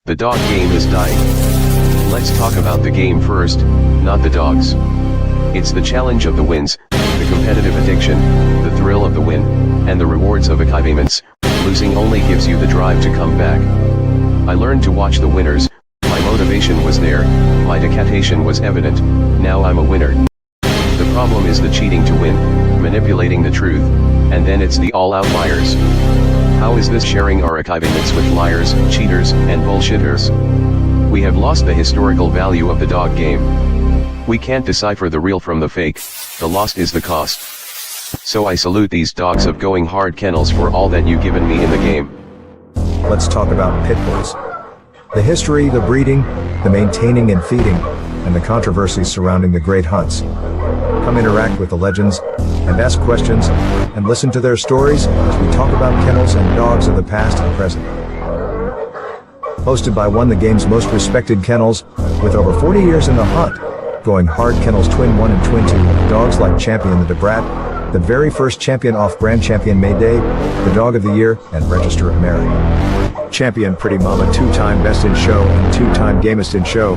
The dog game is dying. Let's talk about the game first, not the dogs. It's the challenge of the wins, the competitive addiction, the thrill of the win, and the rewards of achievements. Losing only gives you the drive to come back. I learned to watch the winners, my motivation was there, my dedication was evident, now I'm a winner. The problem is the cheating to win, manipulating the truth, and then it's the all-out liars. How is this sharing our achievements with liars, cheaters, and bullshitters? We have lost the historical value of the dog game. We can't decipher the real from the fake, the lost is the cost. So I salute these dogs of going hard kennels for all that you've given me in the game. Let's talk about pit bulls. The history, the breeding, the maintaining and feeding, and the controversies surrounding the great hunts. Come interact with the legends, and ask questions, and listen to their stories as we talk about kennels and dogs of the past and present. Hosted by one of the game's most respected kennels, with over 40 years in the hunt, Going Hard Kennels Twin 1 and Twin 2, dogs like Champion the Debrat, the very first champion off Grand Champion Mayday, the Dog of the Year, and Register of Merit. Champion Pretty Mama, 2-time Best in Show and 2-time Gamest in Show.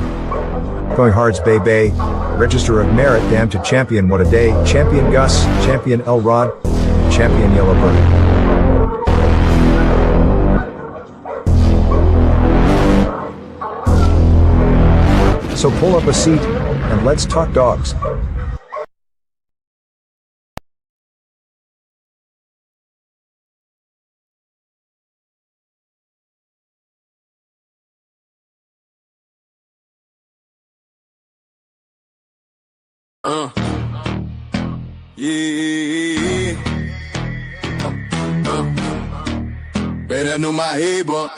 Going Hard's Bay Bay, Register of Merit, Damn to Champion What a Day, Champion Gus, Champion Elrod, Champion Yellowbird. So pull up a seat, and let's talk dogs. Yeah. Better know my head, but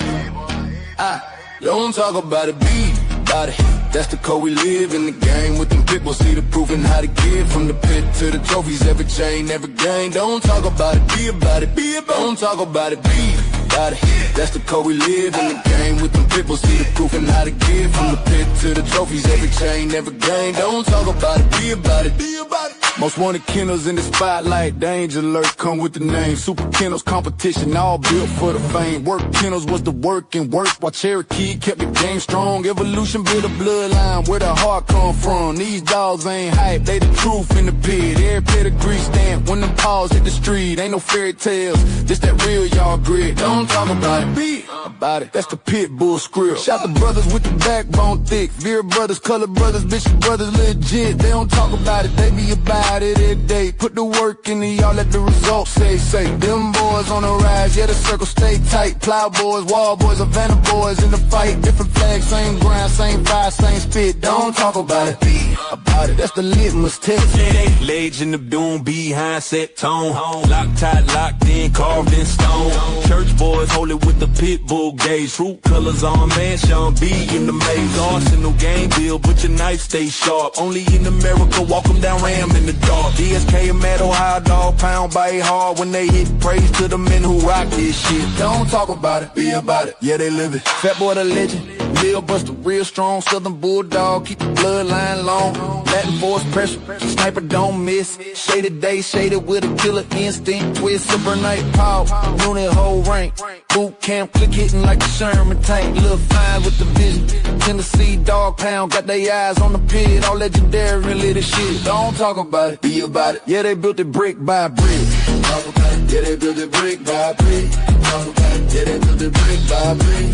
I don't talk about it, be about it. That's the code we live in the game with them pit bulls. See the proof and how to give from the pit to the trophies. Every chain, every game. Don't talk about it, be about it, be about it. Don't talk about it, be about it. That's the code we live in the game with them pit bulls. See the proof and how to give from the pit to the trophies. Every chain, every game. Don't talk about it, be about it, be about it. Most wanted kennels in the spotlight, danger alert come with the name. Super kennels competition, all built for the fame. Work kennels was the work and work, while Cherokee kept the game strong. Evolution built a bloodline, where the heart come from. These dogs ain't hype, they the truth in the pit. Every pedigree stamp, when them paws hit the street. Ain't no fairy tales, just that real y'all grit. Don't talk about it, be about it. That's the pit bull script. Shout the brothers with the backbone thick. Veer brothers, color brothers, Bishop brothers legit. They don't talk about it, they be about it every day. Put the work in and y'all let the results say. Them boys on the rise, yeah the circle stay tight. Plow boys, wall boys, Havana boys in the fight. Different flags, same grind, same fire, same spit. Don't talk about it, be about it. That's the litmus test. Legend of doom behind set tone. Locked, locked in, carved in stone. Church boys hold it with the pit bull gauge. Fruit colors on man, Sean B in the maze. Arsenal game deal, but your knife stay sharp. Only in America, walk them down, ram in the dark. DSK and metal, high dog, pound by hard. When they hit, praise to the men who rock this shit. Don't talk about it, be about it. Yeah, they live it. Fat boy the legend, Lil Buster, real strong, southern bulldog, keep the bloodline long. Latin force pressure, sniper don't miss. Shaded day, shaded with a killer instinct. Twist, super night, power, unit whole rank. Boot camp, click hitting like a Sherman tank. Little fine with the vision. Tennessee dog pound, got their eyes on the pit. All legendary and little shit. Don't talk about it, be about it. Yeah, they built it brick by brick. Talk about it. Yeah, they built it brick by brick. Talk about it. Yeah, they built it brick by brick.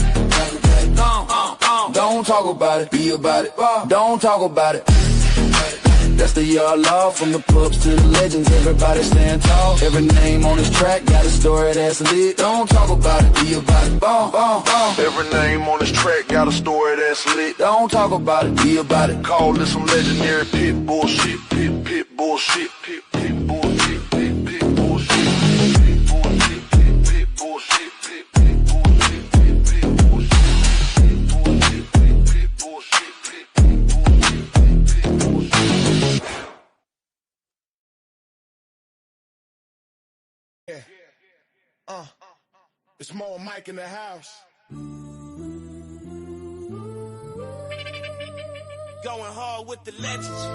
Talk about it. Don't talk about it, be about it. Don't talk about it. That's the yard law, from the pups to the legends. Everybody stand tall. Every name on this track got a story that's lit. Don't talk about it, be about it. Every name on this track got a story that's lit. Don't talk about it, be about it. Call this some legendary pit bull shit, pit bull shit, pit bull shit, pit bull shit, pit bull shit, pit bull shit, pit bull shit, pit bull shit, pit bull shit, pit bull shit. It's Mo and Mike in the house. Going hard with the legends.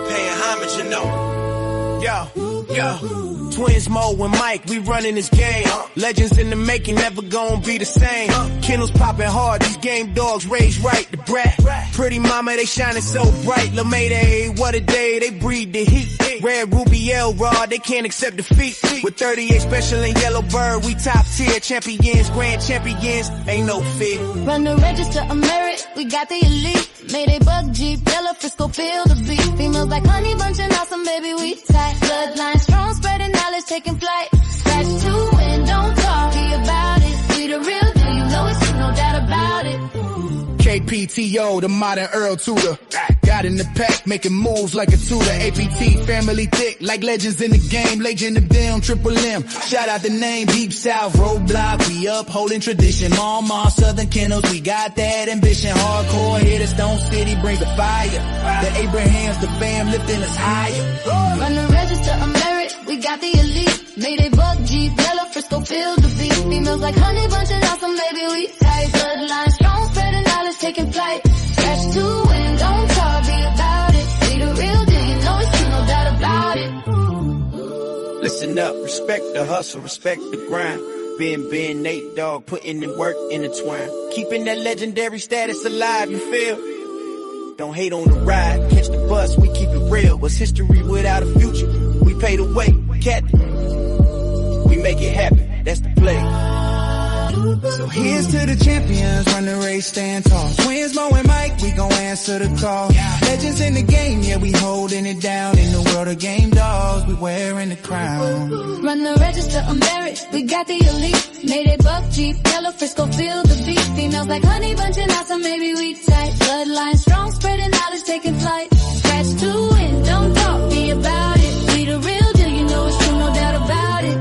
Paying homage, you know. Yo, Twins Mo and Mike, we running this game. Legends in the making, never gonna be the same. Kennels popping hard, these game dogs raised right. The brat, pretty mama, they shining so bright. La Mayday, what a day, they breathe the heat. Red Ruby L-Rod, they can't accept defeat. With 38 special and yellow bird, we top tier champions, grand champions, ain't no fear. Run the register, I'm merit, we got the elite. Mayday bug Jeep, yellow Frisco, feel the beat. Females like honey bunch and awesome, baby, we tight. Bloodlines strong, spreading knowledge, taking flight. Scratch to win, don't talk about it. We the real deal, you know it's true, no doubt about it. KPTO, the modern Earl Tudor. Got in the pack, making moves like a tutor. APT, family thick, like legends in the game. Legend of them, Triple M. Shout out the name, Deep South, Roadblock. We upholding tradition. Mama, Southern Kennels, we got that ambition. Hardcore hitters, Stone City brings the fire. The Abrahams, the fam lifting us higher. Run the register, I'm merit, we got the elite. Mayday bug Jeep, yellow Frisco, feel the beat. Females like honey bunch and awesome, baby, we tight. Bloodline strong, spreading knowledge, taking flight. Scratch to win, don't talk, be about it. We the real deal, you know it's true, no doubt about it. Listen up, respect the hustle, respect the grind. Ben, Nate Dogg, putting in work intertwined. Keeping that legendary status alive, you feel? Don't hate on the ride, catch the bus, we keep it real. What's history without a future? We pay the way, captain. We make it happen, that's the play. So here's to the champions, run the race, stand tall. Twins Mo and Mike, we gon' answer the call. Legends in the game, yeah, we holding it down. In the world of game dogs, we wearing the crown. Run the register, I'm merit, we got the elite. Mayday bug Jeep, yellow Frisco, feel the beat. Females like honey bunch and awesome, maybe we tight. Bloodline strong, spreading knowledge, taking flight. Scratch to win, don't talk, be about it. We the real deal, you know it's true, no doubt about it.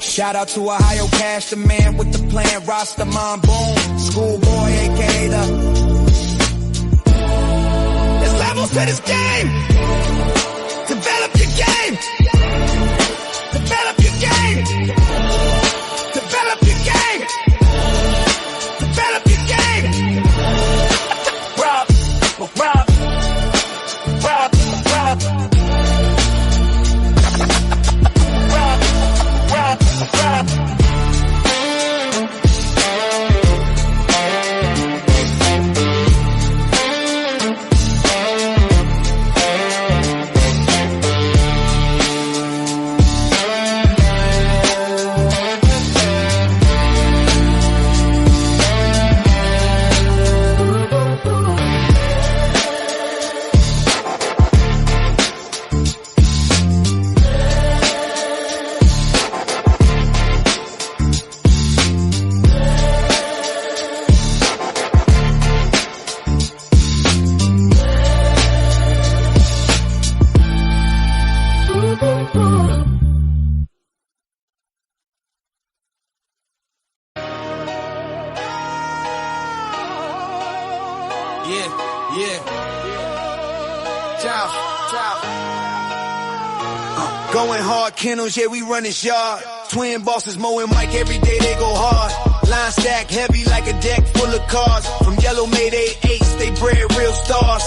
Shout out to Ohio Cash, the man with the plan, Rastaman Boom, Schoolboy, aka the. There's levels to this game. Develop your game. Develop your game. Develop your game. Develop your game. Rob. Going hard, Kennels, yeah, we run this yard. Twin bosses, Mo and Mike, every day they go hard. Line stack heavy like a deck full of cars. From yellow Mayday 8s, they bred real stars.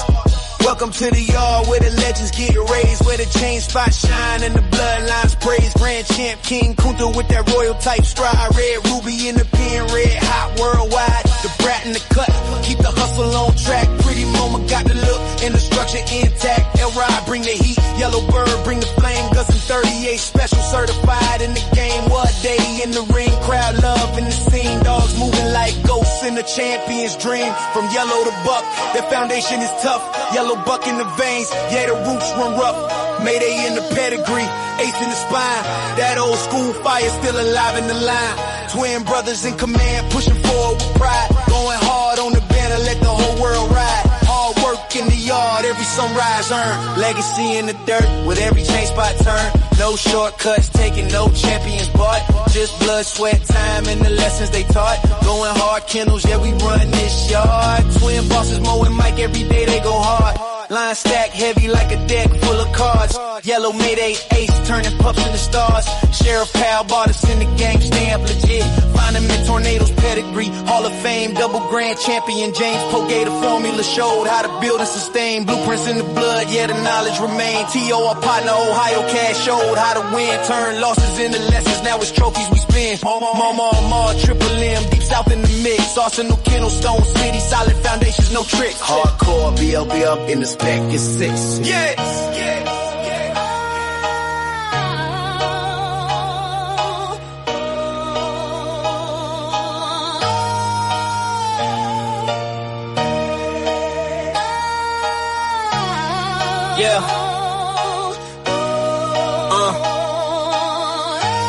Welcome to the yard where the legends get raised, where the chain spots shine and the bloodlines praise. Grand champ King Kunta with that royal type stride. Red Ruby in the pen, red hot worldwide. The brat in the cut, keep the hustle on track. Pretty mama got the look and the structure intact. L-Ride bring the heat, Yellow Bird bring the flame. Gus and 38 special certified in the game. What day in the ring, crowd love in the scene. Dogs moving like ghosts in the champion's dream. From yellow to buck, their foundation is tough. Yellow buck in the veins, yeah, the roots run rough. Mayday in the pedigree, ace in the spine. That old school fire still alive in the line. Twin brothers in command, pushing forward with pride. Going hard on the banner, let the whole world ride. Hard work in the yard, every sunrise earned. Legacy in the dirt, with every chain spot turned. No shortcuts taken, no champions bought. Just blood, sweat, time, and the lessons they taught. Going hard, Kennels, yeah, we run this yard. Twin bosses, Mo and Mike, every day they go hard. Line stack heavy like a deck full of cards. Yellow Mayday ace turning pups into stars. Sheriff Pal bought us in the gang stamp legit. Find him in Tornadoes Pedigree, Hall of Fame, double grand champion. James Pogay, the formula showed how to build and sustain. Blueprints in the blood, yeah, the knowledge remain. T.O. our partner, Ohio Cash showed how to win. Turn losses into lessons, now it's trophies we spin. Mama, Triple M, deep south in the mix. Arsenal, Kennels, Stone City, solid foundations, no tricks. Hardcore, BLB up in the spec, it's 6. Yes,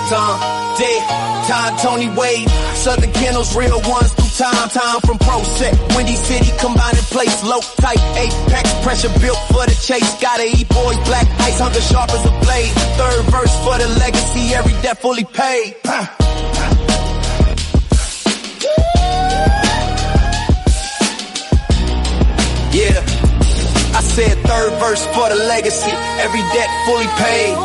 Tom, Tony Wade, Southern Kennels, real ones through time from Pro Set, Windy City, combined in place, low type, apex, pressure built for the chase, gotta eat boys, black ice, hunger sharp as a blade, third verse for the legacy, every debt fully paid. Yeah, I said third verse for the legacy, every debt fully paid.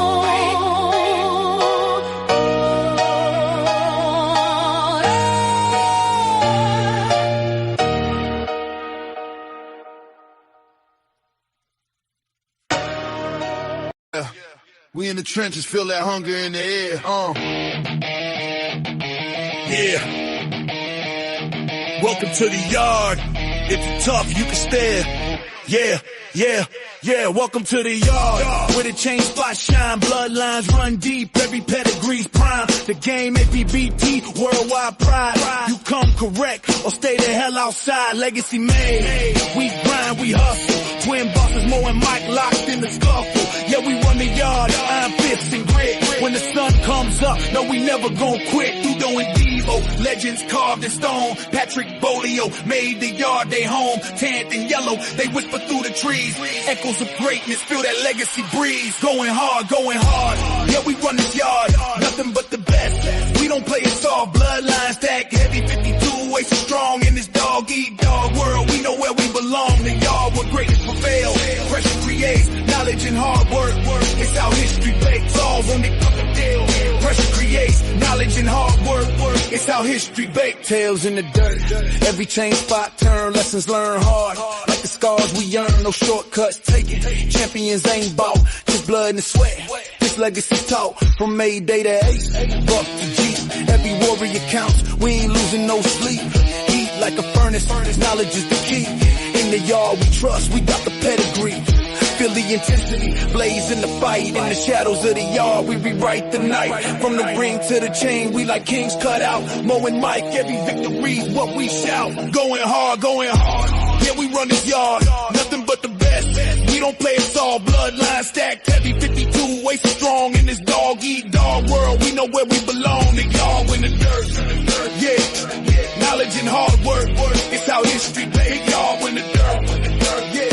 We in the trenches, feel that hunger in the air. Yeah. Welcome to the yard. If you're tough, you can stare. Yeah. Welcome to the yard. Where the chain spot shine, bloodlines run deep. Every pedigree's prime. The game APBT, worldwide pride. You come correct or stay the hell outside. Legacy made. We grind, we hustle. Twin bosses, Mo and Mike locked in the scuffle. Yeah, we run the yard, iron fists and grit. When the sun comes up, no, we never gon' quit. Dudo and Devo, legends carved in stone. Patrick Bolio made the yard they home. Tanned and yellow, they whisper through the trees. Echoes of greatness, feel that legacy breeze. Going hard. Yeah, we run this yard, nothing but the best. We don't play it soft, bloodline stack heavy, 52 ways so strong in this dog-eat-dog world. We know where we belong, the yard where greatness prevail. Pressure creates knowledge and hard work. It's how history bakes, all on the fucking deal. Pressure creates knowledge and hard work. It's how history bakes. Tails in the dirt, every chain spot turn, lessons learned hard. Like the scars we earn, no shortcuts taken. Champions ain't bought, just blood and sweat. This legacy taught from Mayday to Ace, Buck to G. Every warrior counts, we ain't losing no sleep. Heat like a furnace, knowledge is the key. In the yard we trust, we got the pedigree. Feel the intensity, blaze in the fight. In the shadows of the yard, we rewrite the night. From the ring to the chain, we like kings cut out. Mo and Mike, every victory's what we shout. Going hard. Yeah, we run this yard, nothing but the best. We don't play it all, bloodline stacked heavy, 52 ways so strong in this dog-eat-dog world. We know where we belong, the yard in the dirt. Yeah, knowledge and hard work. It's how history plays, y'all in the dirt. Yeah,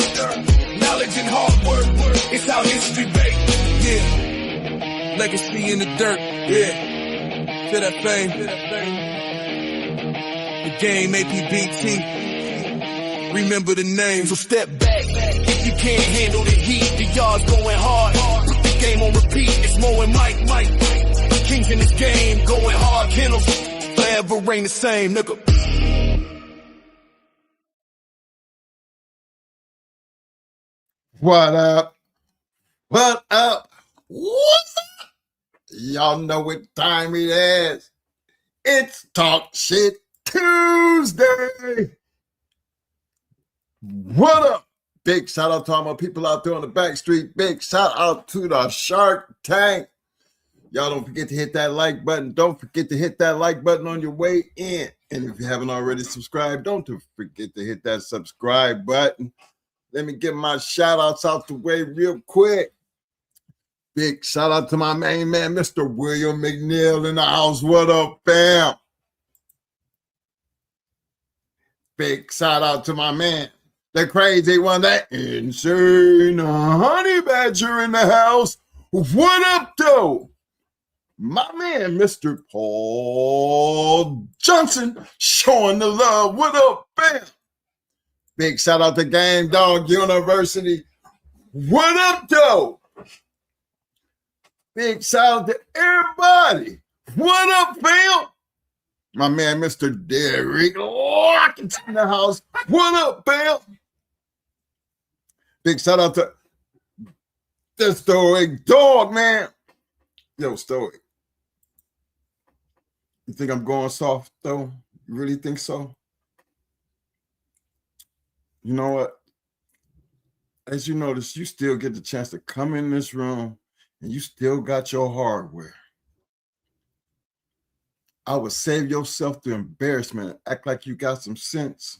knowledge and hard work. It's how history bakes. Yeah, legacy in the dirt. Yeah, feel that fame. The game APBT. Remember the name, so step back. If you can't handle the heat, the yard's going hard. Put the game on repeat. It's Mo and Mike. Kings in this game, going hard. Kennels forever ain't the same, nigga. What up? What up? What's up? Y'all know what time it is. It's Talk Shit Tuesday. What up? Big shout out to all my people out there on the back street. Big shout out to the Shark Tank. Y'all don't forget to hit that like button. Don't forget to hit that like button on your way in. And if you haven't already subscribed, don't forget to hit that subscribe button. Let me get my shout outs out the way real quick. Big shout out to my main man, Mr. William McNeil in the house. What up, fam? Big shout out to my man, the crazy one, that insane honey badger in the house. What up, though? My man, Mr. Paul Johnson, showing the love. What up, fam? Big shout out to Game Dog University. What up, though? Big shout out to everybody. What up, fam? My man, Mr. Derek Lockett in the house. What up, fam? Big shout out to the Stoic Dog, man. Yo, Stoic. You think I'm going soft, though? You really think so? You know what? As you notice, you still get the chance to come in this room and you still got your hardware. I would save yourself the embarrassment and act like you got some sense,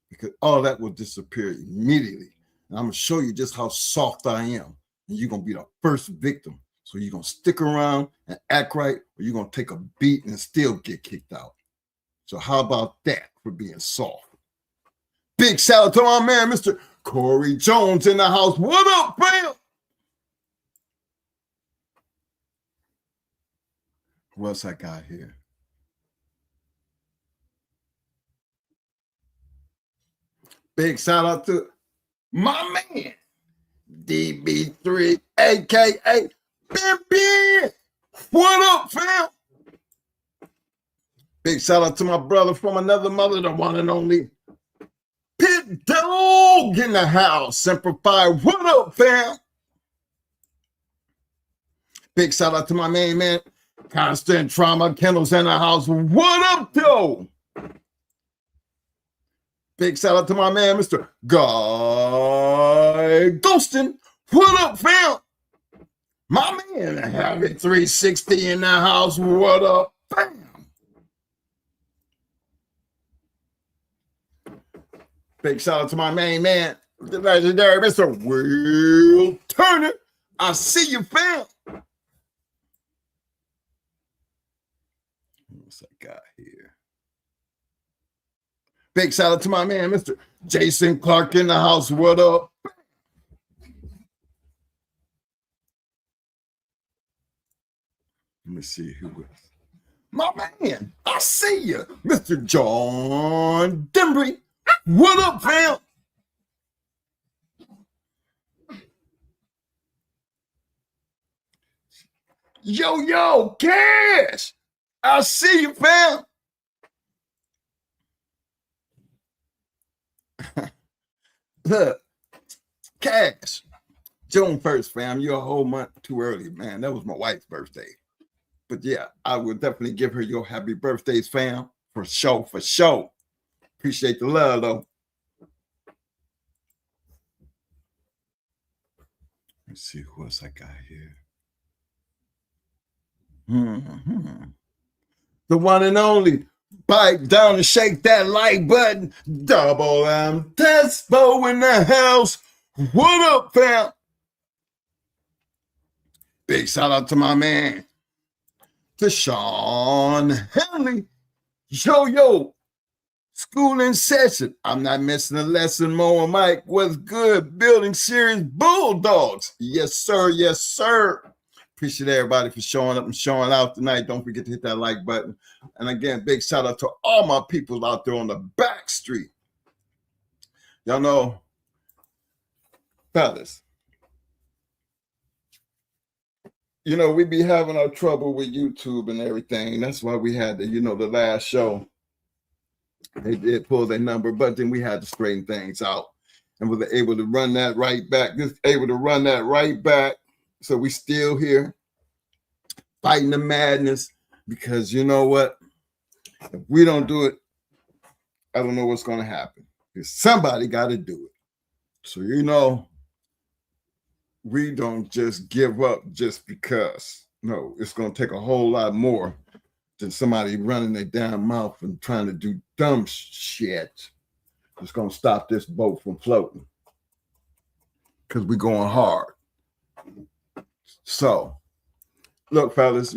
because all that will disappear immediately. And I'm going to show you just how soft I am. And you're going to be the first victim. So you're going to stick around and act right, or you're going to take a beat and still get kicked out. So how about that for being soft? Big shout out to my man, Mr. Corey Jones in the house. What up, fam? What else I got here? Big shout out to my man, DB3, a.k.a. Ben. What up, fam? Big shout out to my brother from another mother, the one and only Pit Dog in the house. Simplify. What up, fam? Big shout out to my main man, Constant Trauma, Kennels in the house. What up, though? Big shout out to my man, Mr. Guy Ghostin. What up, fam? My man, Habit 360 in the house. What up, fam? Big shout out to my main man, the legendary Mr. Will Turner. I see you, fam. What's I got here? Big shout out to my man, Mr. Jason Clark in the house. What up? Let me see who else. My man, I see you, Mr. John Dembry. What up, fam? Yo, Cash. I see you, fam. Look, Cash. June 1st, fam. You're a whole month too early, man. That was my wife's birthday. But yeah, I will definitely give her your happy birthdays, fam. For sure, for sure. Appreciate the love, though. Let's see who else I got here. The one and only. Bite down and shake that like button. Double M Tespo in the house. What up, fam? Big shout out to my man, to Sean Henley. Yo. School in session. I'm not missing a lesson. Mo and Mike, what's good? Building serious Bulldogs. Yes, sir. Yes, sir. Appreciate everybody for showing up and showing out tonight. Don't forget to hit that like button. And again, big shout out to all my people out there on the back street. Y'all know, fellas, you know, we be having our trouble with YouTube and everything. That's why we had the last show. They did pull their number, but then we had to straighten things out. And we were able to run that right back. So we still here fighting the madness, because you know what? If we don't do it, I don't know what's going to happen. Because somebody got to do it. So, we don't just give up just because. No, it's going to take a whole lot more than somebody running their damn mouth and trying to do dumb shit. It's going to stop this boat from floating, because we're going hard. So, look, fellas,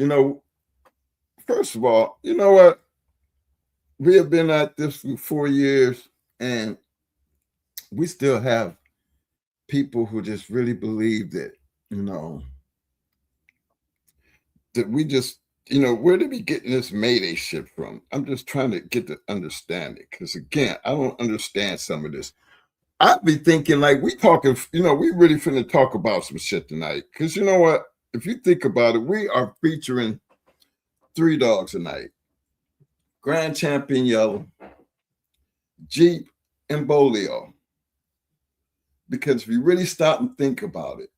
first of all, you know what? We have been at this for 4 years, and we still have people who just really believe that, that we just, where did we get this Mayday shit from? I'm just trying to get to understand it, because, again, I don't understand some of this. I'd be thinking like we talking, we really finna talk about some shit tonight. Because you know what? If you think about it, we are featuring 3 dogs tonight. Grand Champion Yellow, Jeep, and Bolio. Because if you really stop and think about it,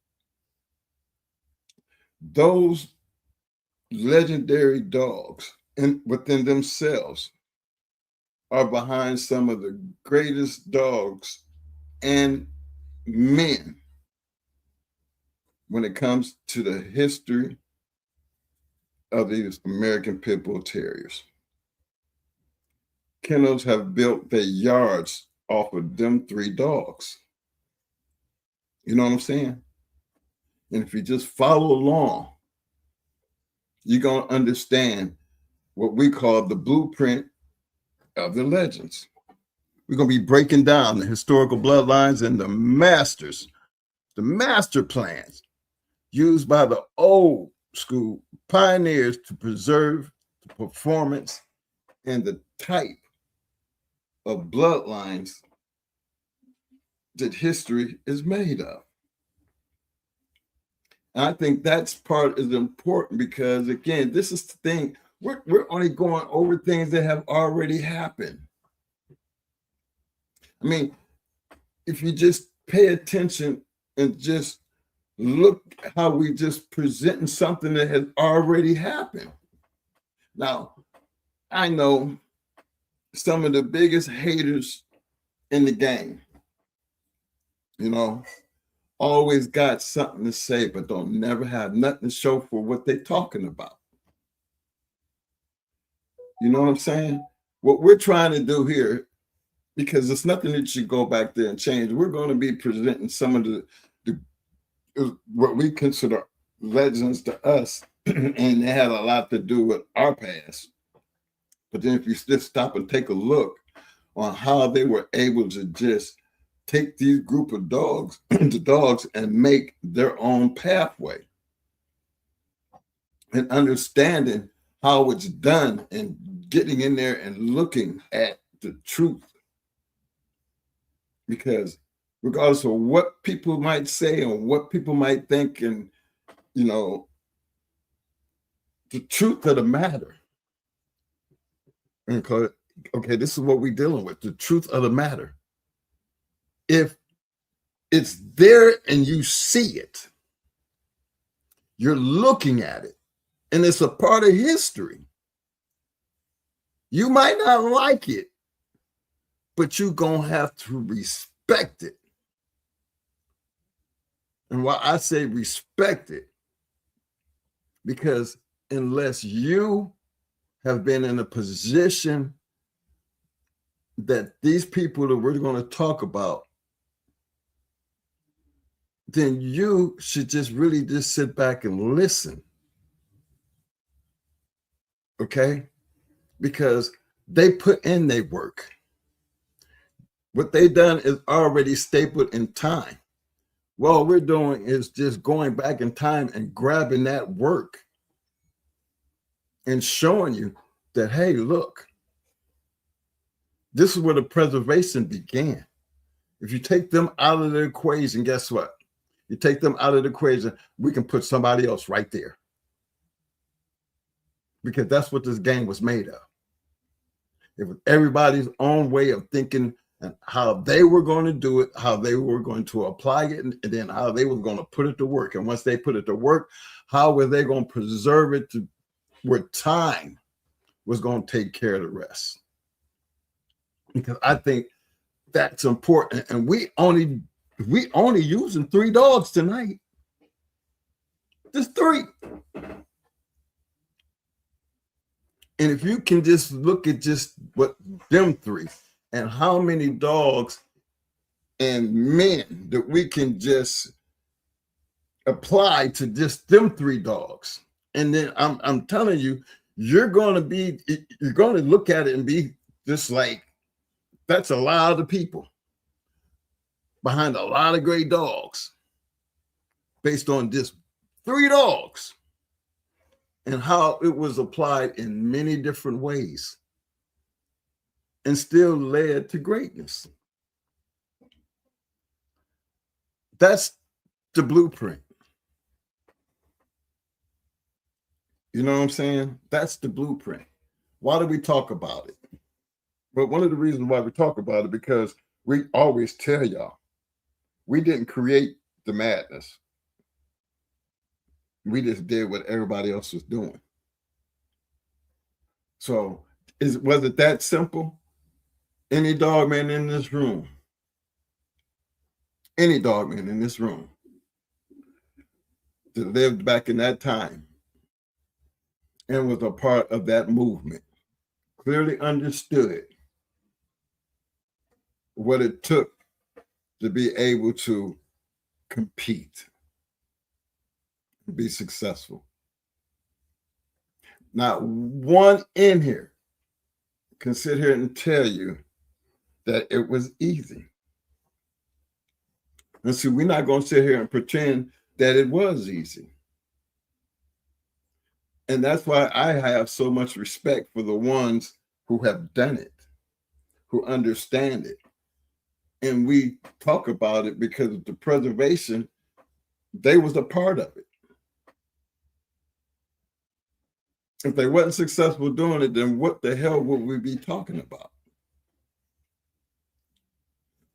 those legendary dogs within themselves are behind some of the greatest dogs and men when it comes to the history of these American Pit Bull Terriers. Kennels have built their yards off of them 3 dogs. You know what I'm saying? And if you just follow along, you're going to understand what we call the blueprint of the legends. We're going to be breaking down the historical bloodlines and the masters, the master plans used by the old school pioneers to preserve the performance and the type of bloodlines that history is made of. And I think that's part is important because, again, this is the thing. We're only going over things that have already happened. I mean, if you just pay attention and just look how we just presenting something that has already happened. Now, I know some of the biggest haters in the game, always got something to say, but don't never have nothing to show for what they're talking about. You know what I'm saying? What we're trying to do here, because it's nothing that you go back there and change. We're going to be presenting some of the what we consider legends to us, and they had a lot to do with our past. But then if you just stop and take a look on how they were able to just take these group of dogs, the dogs, and make their own pathway, and understanding how it's done and getting in there and looking at the truth. Because regardless of what people might say and what people might think, and the truth of the matter. Okay, this is what we're dealing with, the truth of the matter. If it's there and you see it, you're looking at it, and it's a part of history. You might not like it, but you're going to have to respect it. And why I say respect it, because unless you have been in a position that these people that we're going to talk about, then you should just really just sit back and listen. Okay? Because they put in their work. What they done is already stapled in time. What we're doing is just going back in time and grabbing that work and showing you that, hey, look, this is where the preservation began. If you take them out of the equation, guess what? You take them out of the equation, we can put somebody else right there. Because that's what this game was made of. It was everybody's own way of thinking and how they were going to do it, how they were going to apply it, and then how they were going to put it to work. And once they put it to work, how were they going to preserve it to where time was going to take care of the rest? Because I think that's important. And we only using 3 dogs tonight. Just 3. And if you can just look at just what them 3 and how many dogs and men that we can just apply to just them 3 dogs. And then I'm telling you, you're going to look at it and be just like, that's a lot of people behind a lot of great dogs based on just 3 dogs and how it was applied in many different ways and still led to greatness. That's the blueprint. You know what I'm saying? That's the blueprint. Why do we talk about it? But one of the reasons why we talk about it, because we always tell y'all, we didn't create the madness. We just did what everybody else was doing. So was it that simple? Any dog man in this room, that lived back in that time and was a part of that movement, clearly understood what it took to be able to compete, be successful. Not one in here can sit here and tell you that it was easy. And see, we're not going to sit here and pretend that it was easy. And that's why I have so much respect for the ones who have done it, who understand it. And we talk about it because of the preservation, they was a part of it. If they wasn't successful doing it, then what the hell would we be talking about?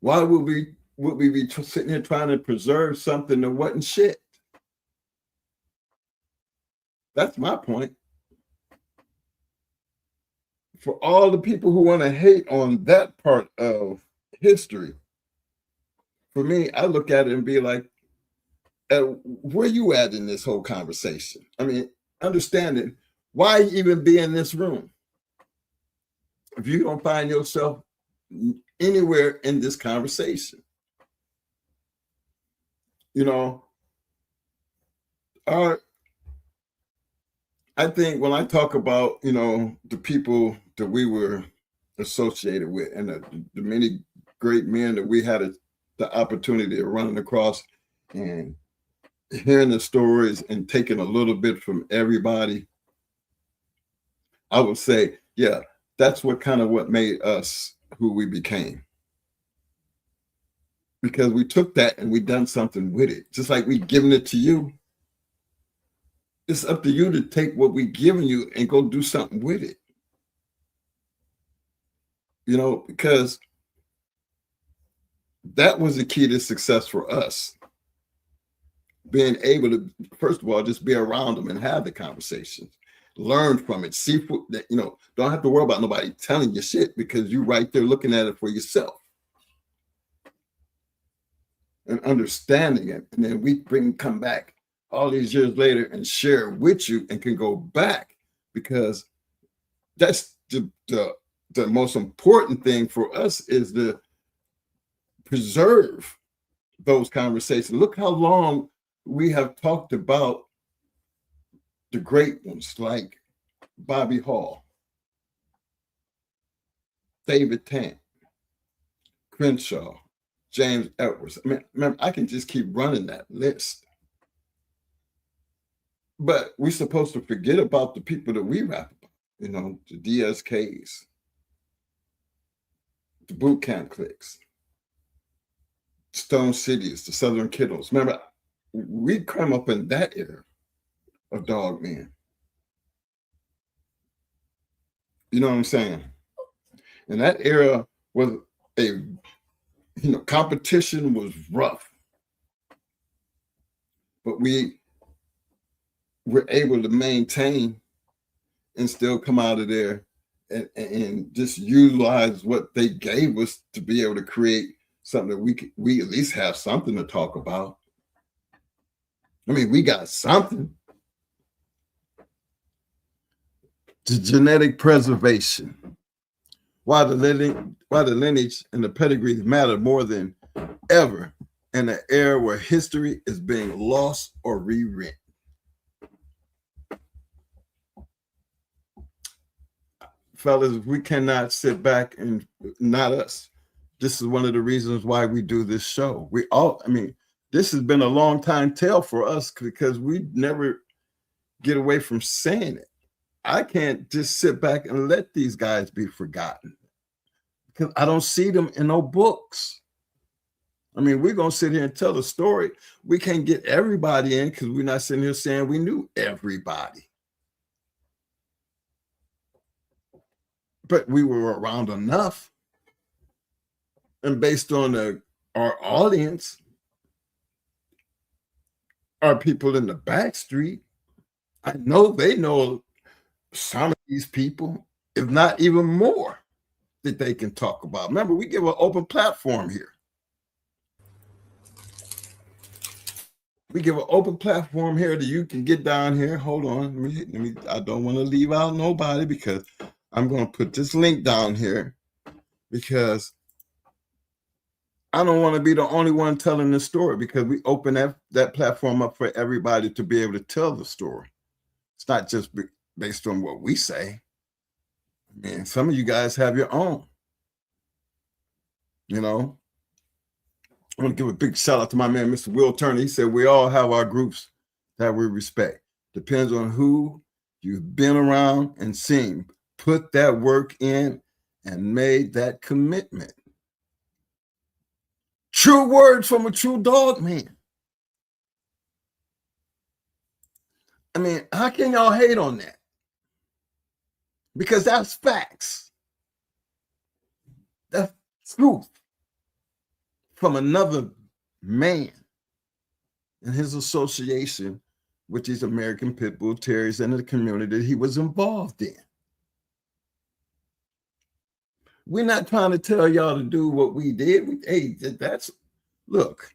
Why would we be sitting here trying to preserve something that wasn't shit? That's my point. For all the people who want to hate on that part of history, for me, I look at it and be like, where you at in this whole conversation? I mean, understanding why even be in this room if you don't find yourself anywhere in this conversation. You know, I think when I talk about, you know, the people that we were associated with and the many great men that we had the opportunity of running across and hearing the stories and taking a little bit from everybody, I would say, yeah, that's what made us who we became. Because we took that and we done something with it. Just like we giving it to you. It's up to you to take what we giving you and go do something with it. You know, because that was the key to success for us. Being able to, first of all, just be around them and have the conversations. Learn from it. See, you know, don't have to worry about nobody telling you shit because you're right there looking at it for yourself. And understanding it. And then we come back all these years later and share it with you and can go back, because that's the most important thing for us is to preserve those conversations. Look how long we have talked about the great ones like Bobby Hall, David Tant, Crenshaw, James Edwards. I mean, remember, I can just keep running that list. But we're supposed to forget about the people that we rap about, you know, the DSKs, the boot camp cliques, Stone Cities, the Southern Kennels. Remember, we come up in that era of dog men. You know what I'm saying? And that era was competition was rough. But we were able to maintain and still come out of there and just utilize what they gave us to be able to create something that we at least have something to talk about. I mean, we got something. The genetic preservation. Why the lineage and the pedigree matter more than ever in an era where history is being lost or rewritten. Fellas, we cannot sit back and not us. This is one of the reasons why we do this show. This has been a long time tale for us because we never get away from saying it. I can't just sit back and let these guys be forgotten because I don't see them in no books. I mean, we're going to sit here and tell a story. We can't get everybody in because we're not sitting here saying we knew everybody. But we were around enough. And based on our audience, our people in the back street, I know they know some of these people, if not even more, that they can talk about. Remember, we give an open platform here. We give an open platform here that you can get down here. Hold on. Let me, I don't want to leave out nobody because I'm going to put this link down here because I don't want to be the only one telling the story, because we open that platform up for everybody to be able to tell the story. It's not just based on what we say. I mean, some of you guys have your own. You know, I want to give a big shout out to my man, Mr. Will Turner. He said, we all have our groups that we respect. Depends on who you've been around and seen. Put that work in and made that commitment. True words from a true dog man. I mean, how can y'all hate on that? Because that's facts. That's truth from another man and his association with these American Pit Bull Terriers and the community that he was involved in. We're not trying to tell y'all to do what we did. Hey, look,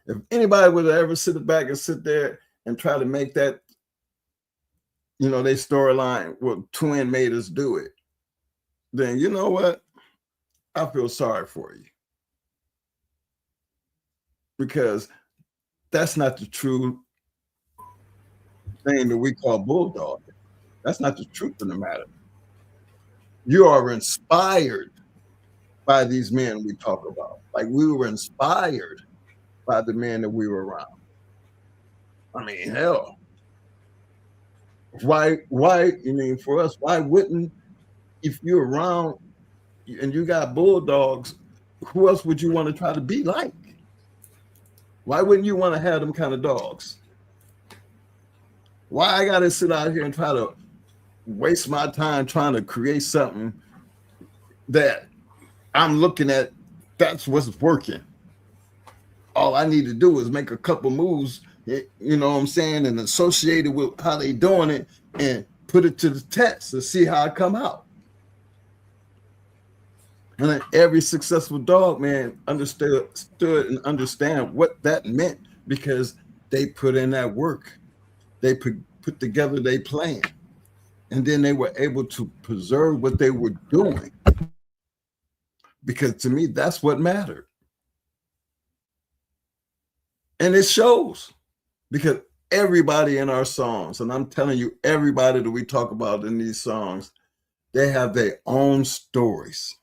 if anybody would ever sit back and sit there and try to make that, you know, their storyline, well, Twin made us do it, then you know what? I feel sorry for you. Because that's not the true thing that we call bulldog. That's not the truth of the matter. You are inspired by these men we talk about. Like we were inspired by the men that we were around. I mean, hell. Why, I mean, for us, why wouldn't, if you're around and you got bulldogs, who else would you want to try to be like? Why wouldn't you want to have them kind of dogs? Why I got to sit out here and try to waste my time trying to create something that I'm looking at, that's what's working. All I need to do is make a couple moves, you know what I'm saying, and associate it with how they doing it and put it to the test to see how it come out. And then every successful dog man understood and understand what that meant, because they put in that work. They put together their plan. And then they were able to preserve what they were doing. Because to me, that's what mattered. And it shows, because everybody in our songs, and I'm telling you, everybody that we talk about in these songs, they have their own stories.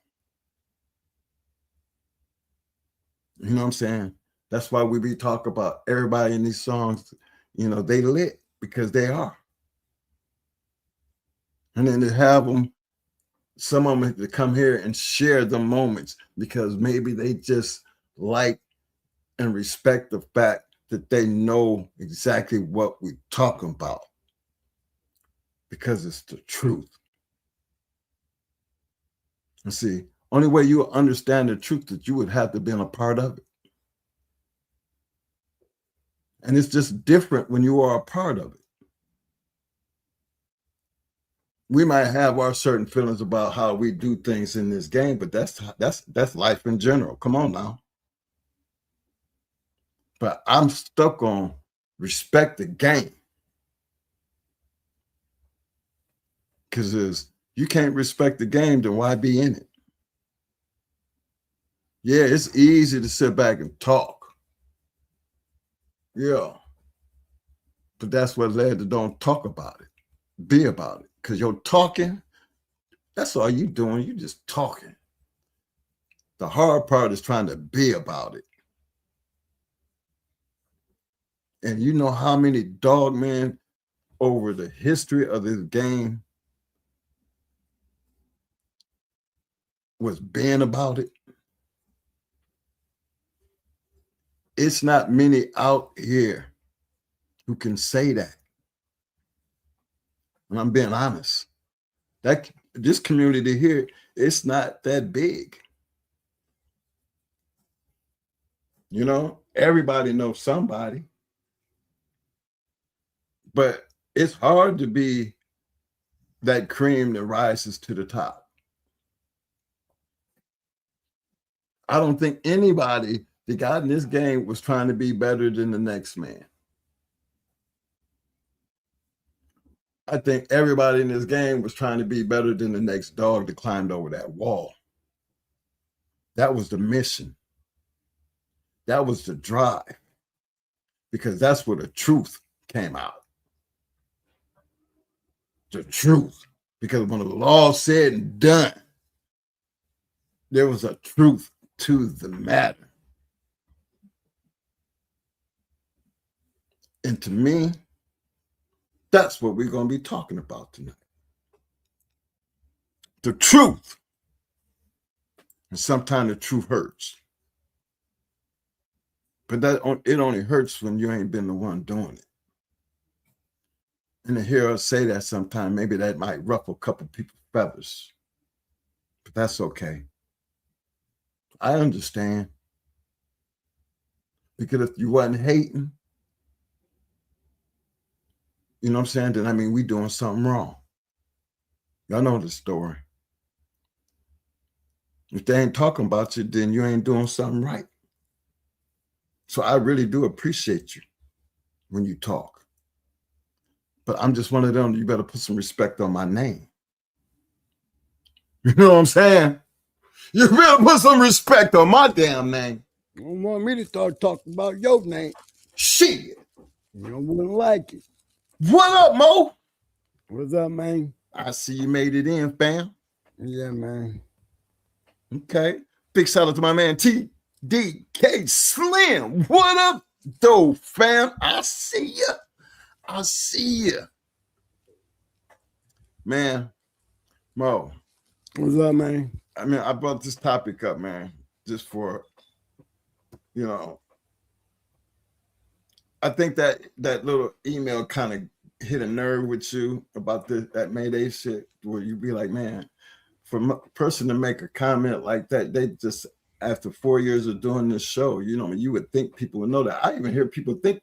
You know what I'm saying? That's why we be talking about everybody in these songs, you know, they lit because they are. And then to have them, some of them to come here and share the moments, because maybe they just like and respect the fact that they know exactly what we're talking about, because it's the truth. And see, only way you understand the truth that you would have to be a part of it. And it's just different when you are a part of it. We might have our certain feelings about how we do things in this game, but that's life in general. Come on now. But I'm stuck on respect the game. Because you can't respect the game, then why be in it? Yeah, it's easy to sit back and talk. Yeah. But that's what led to don't talk about it. Be about it. Because you're talking, that's all you doing. You just talking. The hard part is trying to be about it. And you know how many dog men over the history of this game was being about it? it's not many out here who can say that. And I'm being honest. That this community here, it's not that big. You know, everybody knows somebody. But it's hard to be that cream that rises to the top. I don't think anybody that got in this game was trying to be better than the next man. I think everybody in this game was trying to be better than the next dog that climbed over that wall. That was the mission. That was the drive. Because that's where the truth came out. The truth. Because when the law said and done, there was a truth to the matter. And to me, that's what we're going to be talking about tonight. The truth. And sometimes the truth hurts. But it only hurts when you ain't been the one doing it. And to hear us say that sometimes, maybe that might ruffle a couple people's feathers. But that's okay. I understand. Because if you wasn't hating, you know what I'm saying? Then I mean, we doing something wrong. Y'all know the story. If they ain't talking about you, then you ain't doing something right. So I really do appreciate you when you talk. But I'm just one of them, you better put some respect on my name. You know what I'm saying? You better put some respect on my damn name. You don't want me to start talking about your name. Shit. You don't wouldn't like it. What up, Mo? What's up, man? I see you made it in, fam. Yeah, man. Okay. Big shout out to my man TDK Slim. What up, though, fam? I see ya. I see ya. Man, Mo. What's up, man? I mean, I brought this topic up, man, just for, you know, I think that little email kind of hit a nerve with you about that Mayday shit, where you be like, man, for a person to make a comment like that, they just, after 4 years of doing this show, you know, you would think people would know that. I even hear people think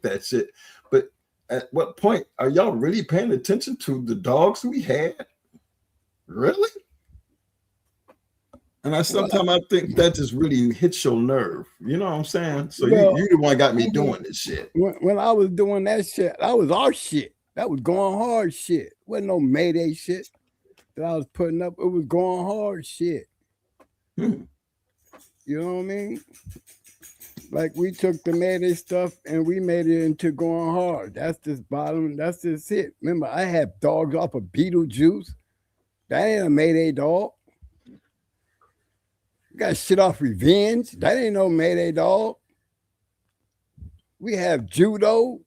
that shit. But at what point are y'all really paying attention to the dogs we had? Really? And sometimes I think that just really hits your nerve. You know what I'm saying? So you the one got me doing this shit. When I was doing that shit, that was our shit. That was going hard shit. Wasn't no Mayday shit that I was putting up. It was going hard shit. You know what I mean? Like we took the Mayday stuff and we made it into going hard. That's just bottom. That's just it. Remember, I had dogs off of Beetlejuice. That ain't a Mayday dog. Got shit off Revenge. That ain't no Mayday dog. We have Judo,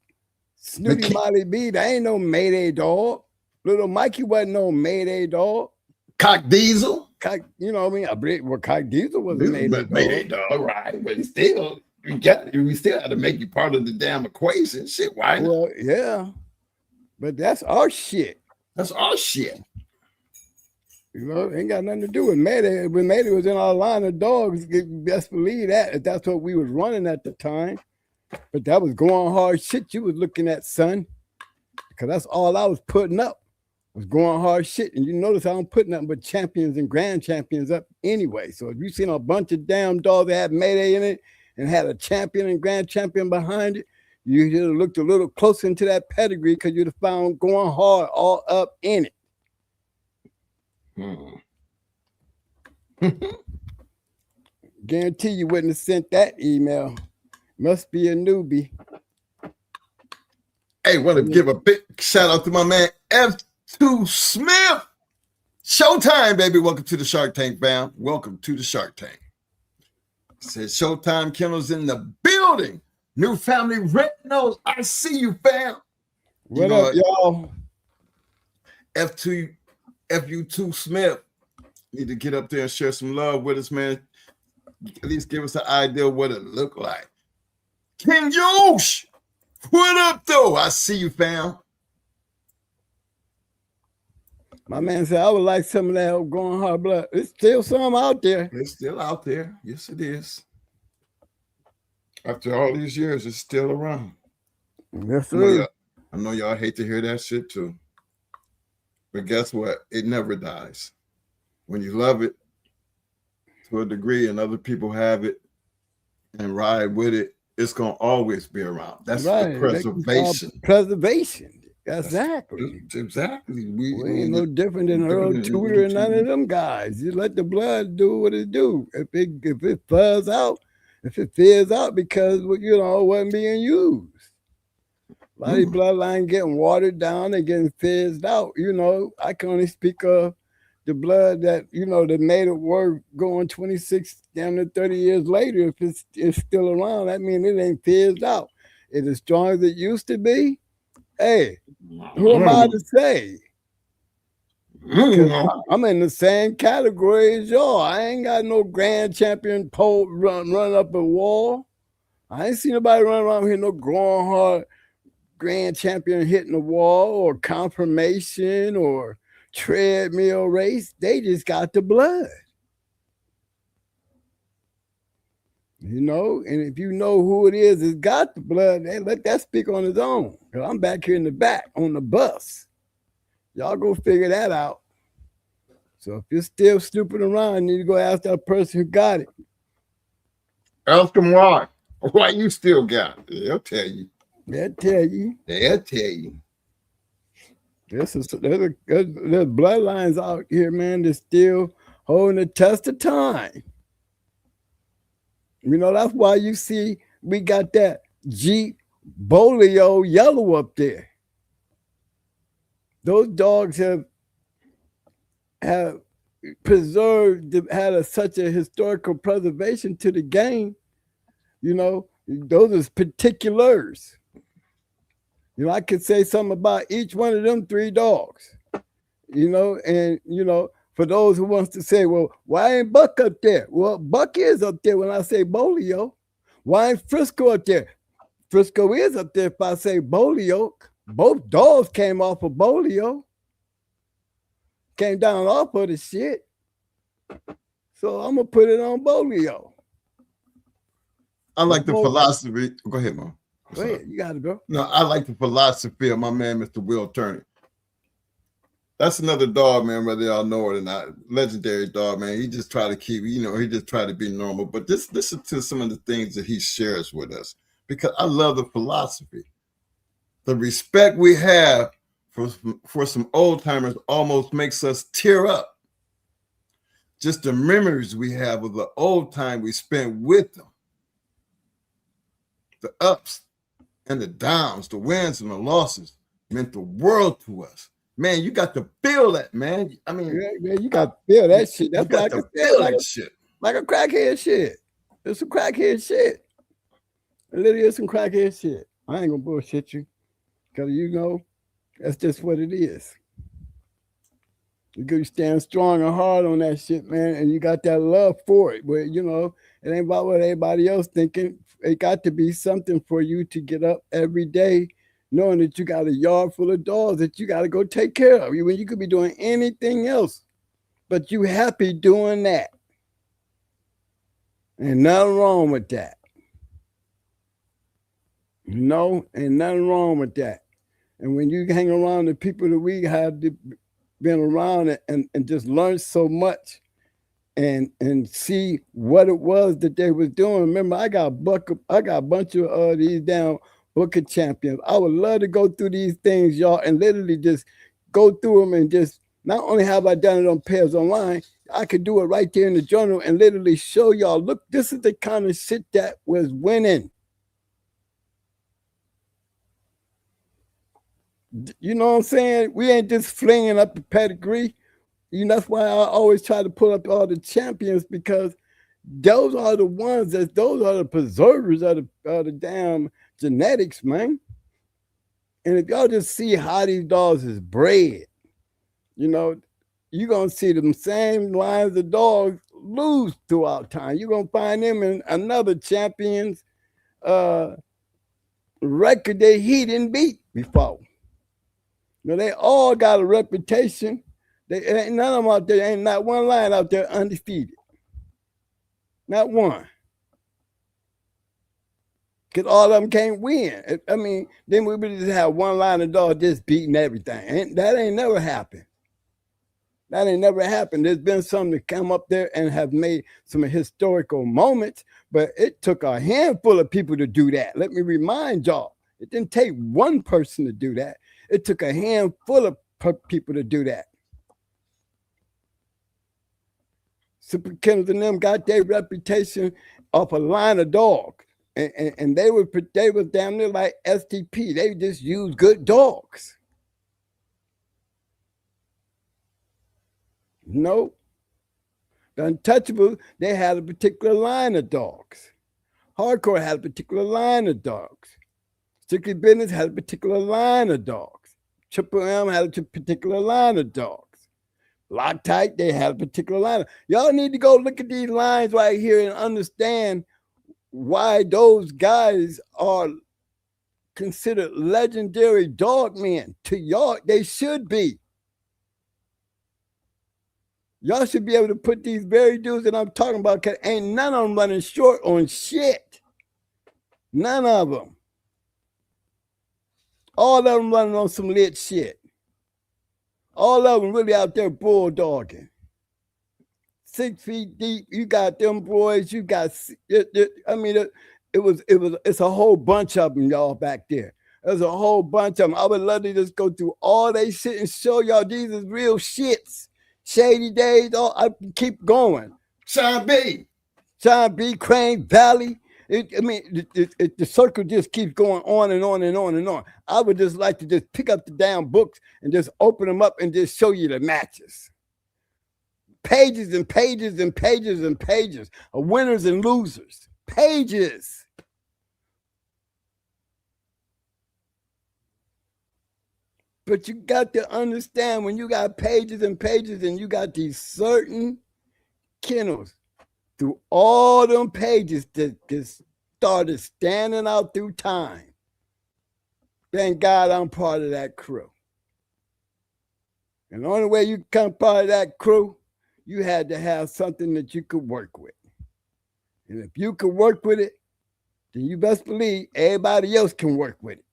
Snooty Molly B. That ain't no Mayday dog. Little Mikey wasn't no Mayday dog. Cock Diesel. You know what I mean? I believe Cock Diesel was a Mayday dog, right? But still, we still had to make you part of the damn equation. Shit, why not? Well, yeah. But that's our shit. That's our shit. You know, it ain't got nothing to do with Mayday. When Mayday was in our line of dogs, you best believe that. If that's what we was running at the time. But that was going hard shit you was looking at, son. Because that's all I was putting up, was going hard shit. And you notice I don't put nothing but champions and grand champions up anyway. So if you seen a bunch of damn dogs that had Mayday in it and had a champion and grand champion behind it, you should have looked a little closer into that pedigree because you'd have found going hard all up in it. Guarantee you wouldn't have sent that email. Must be a newbie. Hey, want to give a big shout out to my man F2 Smith. Showtime, baby. Welcome to the Shark Tank, fam. Welcome to the Shark Tank. Says Showtime Kennels in the building. New family rentals. I see you, fam. What up, y'all? FU2 Smith. Need to get up there and share some love with us, man. At least give us an idea of what it looked like. King Yoosh, what up, though? I see you, fam. My man said, I would like some of that going hard blood. It's still some out there. It's still out there. Yes, it is. After all these years, it's still around. Yes, sir. I know y'all hate to hear that shit too. But guess what? It never dies. When you love it to a degree and other people have it and ride with it, it's going to always be around. That's right. The preservation. Preservation. Exactly. Exactly. We ain't no different than Earl Tudor and none of them guys. You let the blood do what it do. If it fuzz out, if it fizz out because it wasn't being used. A lot of bloodline getting watered down and getting fizzed out. I can only speak of the blood that that made it work going 26 down to 30 years later. If it's still around, that means it ain't fizzed out. It's as strong as it used to be. Hey, who am I to say? I'm in the same category as y'all. I ain't got no grand champion pole run up a wall. I ain't seen nobody run around here no growing hard grand champion hitting the wall or confirmation or treadmill race. They just got the blood. And if you know who it is that's got the blood, let that speak on its own. Because I'm back here in the back on the bus. Y'all go figure that out. So if you're still snooping around, you need to go ask that person who got it. Ask them why. Why you still got it. They'll tell you. They'll tell you. They'll tell you. There's bloodlines out here, man, that's still holding the test of time. That's why you see we got that Jeep Bolio yellow up there. Those dogs have preserved, had such a historical preservation to the game. Those are particulars. I could say something about each one of them 3 dogs. For those who wants to say, well, why ain't Buck up there? Well, Buck is up there when I say Bolio. Why ain't Frisco up there? Frisco is up there if I say Bolio. Both dogs came off of Bolio. Came down off of the shit. So I'm going to put it on Bolio. I like the philosophy. Go ahead, Mom. Go ahead. You got it, bro. No, I like the philosophy of my man, Mr. Will Turner. That's another dog, man, whether y'all know it or not. Legendary dog, man. He just try to keep, he just try to be normal. But just listen to some of the things that he shares with us, because I love the philosophy. The respect we have for some old timers almost makes us tear up. Just the memories we have of the old time we spent with them. The ups and the downs, the wins and the losses meant the world to us. Man, you got to feel that, man. I mean, yeah, you got to feel that shit. That's like shit. Like a crackhead shit. It's some crackhead shit. It literally is some crackhead shit. I ain't gonna bullshit you, because that's just what it is. You stand strong and hard on that shit, man, and you got that love for it. But it ain't about what everybody else thinking. It got to be something for you to get up every day, knowing that you got a yard full of dogs that you got to go take care of. When you could be doing anything else, but you happy doing that. Ain't nothing wrong with that. Ain't nothing wrong with that. And when you hang around the people that we have been around and just learn so much and see what it was that they was doing. Remember, I got a bunch of these down Booker champions. I would love to go through these things, y'all, and literally just go through them and just not only have I done it on Pairs Online, I could do it right there in the journal and literally show y'all, look, this is the kind of shit that was winning. You know what I'm saying? We ain't just flinging up the pedigree. That's why I always try to pull up all the champions, because those are the ones those are the preservers of the damn genetics, man. And if y'all just see how these dogs is bred, you're going to see them same lines of dogs lose throughout time. You're going to find them in another champions record that he didn't beat before. You know, they all got a reputation. They ain't none of them out there, ain't not one line out there undefeated. Not one. Because all of them can't win. I mean, then we would just have one line of dog just beating everything. That ain't never happened. That ain't never happened. There's been some that come up there and have made some historical moments, but it took a handful of people to do that. Let me remind y'all, it didn't take one person to do that. It took a handful of people to do that. Super Kennels and them got their reputation off a line of dogs. And they were damn near like STP. They just used good dogs. No. The Untouchables, they had a particular line of dogs. Hardcore had a particular line of dogs. Strictly Business had a particular line of dogs. Triple M had a particular line of dogs. Loctite, they had a particular line. Y'all need to go look at these lines right here and understand why those guys are considered legendary dog men. To y'all, they should be. Y'all should be able to put these very dudes that I'm talking about, because ain't none of them running short on shit. None of them. All of them running on some lit shit. All of them really out there bulldogging. 6 feet deep, you got them boys, you got, I mean, it's a whole bunch of them, y'all, back there. There's a whole bunch of them. I would love to just go through all they shit and show y'all these is real shits. Shady Days, I keep going. Sean B, Crane Valley. The circle just keeps going on and on and on and on. I would just like to just pick up the damn books and just open them up and just show you the matches. Pages and pages and pages and pages of winners and losers. Pages. But you got to understand, when you got pages and pages and you got these certain kennels through all them pages that just started standing out through time. Thank God I'm part of that crew. And the only way you become part of that crew, you had to have something that you could work with. And if you could work with it, then you best believe everybody else can work with it.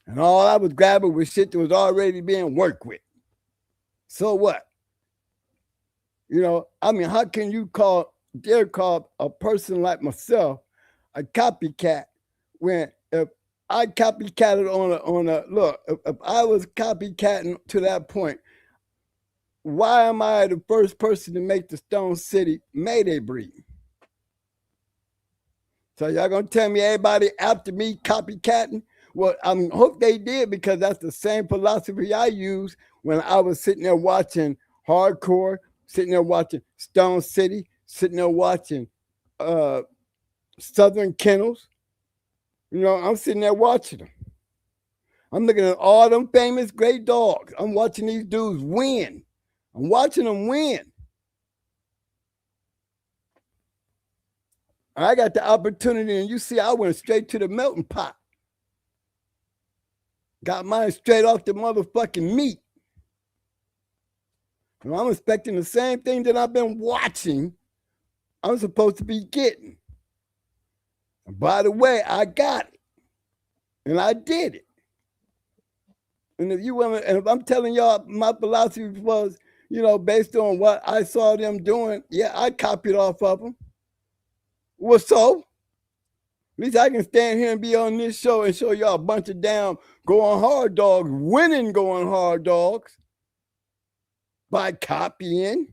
And all I was grabbing was shit that was already being worked with. So what? You know, I mean, how can you dare call a person like myself a copycat when if I copycatted if I was copycatting to that point, why am I the first person to make the Stone City Mayday breed? So y'all gonna tell me everybody after me copycatting? Well, I hope they did, because that's the same philosophy I used when I was sitting there watching Hardcore, sitting there watching Stone City, sitting there watching Southern Kennels. You know, I'm sitting there watching them. I'm looking at all them famous great dogs. I'm watching these dudes win. I'm watching them win. I got the opportunity, and you see, I went straight to the melting pot. Got mine straight off the motherfucking meat. And I'm expecting the same thing that I've been watching, I'm supposed to be getting. And by the way, I got it. And I did it. And if I'm telling y'all, my philosophy was, you know, based on what I saw them doing, yeah, I copied off of them. Well, so? At least I can stand here and be on this show and show y'all a bunch of damn going hard dogs, winning going hard dogs by copying.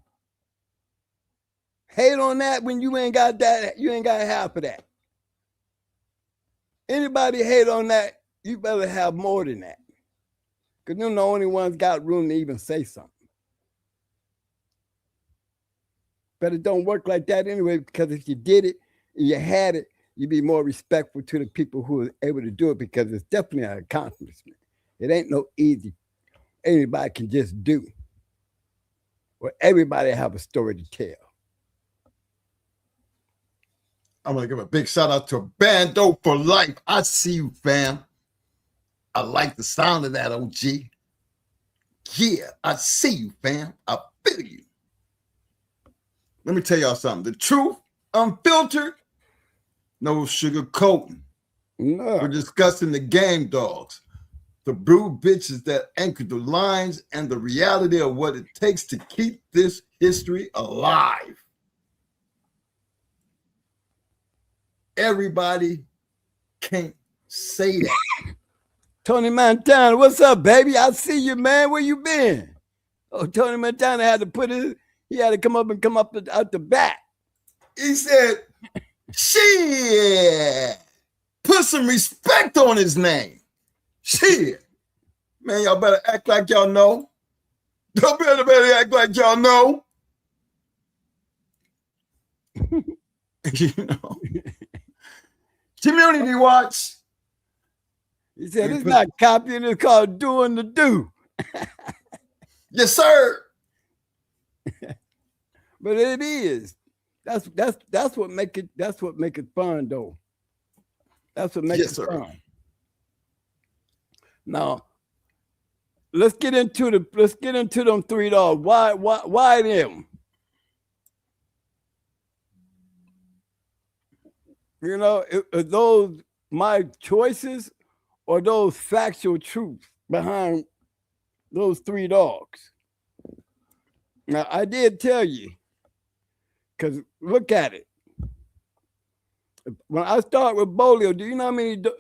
Hate on that when you ain't got that, you ain't got half of that. Anybody hate on that, you better have more than that. Because they're the only ones got room to even say something. But it don't work like that anyway, because if you did it, and you had it, you'd be more respectful to the people who are able to do it, because it's definitely an accomplishment. It ain't no easy. Anybody can just do. Well, everybody have a story to tell. I'm going to give a big shout out to Bando for Life. I see you, fam. I like the sound of that, OG. Yeah, I see you, fam. I feel you. Let me tell y'all something. The Truth Unfiltered, no sugar coating. No. We're discussing the game dogs, the brood bitches that anchor the lines, and the reality of what it takes to keep this history alive. Everybody can't say that. Tony Montana, what's up, baby? I see you, man. Where you been? Oh, Tony Montana had to he had to come up out the back. He said, shit, put some respect on his name. Shit. Man, y'all better act like y'all know. Y'all better act like y'all know. You know. Community watch. He said, it's not copying, it's called doing the do. Yes, sir. But it is. That's what make it fun, though. That's what makes it fun. Now, let's get into them three dogs. Why them? You know, are those my choices or those factual truths behind those three dogs? Now, I did tell you, because look at it. When I start with Bolio, do you know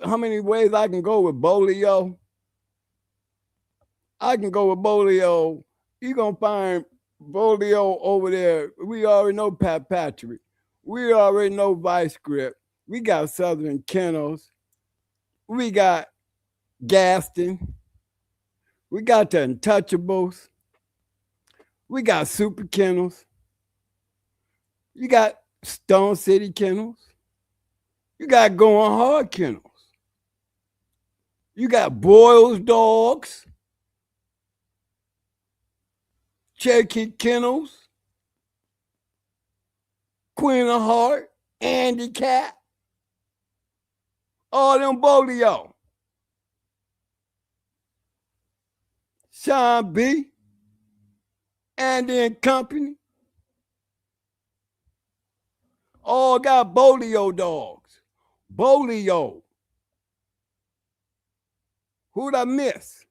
how many ways I can go with Bolio? I can go with Bolio. You're going to find Bolio over there. We already know Pat Patrick. We already know Vice Grip. We got Southern Kennels. We got Gaston. We got the Untouchables. We got Super Kennels. You got Stone City Kennels. You got Going Hard Kennels. You got Boyle's Dogs. Cherokee Kennels. Queen of Heart. Andy Cat. All them Bolio. Sean B. Andy and Company. All got Bolio dogs. Bolio. Who'd I miss?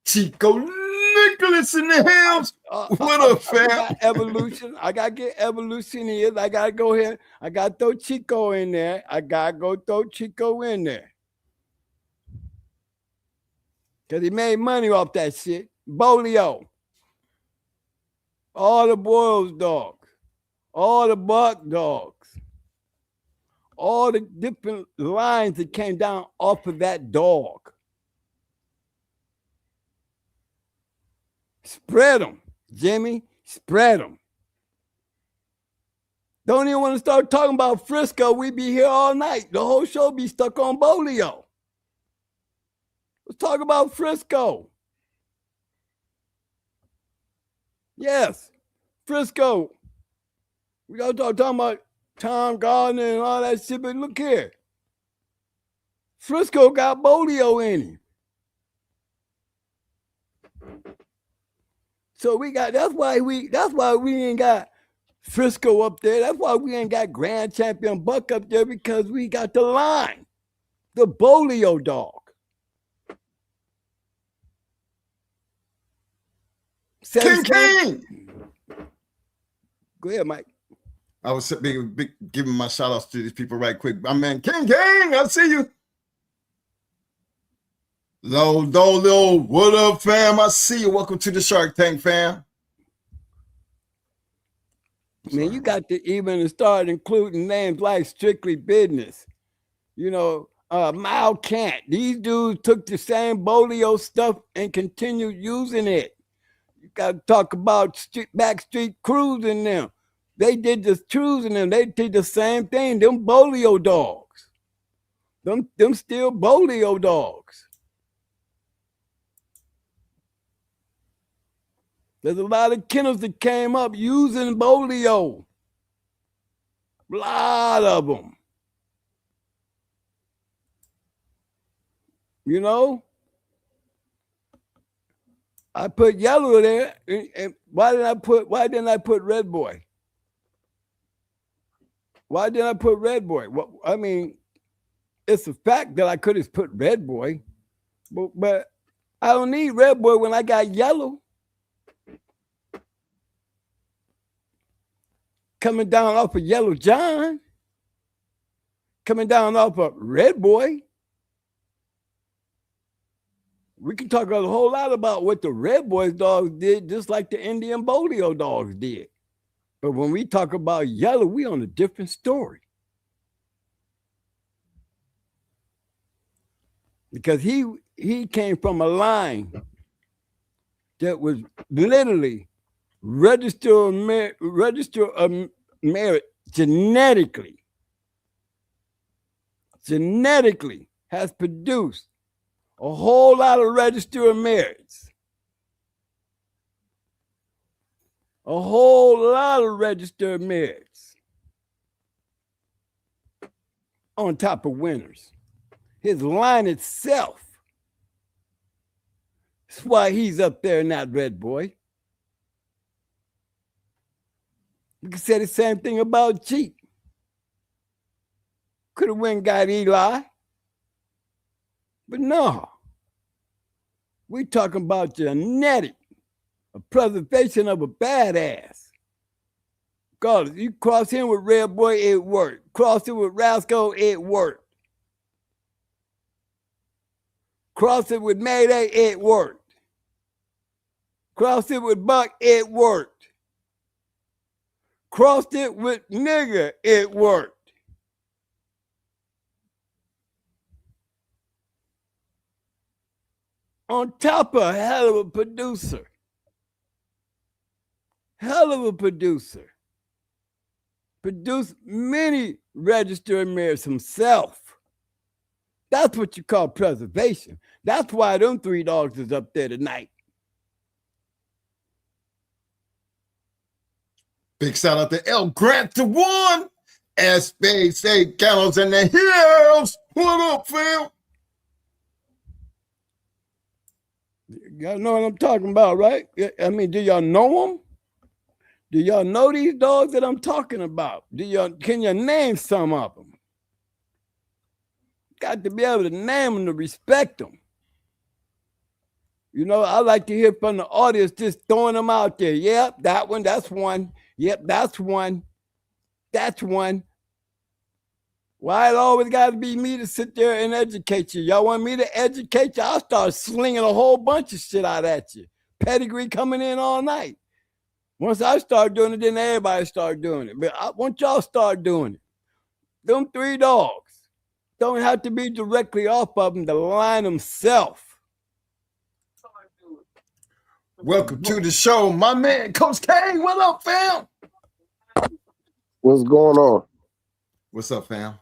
Chico Nicholas in the house. What up, fam? I got Evolution. I got to get Evolution here. I got to go here. I got to throw Chico in there. Because he made money off that shit. Bolio. All the Boyle's dogs. All the Buck dogs. All the different lines that came down off of that dog. Spread them, Jimmy. Spread them. Don't even want to start talking about Frisco. We be here all night. The whole show be stuck on Bolio. Let's talk about Frisco. Yes, Frisco. We got to talk about Tom Gardner and all that shit, but look here. Frisco got Bolio in him. So that's why we ain't got Frisco up there. That's why we ain't got Grand Champion Buck up there, because we got the line, the Bolio dog. King. Go ahead, Mike. I was giving my shout outs to these people right quick. My man, King, I see you. Lil, what up, fam? I see you. Welcome to the Shark Tank, fam. Man, you got to even start including names like Strictly Business. You know, Mile Kant. These dudes took the same Bolio stuff and continued using it. You got to talk about Backstreet Crews in them. They did the Crews in them. They did the same thing. Them Bolio dogs. Them still Bolio dogs. There's a lot of kennels that came up using Bolio. A lot of them. You know, I put yellow there, and why didn't I put red boy? Why didn't I put red boy? Well, I mean, it's a fact that I could have put red boy, but I don't need red boy when I got yellow. Coming down off of Yellow John, coming down off of red boy. We can talk a whole lot about what the Red Boys dogs did, just like the Indian Bolio dogs did. But when we talk about yellow, we on a different story. Because he came from a line that was literally register of merit genetically has produced a whole lot of register of merits. A whole lot of register of merits on top of winners. His line itself. That's why he's up there in that red boy. You can say the same thing about Jeep. Could have went and got Eli. But no, we talking about genetic, a preservation of a badass. God, you cross him with Red Boy, it worked. Cross it with Rascal, it worked. Cross it with Mayday, it worked. Cross it with Buck, it worked. Crossed it with Nigger, it worked. On top of a hell of a producer. Hell of a producer. Produced many registered mayors himself. That's what you call preservation. That's why them three dogs is up there tonight. Big shout out to El Grant to one. SBC Kennels in the hills. What up, fam? Y'all know what I'm talking about, right? I mean, do y'all know them? Do y'all know these dogs that I'm talking about? Can you name some of them? Got to be able to name them to respect them. You know, I like to hear from the audience just throwing them out there. Yep, that one, that's one. Yep, that's one. That's one. Why it always got to be me to sit there and educate you? Y'all want me to educate you? I'll start slinging a whole bunch of shit out at you. Pedigree coming in all night. Once I start doing it, then everybody start doing it. But I want y'all start doing it. Them three dogs don't have to be directly off of them to line themselves. Welcome to the show, my man, Coach K. What up, fam? What's going on? What's up, fam?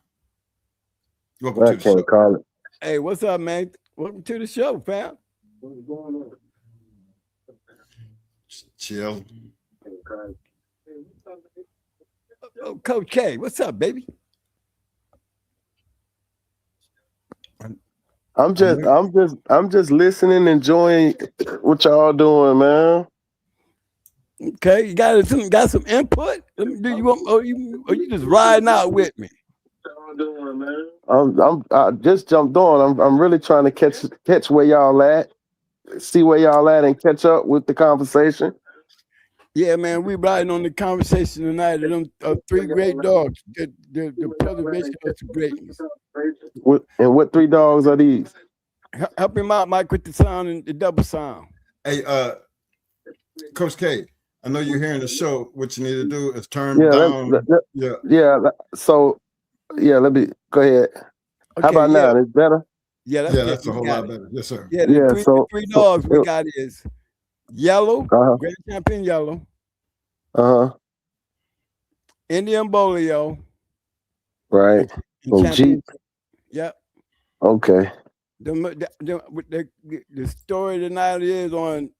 Welcome to I the can't show. call it. Hey, what's up, man? Welcome to the show, fam. What's going on? Chill. Oh, Coach K, what's up, baby? I'm just listening, enjoying what y'all doing, man. Okay, you got some input? Do you want? Or you just riding out with me? I just jumped on. I'm really trying to catch where y'all at, see where y'all at, and catch up with the conversation. Yeah, man, we riding on the conversation tonight of them three great dogs. The preservation of the greatness. What three dogs are these? Help him out, Mike, with the sound and the double sound. Hey, Coach K, I know you're hearing the show. What you need to do is turn down. So, let me go ahead. Okay, how about now? It's better? Yeah, that's a whole lot better. Yes, sir. Yeah, the three dogs we got is Yellow, Grand Champion Yellow. Indian Bolio. Right. Jeep. Yep. Okay. The story tonight is on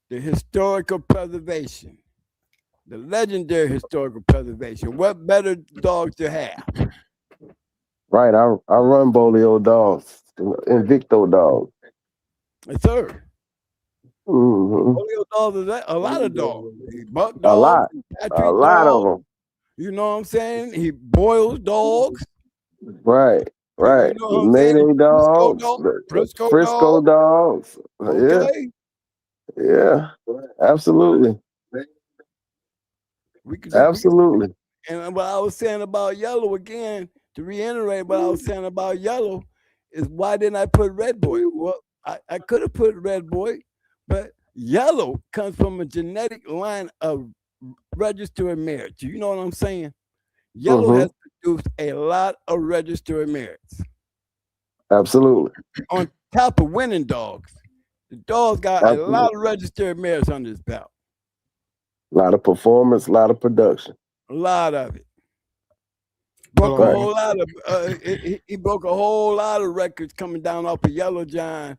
the historical preservation. the legendary historical preservation. What better dogs to have? Right. I run Bolio dogs, Invicto dogs. Yes, sir. Mm-hmm. Polio dogs is a lot of dogs. He buck A dogs, lot Patrick of dogs. them. You know what I'm saying? He boils dogs. Right. You know what I'm saying? Mayday dogs, Frisco dogs. Okay. Yeah. Absolutely. Absolutely. And what I was saying about yellow again, to reiterate what I was saying about yellow, is why didn't I put red boy? Well, I could have put red boy, but yellow comes from a genetic line of registered mares. Do you know what I'm saying? Yellow has produced a lot of registered mares. Absolutely. On top of winning dogs. The dog's got a lot of registered mares under his belt. A lot of performance, a lot of production. A lot of it. Broke a whole lot of he broke a whole lot of records coming down off of Yellow John,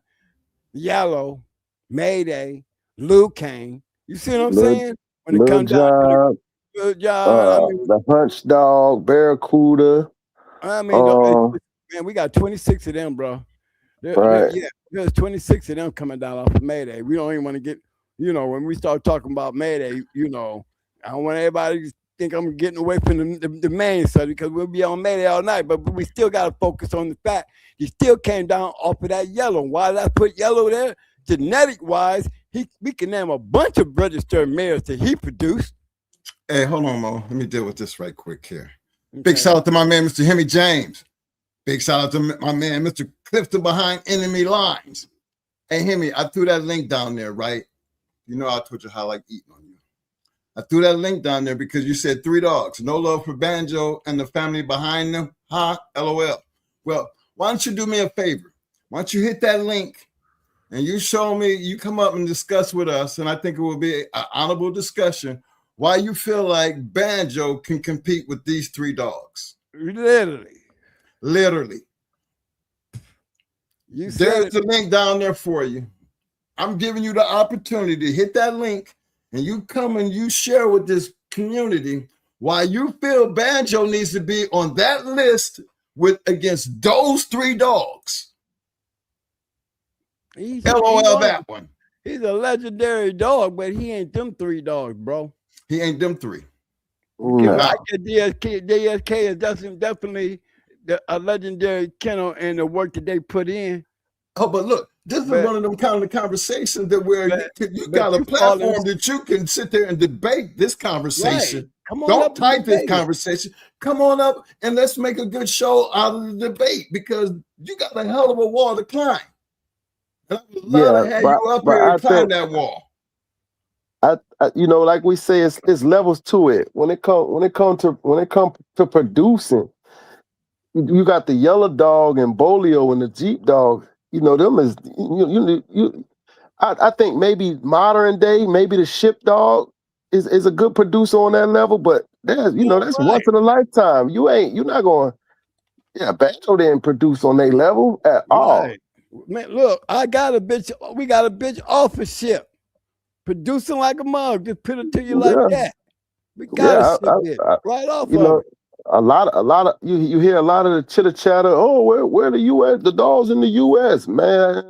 Yellow, Mayday, Lou Kane. You see what I'm saying? When it comes down to the job, the Hunch Dog, Barracuda. I mean, man, we got 26 of them, bro. There's 26 of them coming down off of Mayday. We don't even want to get, when we start talking about Mayday, I don't want everybody to think I'm getting away from the main subject because we'll be on Mayday all night, but we still got to focus on the fact he still came down off of that yellow. Why did I put yellow there? Genetic wise, we can name a bunch of registered mares that he produced. Hey, hold on, Mo. Let me deal with this right quick here. Okay. Big shout out to my man, Mr. Hemi James. Big shout out to my man, Mr. Clifton behind enemy lines. Hey, Hemi, I threw that link down there, right? You know I told you how I like eating on you. I threw that link down there because you said 3 dogs. No love for Banjo and the family behind them. Ha, LOL. Well, why don't you do me a favor? Why don't you hit that link and you show me, you come up and discuss with us, and I think it will be an honorable discussion, why you feel like Banjo can compete with these 3 dogs. Literally. There's a link down there for you. I'm giving you the opportunity to hit that link and you come and you share with this community why you feel Banjo needs to be on that list against those 3 dogs. LOL that one. He's a legendary dog, but he ain't them 3 dogs, bro. He ain't them 3. Like DSK is definitely a legendary kennel and the work that they put in. Oh, but look, this is one of them kind of conversations that where you got a platform that you can sit there and debate this conversation. Right. Come on, don't type this conversation. Come on up and let's make a good show out of the debate because you got a hell of a wall to climb. And I would love to have you up here and climb that wall. I like we say, it's levels to it. When it comes to producing, you got the yellow dog and Bolio and the Jeep dog. Them is I think maybe modern day, maybe the ship dog is a good producer on that level, but that's once in a lifetime. You're not going. Yeah, Banjo didn't produce on their level at all. Man, look, we got a bitch off a ship. Producing like a mug, just put it to you like that. We got a ship right off of it. A lot of you hear a lot of the chitter chatter. Oh, where the U.S. the dogs in the U.S. Man,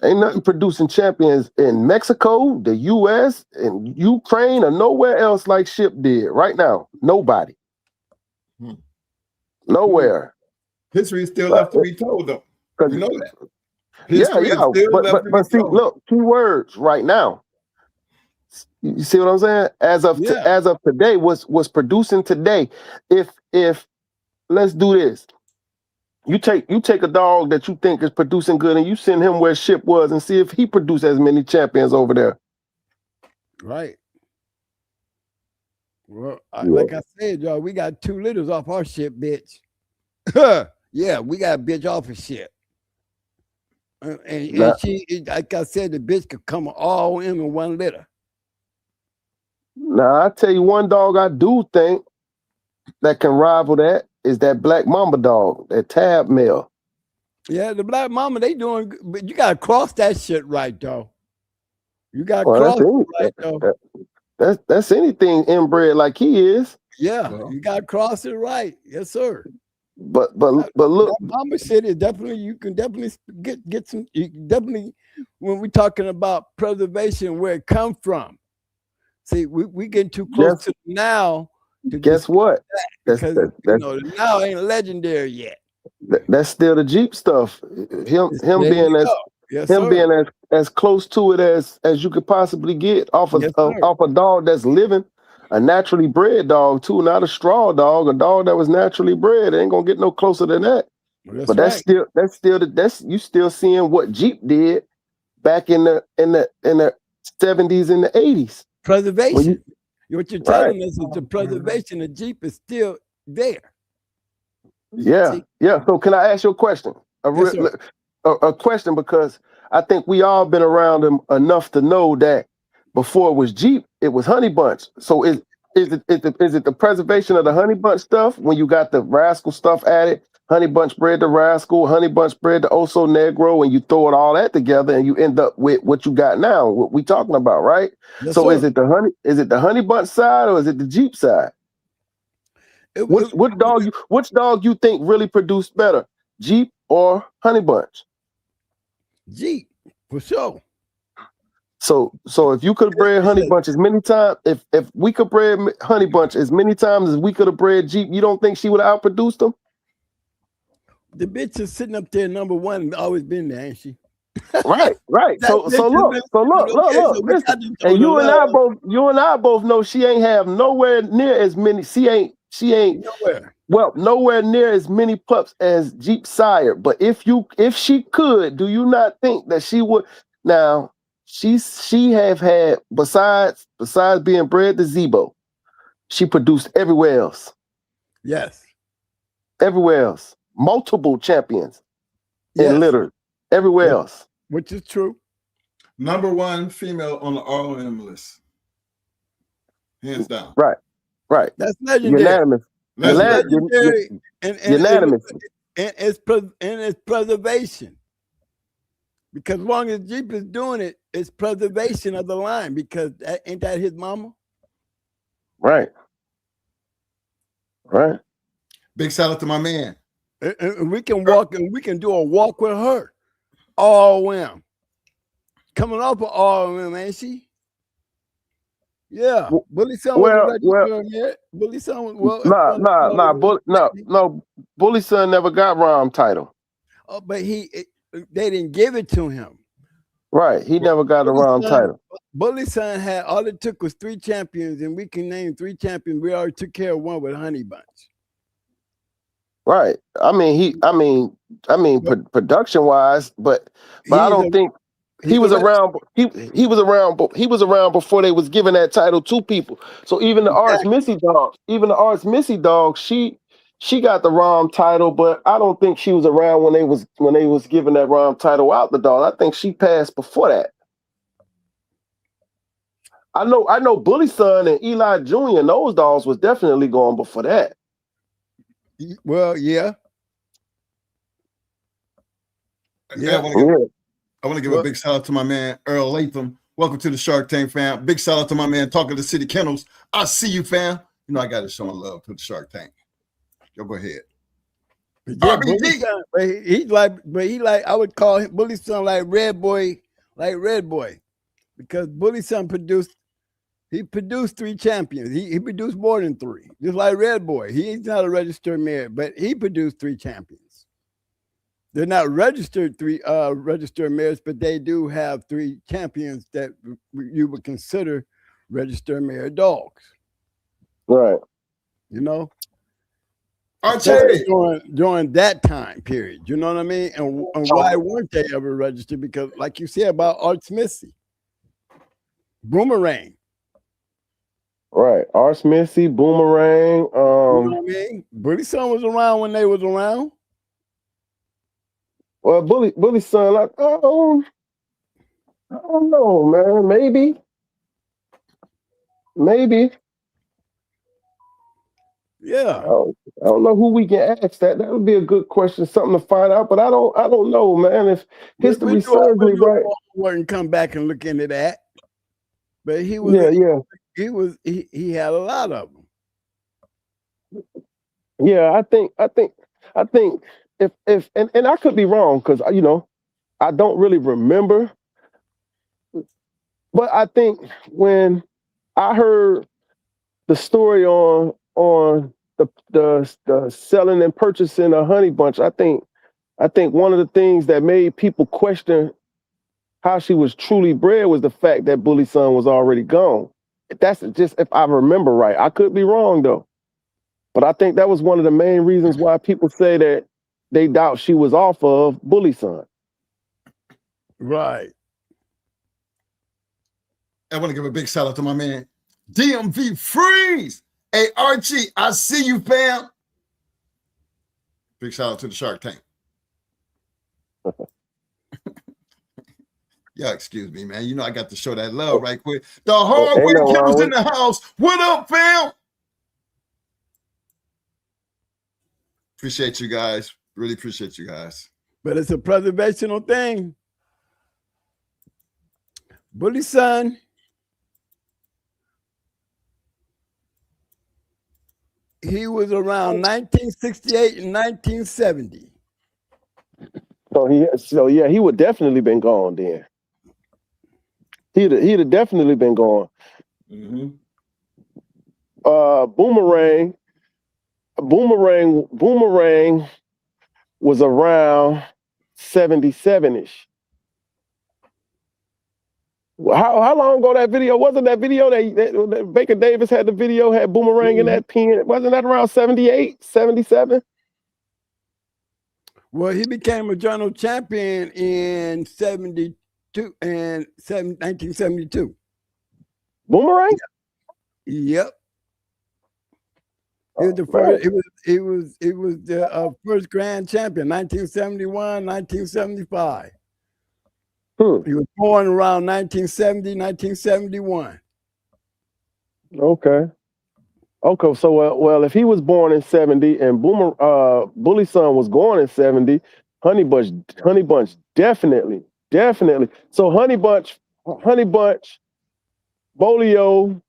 ain't nothing producing champions in Mexico, the U.S. and Ukraine, or nowhere else like Ship did right now. Nobody, nowhere. History is still left to be told, though. You know that. But see, look, 2 words right now. You see what I'm saying? As of today, what's producing today. If let's do this. You take a dog that you think is producing good and you send him where Ship was and see if he produced as many champions over there. Right. Well, like I said, y'all, we got 2 litters off our ship, bitch. Yeah, we got a bitch off a ship. And she, like I said, the bitch could come all in 1 litter. Now, I tell you one dog I do think that can rival that is that Black Mamba dog, that Tab male. Yeah, the Black Mamba, they doing, but you got to cross that shit right, though. You got to cross it right, though. that's anything inbred like he is. Yeah, you got to cross it right. Yes, sir. But look, that mama shit is definitely, you can definitely get some. You can definitely, when we're talking about preservation, where it come from. See, we getting too close to now. Guess what? Because the now ain't legendary yet. That's still the Jeep stuff. Him being as close to it as you could possibly get off a dog that's living. A naturally bred dog too, not a straw dog. A dog that was naturally bred. It ain't gonna get no closer than that. But that's still you still seeing what Jeep did back in the 70s and the 80s. Preservation. What you're telling us is the preservation of Jeep is still there. Yeah, yeah. So can I ask you a question? A question, because I think we all been around him enough to know that before it was Jeep, it was Honey Bunch. So is it the preservation of the Honey Bunch stuff when you got the Rascal stuff added? Honey Bunch bred the Rascal, Honey Bunch bred the Oso Negro, and you throw it all that together and you end up with what you got now, what we talking about, right? Yes, so sir. is it the Honey Bunch side or is it the Jeep side? Which dog you think really produced better, Jeep or Honey Bunch? Jeep, for sure. So if you could have bred Honey Bunch as many times, if we could bred Honey Bunch as many times as we could have bred Jeep, you don't think she would have outproduced them? The bitch is sitting up there, number one, always been there, ain't she? Right. So look. Listen. And you and I both know she ain't have nowhere near as many. She ain't nowhere. Well, nowhere near as many pups as Jeep sire. But if she could, do you not think that she would? Now she have had besides being bred to Zebo, she produced everywhere else. Yes, everywhere else. Multiple champions in litter everywhere else. Which is true. Number one female on the ROM list. Hands down. Right. That's legendary. Unanimous. That's legendary. Unanimous. And it's preservation. Because as long as Jeep is doing it, it's preservation of the line. Because ain't that his mama? Right. Big shout out to my man. And we can walk and we can do a walk with her. ROM. Coming off of ROM, ain't she? Yeah. Bully Son Bully Son Bully Son never got ROM title. Oh, but they didn't give it to him. Right. He never got a ROM title. Bully Son had all it took was 3 champions, and we can name 3 champions. We already took care of one with Honey Bunch. Right. Production wise, but I don't think he was around. He was around before they was giving that title to people. So even the Arch Missy dog, she got the ROM title, but I don't think she was around when they was giving that ROM title out the dog. I think she passed before that. I know Bully Son and Eli Jr. and those dogs was definitely going before that. Well, yeah. I want to give a big shout out to my man Earl Latham. Welcome to the Shark Tank, fam. Big shout out to my man Talking to City Kennels. I see you, fam. You know I got to show love to the Shark Tank. Yo, go ahead. Yeah, he like I would call him Bully Son like Red Boy, because Bully Son produced 3 champions. He produced more than 3, just like Red Boy. He's not a registered mare, but he produced 3 champions. They're not registered registered mares, but they do have 3 champions that you would consider registered mare dogs. Right. You know? During that time period, you know what I mean? And why weren't they ever registered? Because like you said about Arch Missy, Boomerang. Right. Arch Missy, Boomerang. You know what I mean? Bully Son was around when they was around. Well, Bully Son, I don't know, man. Maybe. Yeah. I don't know who we can ask that. That would be a good question, something to find out. But I don't know, man. If history serves me right, and come back and look into that. But he was he had a lot of them. Yeah, I think if and I could be wrong because I don't really remember, but I think when I heard the story on the selling and purchasing a honey bunch, I think one of the things that made people question how she was truly bred was the fact that Bully Son was already gone. That's just if I remember right. I could be wrong though. But I think that was one of the main reasons why people say that they doubt she was off of Bully Son. Right. I want to give a big shout out to my man, DMV Freeze. Hey, Archie, I see you, fam. Big shout out to the Shark Tank. Yeah, excuse me, man. I got to show that love right quick. The hard-witted Kennels in the house. What up, fam? Appreciate you guys. Really appreciate you guys. But it's a preservational thing. Bully Son. He was around 1968 and 1970. So yeah, he would definitely been gone then. He'd have definitely been gone. Mm-hmm. Boomerang was around 77-ish. How long ago that video? Wasn't that video that Baker Davis had the video, had Boomerang in that pen? Wasn't that around 78, 77? Well, he became a journal champion in 1972. Boomerang? Yep. He was the first. It was the first grand champion, 1971, 1975. He was born around 1970, 1971. Okay. So well, if he was born in 70 and Bully Son was born in 70, Honey Bunch definitely. So Honey Bunch, Bolio,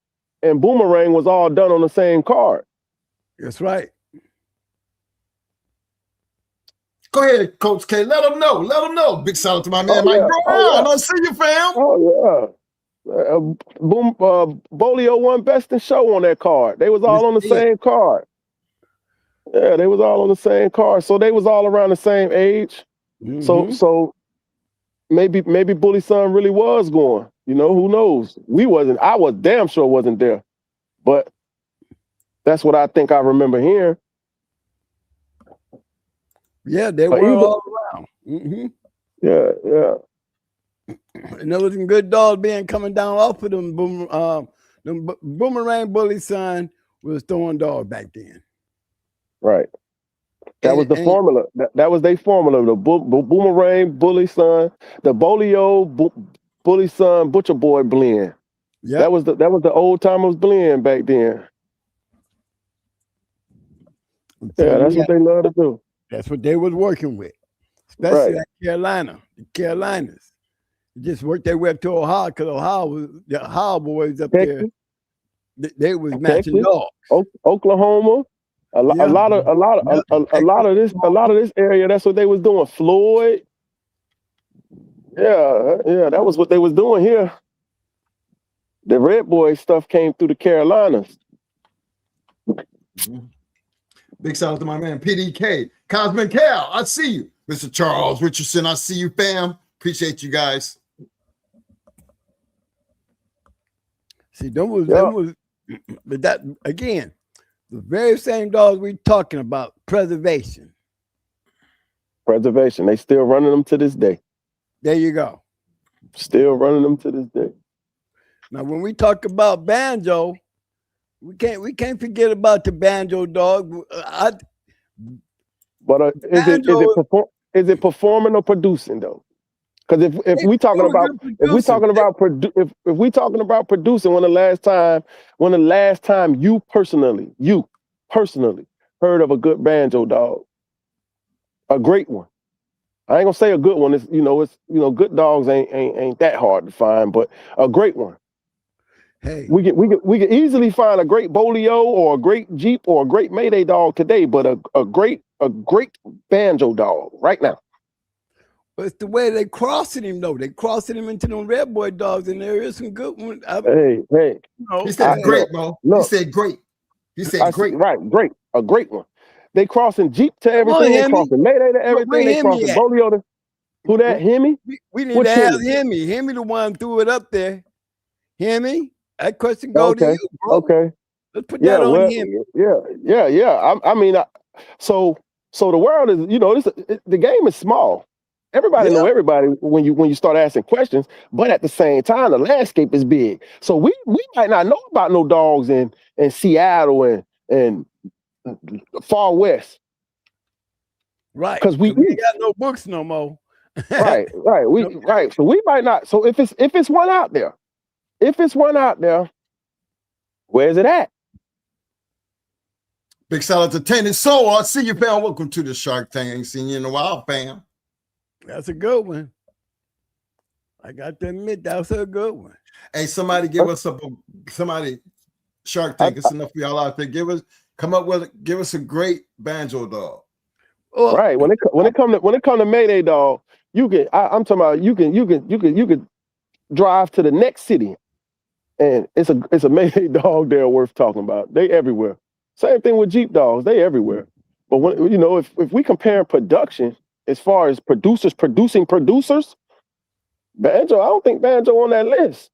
and Boomerang was all done on the same card. That's right. Go ahead, Coach K. Let them know. Big shout out to my man, Mike Brown. I see you, fam. Oh, yeah. Bolio won Best in Show on that card. They was all on the same card. Yeah, they was all on the same card. So they was all around the same age. Mm-hmm. So maybe Bully Son really was going. Who knows? I was damn sure wasn't there. But that's what I think I remember hearing. Yeah, they were all around. Mm-hmm. Yeah. And there was some good dogs coming down off of them. Boomerang Bully Son was throwing dogs back then. Right. That was the formula. That was their formula. The Boomerang Bully Son, the Bolio Bully Son Butcher Boy blend. Yeah. That was the old timers blend back then. Yeah, that's what they love to do. That's what they was working with, especially at Carolina. The Carolinas just worked their way up to Ohio because the Ohio boys up there. They was matching dogs. Oklahoma, a lot of this area. That's what they was doing. Floyd. Yeah, that was what they was doing here. The Red Boy stuff came through the Carolinas. Mm-hmm. Big shout out to my man, PDK. Cosmic Cal, I see you. Mr. Charles Richardson, I see you, fam. Appreciate you guys. See, but that, again, the very same dogs we talking about, preservation. They still running them to this day. There you go. Still running them to this day. Now, when we talk about banjo, we can't forget about the banjo dog. But is it performing or producing though? Because if we talking about producing, when the last time you personally heard of a good banjo dog, a great one. I ain't gonna say a good one. It's good dogs ain't that hard to find, but a great one. Hey, we could easily find a great Bolio or a great Jeep or a great Mayday dog today, but a great banjo dog right now. but it's the way they crossing him though. They crossing him into them red boy dogs, and there is some good ones. Hey, he said great, Mo. He said great. He said great. Great, a great one. They crossing Jeep to everything. They crossing Mayday to everything. They crossing Bolio to who that Hemi? We need to ask Hemi. Hemi the one threw it up there. Hemi, that question go to you, bro. Okay. Let's put that on Hemi. Yeah. I mean, so the world is, the game is small. Everybody know everybody when you start asking questions, but at the same time, the landscape is big. So we might not know about no dogs in Seattle and far west. Right. Because we ain't got no books no more. right. So we might not. So if it's one out there, where's it at? Big shout out to Tennis Soul. I see you, fam. Welcome to the Shark Tank. Ain't seen you in a while, fam. That's a good one. I got to admit, that's a good one. Hey, somebody give us Shark Tank. It's enough for y'all out there. Give us a great banjo dog. Right. When it come to Mayday dog, I'm talking about you can drive to the next city, and it's a Mayday dog there worth talking about. They everywhere. Same thing with Jeep dogs. They everywhere. But when if we compare production as far as producers producing producers, Banjo, I don't think Banjo on that list.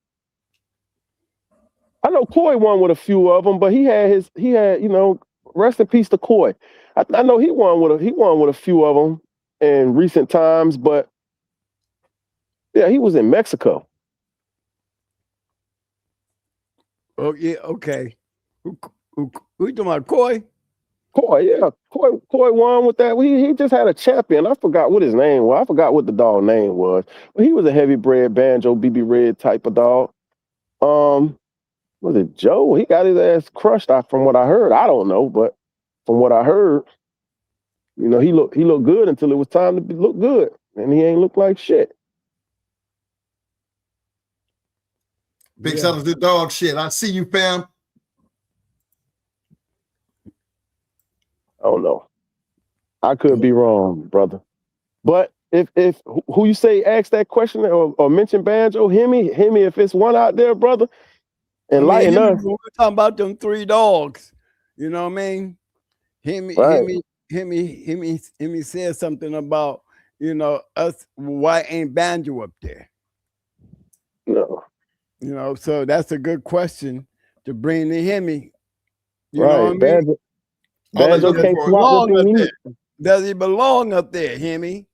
I know Coy won with a few of them, but he had rest in peace to Coy. I know he won with a few of them in recent times, but yeah, he was in Mexico. Oh yeah, okay. Who you talking about, Coy? Coy, yeah. Coy won with that. He just had a champion. I forgot what his name was. I forgot what the dog name was. But he was a heavy bred banjo, BB Red type of dog. Was it Joe? He got his ass crushed from what I heard. I don't know, but from what I heard, he looked good until it was time to look good. And he ain't look like shit. Big shout out to the dog shit. I see you, fam. I don't know. I could be wrong, brother. But if who you say asked that question or mentioned Banjo, Hemi, if it's one out there, brother, enlighten us. We're talking about them three dogs. You know what I mean? Hemi said something about, us, why ain't Banjo up there? No. So that's a good question to bring to Hemi. You right. know what I mean? Banjo can't swap with him. Does he belong up there, Hemi?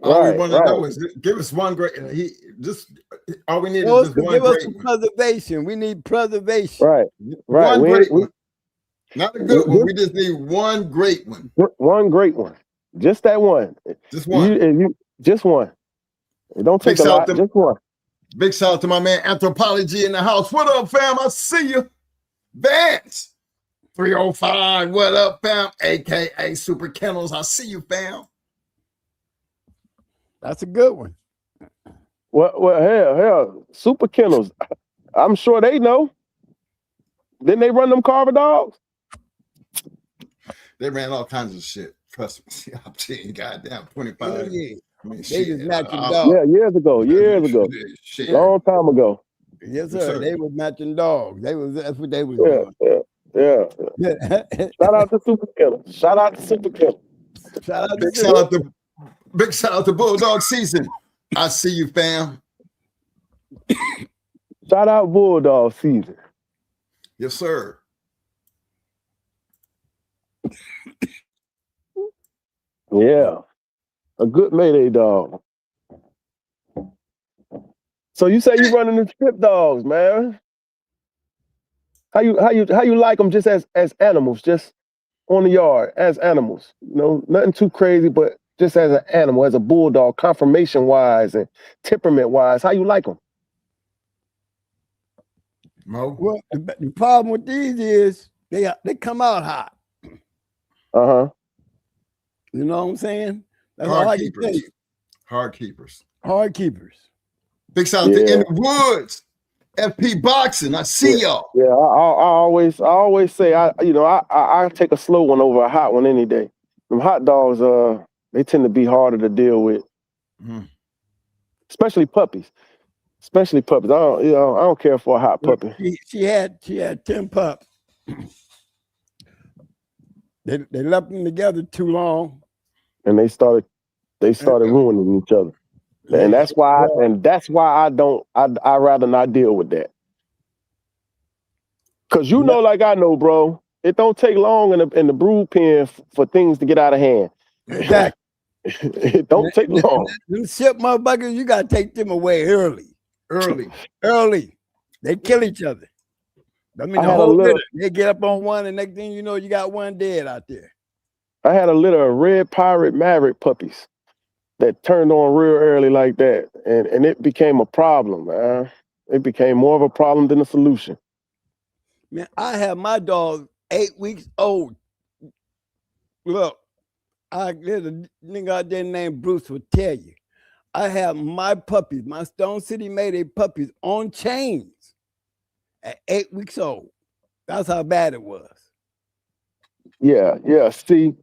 All we want to know is give us one great. All we need is just one give great us some preservation. We need preservation. Right. One great one. Not a good one. We just need one great one. One great one. Just that one. Just one. Just one. It don't take a lot. Just one. Big shout out to my man Anthropology in the house. What up, fam? I see you. Vance 305. What up, fam? AKA Super Kennels. I see you, fam. That's a good one. Well, hell, Super Kennels. I'm sure they know. Didn't they run them Carver dogs? They ran all kinds of shit. Trust me. I'm telling you, goddamn, 25. Yeah. I mean, they just matching dogs. Yeah, years ago. Shit. Long time ago. Yes, sir. They was matching dogs. That's what they was doing. Yeah. Shout out to Super Kennels. Shout out to Super Kennels. Big shout out to Bulldog season. I see you, fam. Shout out Bulldog season. Yes, sir. Yeah. A good Mayday dog. So you say you running the strip dogs, man. How you like them just as animals, just on the yard as animals? Nothing too crazy, but just as an animal, as a bulldog, conformation wise and temperament wise, how you like them? Mo? Well, the problem with these is they come out hot. Uh-huh. You know what I'm saying? That's hard all I keepers. can tell you. Hard keepers. Hard keepers. Big shout out to In the Woods. FP Boxing, I see y'all. Yeah, I always say I take a slow one over a hot one any day. Them hot dogs, they tend to be harder to deal with, especially puppies. Especially puppies. I don't care for a hot puppy. She had 10 pups. They left them together too long, and they started ruining each other. And that's why I rather not deal with that. Cause like I know, bro, it don't take long in the brood pen for things to get out of hand. Exactly. It don't take long. Them shit motherfuckers, you gotta take them away early. They kill each other. I mean, the whole litter, they get up on one, and next thing you know, you got one dead out there. I had a litter of red pirate maverick puppies that turned on real early like that, and it became a problem, man. It became more of a problem than a solution. Man, I have my dog 8 weeks old. Look, there's a nigga out there named Bruce will tell you. I have my puppies, my Stone City Mayday puppies on chains at 8 weeks old. That's how bad it was. Yeah. See,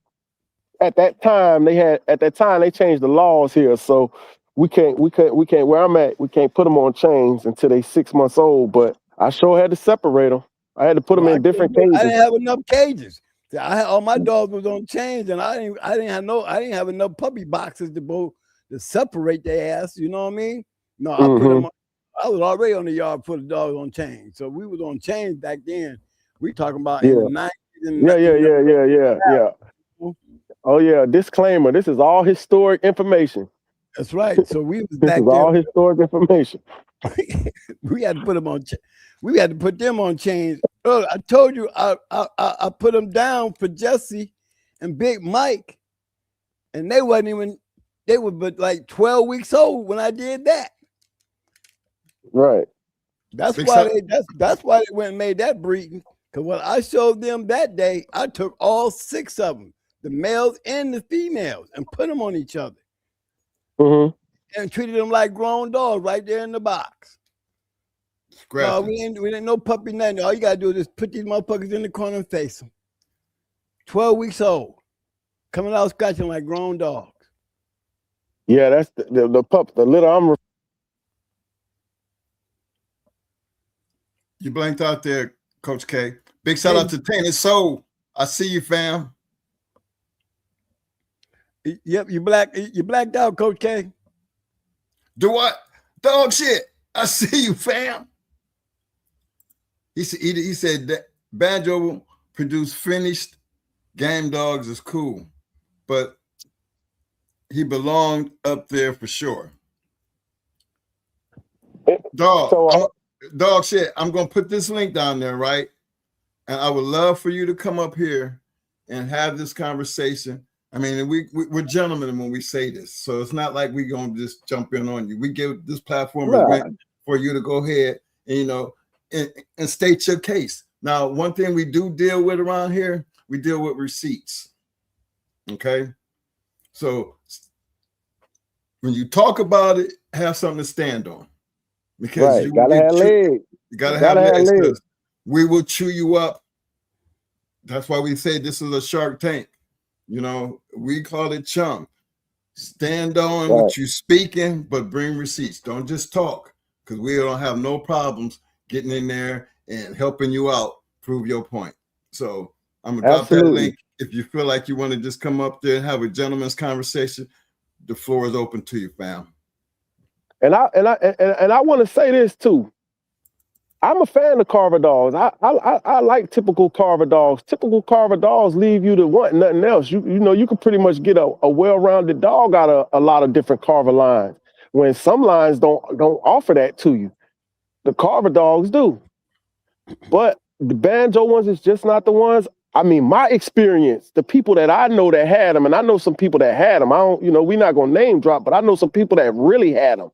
at that time they changed the laws here, so we can't where I'm at, we can't put them on chains until they 6 months old. But I sure had to separate them. I had to put them in different cages. I didn't have enough cages. All my dogs was on chains, and I didn't have enough puppy boxes to separate their ass. You know what I mean? No, I put them. I was already on the yard, put the dogs on chains. So we was on chains back then. We talking about in the 90s. Yeah. Oh yeah, disclaimer. This is all historic information. That's right. So we was back this is there. all historic information. We had to put them on. We had to put them on chains. Earlier, I told you I put them down for Jesse and Big Mike, and they wasn't even. They were but like 12 weeks old when I did that. Right. That's why they went and made that breeding. Because when I showed them that day, I took all 6 of them, the males and the females, and put them on each other. And treated them like grown dogs right there in the box. We didn't no puppy nothing. All you gotta do is put these motherfuckers in the corner and face them. 12 weeks old, coming out scratching like grown dogs. Yeah, that's the pup, the litter I'm. You blanked out there, Coach K. Big shout out to Tainted Soul. I see you, fam. Yep, you blacked out, Coach K. Do what? Dog shit. I see you, fam. He said that Banjo produce finished game dogs is cool, but he belonged up there for sure. Dog shit. I'm gonna put this link down there, right? And I would love for you to come up here and have this conversation. I mean, we're gentlemen when we say this, so it's not like we're gonna just jump in on you. We give this platform for you to go ahead and and state your case. Now, one thing we do deal with around here, we deal with receipts. Okay, so when you talk about it, have something to stand on. Because you gotta have legs. You gotta have legs. We will chew you up. That's why we say this is a Shark Tank. We call it chum. Stand on what you're speaking, but bring receipts. Don't just talk, because we don't have no problems getting in there and helping you out, prove your point. So I'm gonna drop that link. If you feel like you want to just come up there and have a gentleman's conversation, the floor is open to you, fam. And I want to say this too. I'm a fan of Carver dogs. I like typical Carver dogs. Typical Carver dogs leave you to want nothing else. You can pretty much get a well-rounded dog out of a lot of different Carver lines. When some lines don't offer that to you, the Carver dogs do. But the Banjo ones is just not the ones. I mean, my experience, the people that I know that had them, and I know some people that had them. I don't, we're not gonna name drop, but I know some people that really had them.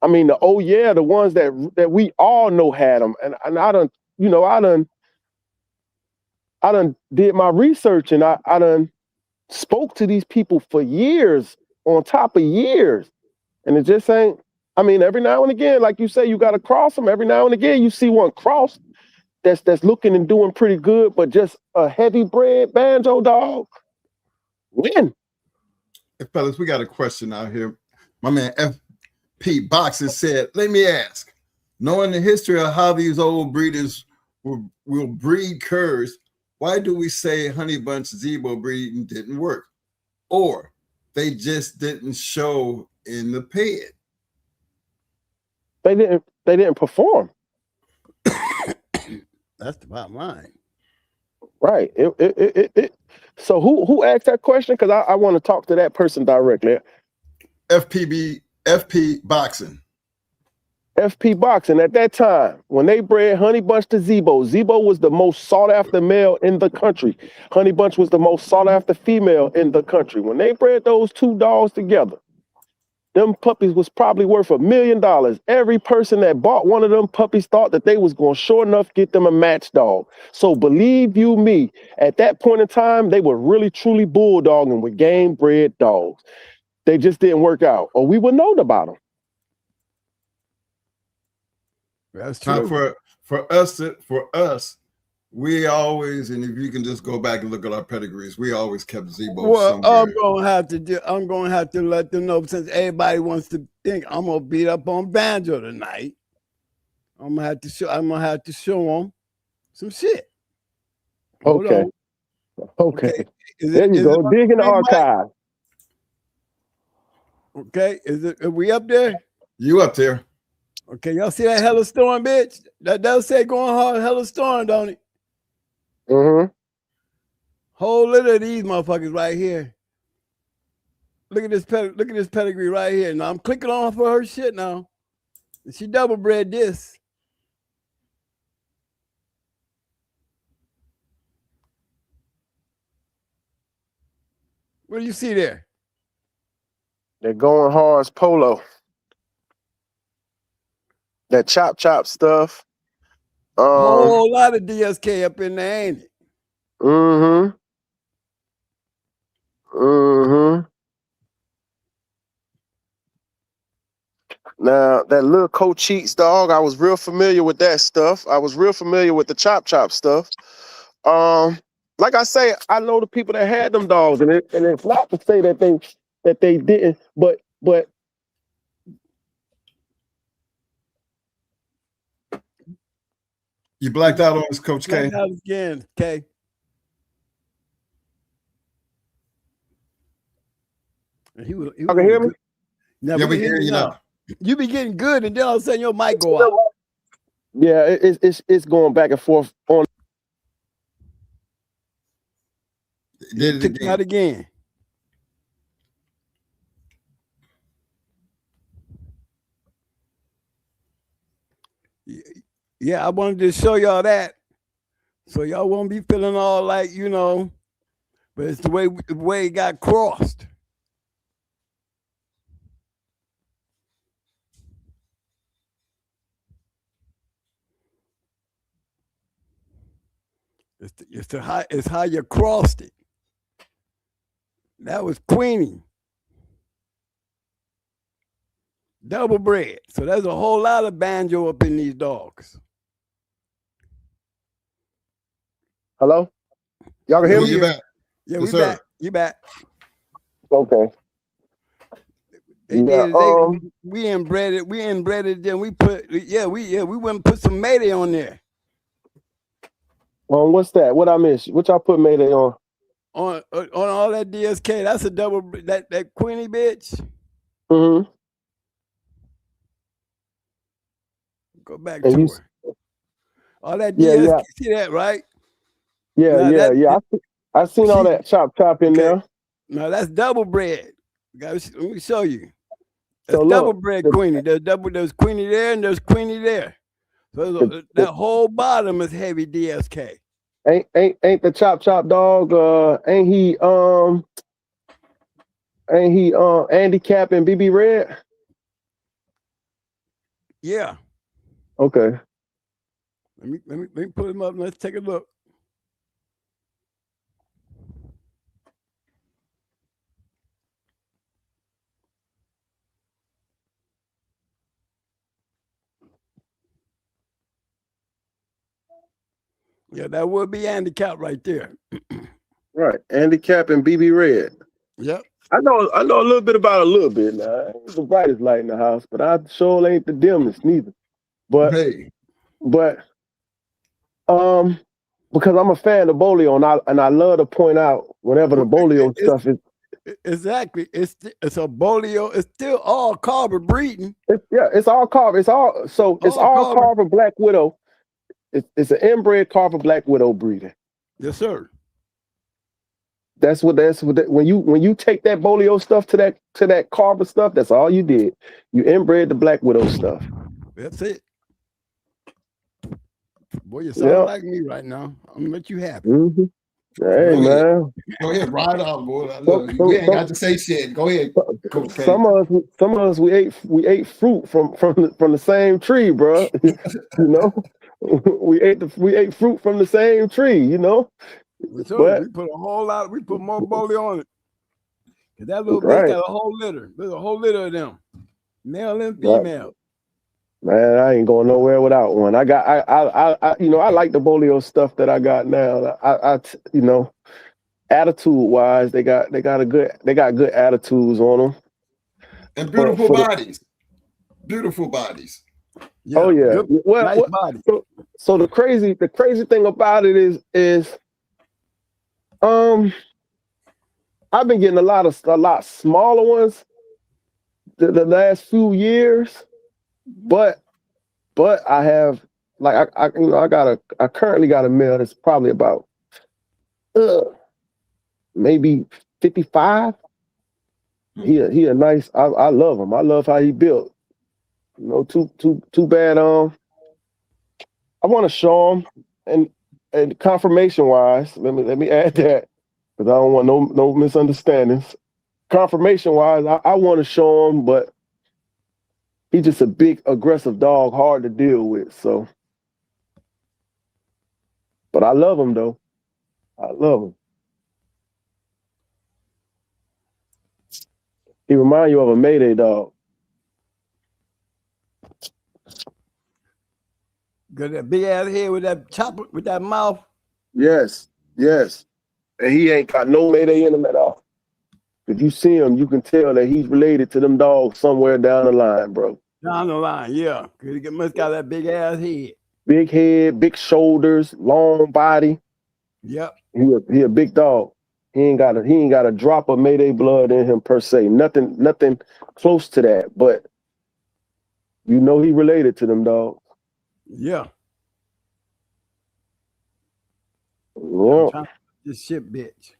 I mean, the ones that we all know had them, and I done did my research, and I done spoke to these people for years, on top of years, and it just ain't I mean, every now and again, like you say, you got to cross them. Every now and again, you see one cross that's looking and doing pretty good, but just a heavy bred banjo dog. Win. Hey, fellas, we got a question out here. My man F.P. Boxing said, let me ask, knowing the history of how these old breeders will breed curs, why do we say Honey Bunch Zebo breeding didn't work? Or they just didn't show in the pen? They didn't perform. That's the bottom line. Right. So who asked that question? Because I want to talk to that person directly. FP Boxing. FP Boxing, at that time, when they bred Honey Bunch to Zebo was the most sought after male in the country. Honey Bunch was the most sought after female in the country. When they bred those two dogs together, them puppies was probably worth $1 million. Every person that bought one of them puppies thought that they was going to sure enough get them a match dog. So believe you me, at that point in time, they were really truly bulldogging with game bred dogs. They just didn't work out, or we would know about them. That's true. For us, we always, and if you can just go back and look at our pedigrees, we always kept Zebo. Well, somewhere. I'm gonna have to let them know, since everybody wants to think I'm gonna beat up on banjo tonight. I'm gonna have to show them some shit. Okay. There you go. Dig in the archive. Okay, are we up there? You up there? Okay, y'all see that hella storm, bitch? That'll say going hard, hella storm, don't it? Mm-hmm. Whole litter of these motherfuckers right here. Look at this pedigree right here. Now I'm clicking on for her shit now. She double bred this. What do you see there? They're going hard as polo. That chop stuff. Whole lot of DSK up in there, ain't it? Mm-hmm. Now, that little Cocheats dog, I was real familiar with that stuff. I was real familiar with the chop stuff. Like I say, I know the people that had them dogs, and it's not to say that they didn't, but you blacked out on us, Coach K. Blacked out again, K. He was you can hear me? Now, yeah, we hear you now. You be getting good, and then all of a sudden your mic go out. Yeah, it's going back and forth on. Did it Out again. Yeah, I wanted to show y'all that, so y'all won't be feeling all like, but it's the way it got crossed. It's how you crossed it. That was Queenie. Double bred. So there's a whole lot of banjo up in these dogs. Hello? Y'all can hear me? You back? Yeah, yes, we back. You back. Okay. We inbred it, then we put we went and put some Mayday on there. What's that? What I missed? What y'all put Mayday on? On all that DSK. That's a double that Queenie bitch. Mm-hmm. Go back to her. All that DSK, see that, right? Yeah. I seen all that chop in there. No, that's double bred. Let me show you. That's double bred Queenie. There's Queenie there and there's Queenie there. So that whole bottom is heavy DSK. Ain't the chop dog? Ain't he Andy Cap and BB Red? Yeah. Okay. Let me put him up and let's take a look. Yeah, that would be handicap right there. Right, handicap and BB Red. Yep. I know a little bit about a little bit now. I ain't the brightest light in the house, but I sure ain't the dimmest neither. But because I'm a fan of Bolio and I love to point out whenever the Bolio stuff is exactly. It's a Bolio. It's still all Carver breeding. It's all Carver. It's all Carver Black Widow. It's an inbred Carver Black Widow breeding. Yes, sir. That's what when you take that Bolio stuff to that Carver stuff, that's all you did. You inbred the Black Widow stuff. That's it. Boy, you sound like me right now. I'm gonna let you happy. Mm-hmm. Hey, man. Go ahead, ride out, boy. We ain't got to say shit. Go ahead. Some of us we ate fruit from the same tree, bro. You know, we ate fruit from the same tree. You know, but we put a whole lot. We put more Bolio on it. That little bitch got a whole litter. There's a whole litter of them, male and female. Man, I ain't going nowhere without one. I like the Bolio stuff that I got now. I attitude wise, they got good attitudes on them. And beautiful bodies. Beautiful bodies. Yeah, oh yeah. Good, nice body. So the crazy thing about it is I've been getting a lot smaller ones the last few years. But I have I currently got a male that's probably about maybe 55. He a nice. I love him. I love how he built. You know, too bad. I want to show him and confirmation wise. Let me add that because I don't want no misunderstandings. Confirmation wise, I want to show him, but he's just a big, aggressive dog, hard to deal with. So, but I love him though. I love him. He reminds you of a Mayday dog. Got that big ass head with that chopper, with that mouth. Yes. And he ain't got no Mayday in him at all. If you see him, you can tell that he's related to them dogs somewhere down the line, bro. Down the line, yeah. Cause he must got that big ass head. Big head, big shoulders, long body. Yep. He a big dog. He ain't got a drop of Mayday blood in him per se. Nothing close to that. But you know he related to them dogs. Yeah. Yeah. This shit, bitch.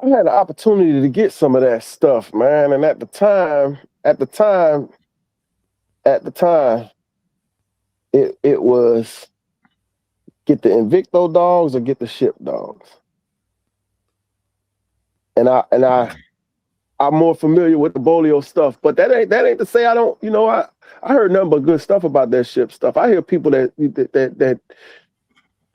I had the opportunity to get some of that stuff, man. And at the time, it was get the Invicto dogs or get the ship dogs. And I'm more familiar with the Bolio stuff, but that ain't to say I don't. You know, I heard nothing but good stuff about that ship stuff. I hear people that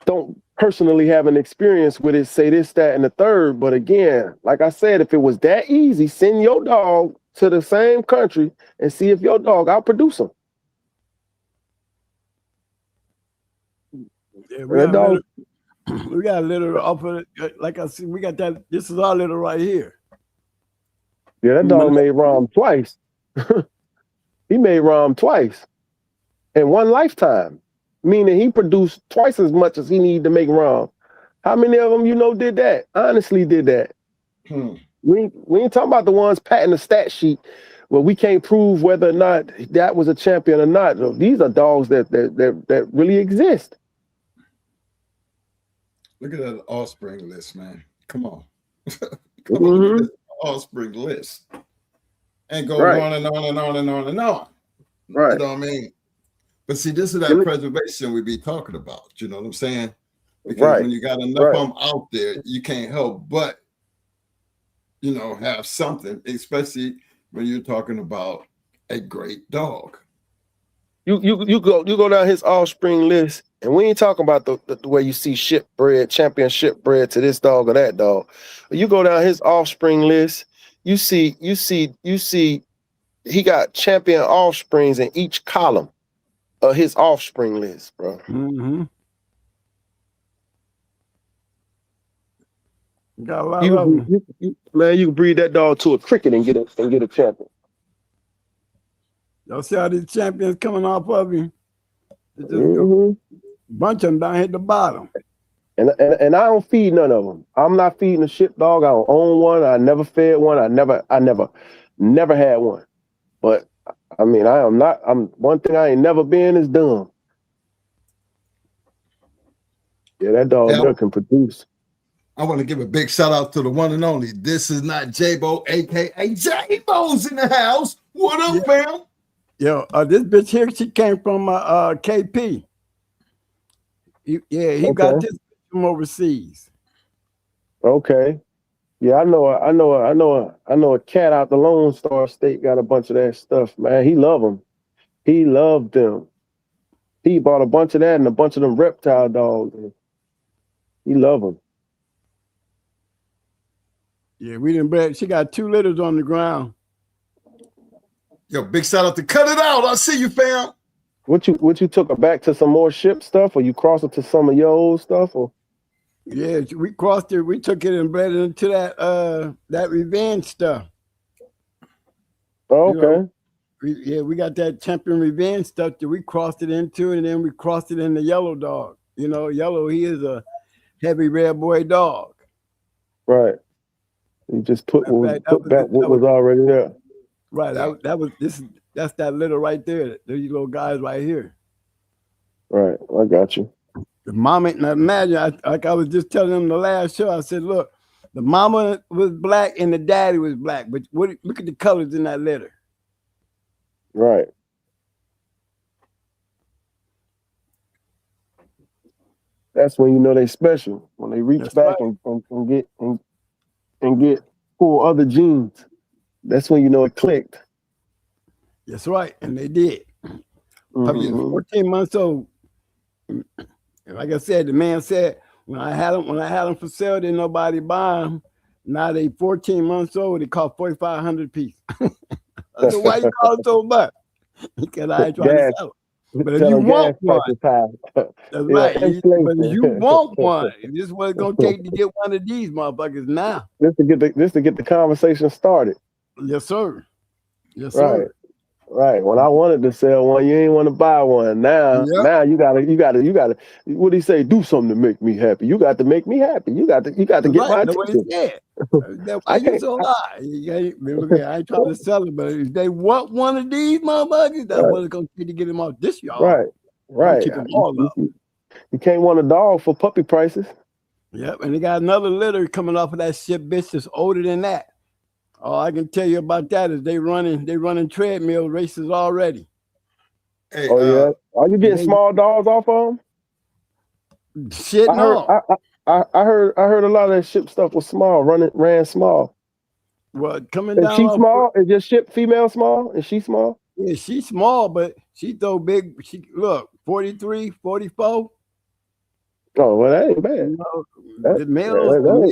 don't personally have an experience with it say this, that, and the third. But again, like I said, if it was that easy, send your dog to the same country and see if your dog outproduce them. Yeah, we got a litter off of it. Like I see, we got that. This is our litter right here. Yeah, that dog made Rom twice. He made Rom twice in one lifetime, meaning he produced twice as much as he needed to make Rom. How many of them did that? Honestly, did that? We ain't talking about the ones patting the stat sheet where we can't prove whether or not that was a champion or not. No, these are dogs that really exist. Look at that offspring list, man. Come on. Come on, this offspring list. And go on and on and on and on and on. Right. You know what I mean? But see, this is that preservation we be talking about. You know what I'm saying? Because when you got enough of them out there, you can't help but, have something, especially when you're talking about a great dog. You go down his offspring list, and we ain't talking about the way you see championship bred to this dog or that dog. But you go down his offspring list, you see he got champion offsprings in each column his offspring list, bro. Mm-hmm. Got a lot of them. Man, you can breed that dog to a cricket and get a champion. Y'all see how these champions coming off of him? Mm-hmm. Bunch of them down hit the bottom. And I don't feed none of them. I'm not feeding a ship dog. I don't own one. I never fed one. I never had one. But I mean, I'm one thing I ain't never been is dumb. Yeah, that dog can produce. I want to give a big shout out to the one and only. This is not J-Bo, aka J-Bo's in the house. What up, fam? Yo, this bitch here, she came from KP. He got this from overseas. Okay. Yeah, I know a cat out the Lone Star State got a bunch of that stuff, man. He loved them. He loved them. He bought a bunch of that and a bunch of them reptile dogs. He loved them. Yeah, we didn't bet. She got 2 litters on the ground. Yo, big shout out to Cut It Out. I see you, fam. What you took her back to some more ship stuff, or you crossed it to some of your old stuff, or? Yeah, we crossed it. We took it and bred it into that revenge stuff. Oh, okay. You know, we got that champion revenge stuff that we crossed it into, and then we crossed it in the yellow dog. You know, yellow, he is a heavy red boy dog. Right. You just put back what was already there. Right. That's that little right there. These little guys right here. Right. I got you. The mama, now imagine, like I was just telling them the last show, I said, look, the mama was black and the daddy was black, but look at the colors in that litter. Right. That's when you know they special. When they reach back and get 4 other genes. That's when you know it clicked. That's right, and they did. Puppy is 14 months old. Like I said, the man said when I had them for sale, didn't nobody buy them. Now they 14 months old. They cost $4,500 a piece. I said, why you call it so much? Because I ain't trying to sell it. But if you want one, that's right. But if you want one, this is what it's gonna take to get one of these motherfuckers now. Just to get the conversation started. Yes, sir. Yes, sir. Right. When I wanted to sell one, you ain't want to buy one. Now you gotta. What do he say? Do something to make me happy. You got to make me happy. You got to get my attention. I used to lie. I ain't trying to sell it, but if they want one of these motherfuckers, that's what it's gonna take to get them off this yard. Right. Keep them all up. You can't want a dog for puppy prices. Yep, and they got another litter coming off of that shit, bitch, that's older than that. All I can tell you about that is they running treadmill races already. Hey, yeah. Are you getting small dogs off of them? Shit, no. I heard a lot of that ship stuff was small, ran small. Well, coming down. Is she small? Is your ship female small? Is she small? Yeah, she's small, but she so big. She look 43, 44. Oh, well, that ain't bad. You know, the male.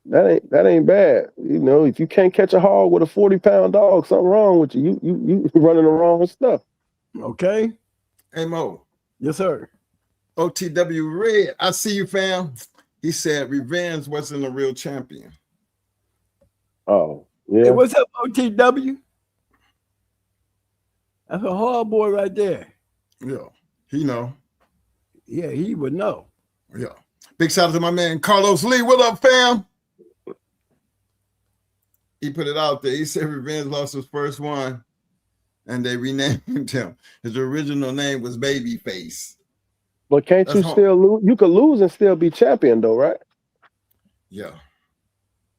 That ain't bad. You know, if you can't catch a hog with a 40-pound dog, something wrong with you. You running the wrong stuff. Okay. Hey Mo. Yes, sir. OTW Red, I see you, fam. He said Revenge wasn't a real champion. Oh, yeah. Hey, what's up, OTW? That's a hard boy right there. Yeah, he know. Yeah, he would know. Yeah. Big shout out to my man Carlos Lee. What up, fam? He put it out there. He said Revenge lost his first one, and they renamed him. His original name was Babyface. But can't you still lose? You could lose and still be champion, though, right? Yeah.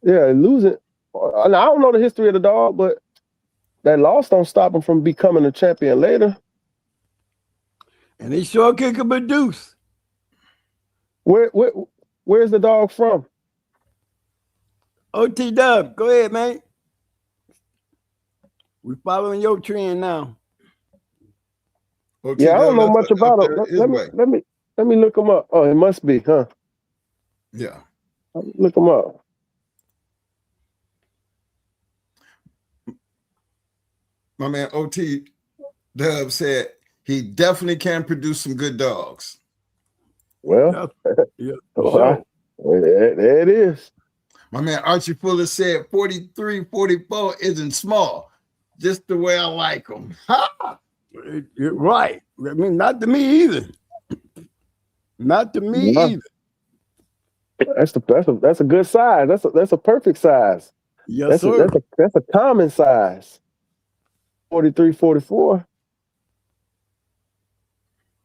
Yeah, losing. I don't know the history of the dog, but that loss don't stop him from becoming a champion later. And he sure can produce. Where's the dog from? OT Dub, go ahead, man. We're following your trend now. Yeah, I don't know much about it. Let me look him up. Oh, it must be, huh? Yeah. Look him up. My man OT Dub said he definitely can produce some good dogs. Well, yeah, sure. There it is. My man Archie Fuller said 43, 44 isn't small, just the way I like them. Ha! You're right. I mean, not to me either. Not to me either. That's a good size. That's a perfect size. Yes, sir. That's a common size. 43, 44.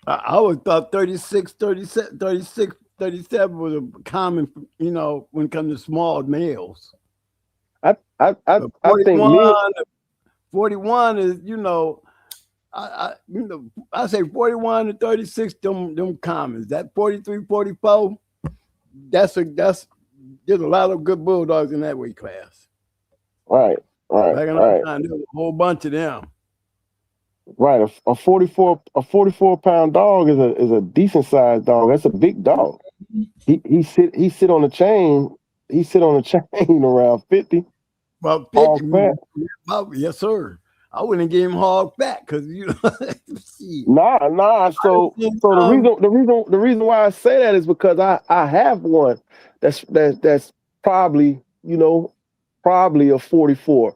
I always thought 36, 37 was a common, when it comes to small males. I think 41 is, I say 41 to 36, them commons. That 43, 44, there's a lot of good bulldogs in that weight class. Right. Back in our time, there was a whole bunch of them. Right. A 44 pound dog is a decent sized dog. That's a big dog. He sit on the chain. He sit on the chain around 50. Well, 50. Yes, sir. I wouldn't give him hog fat because Nah. So the reason why I say that is because I have one that's probably a 44.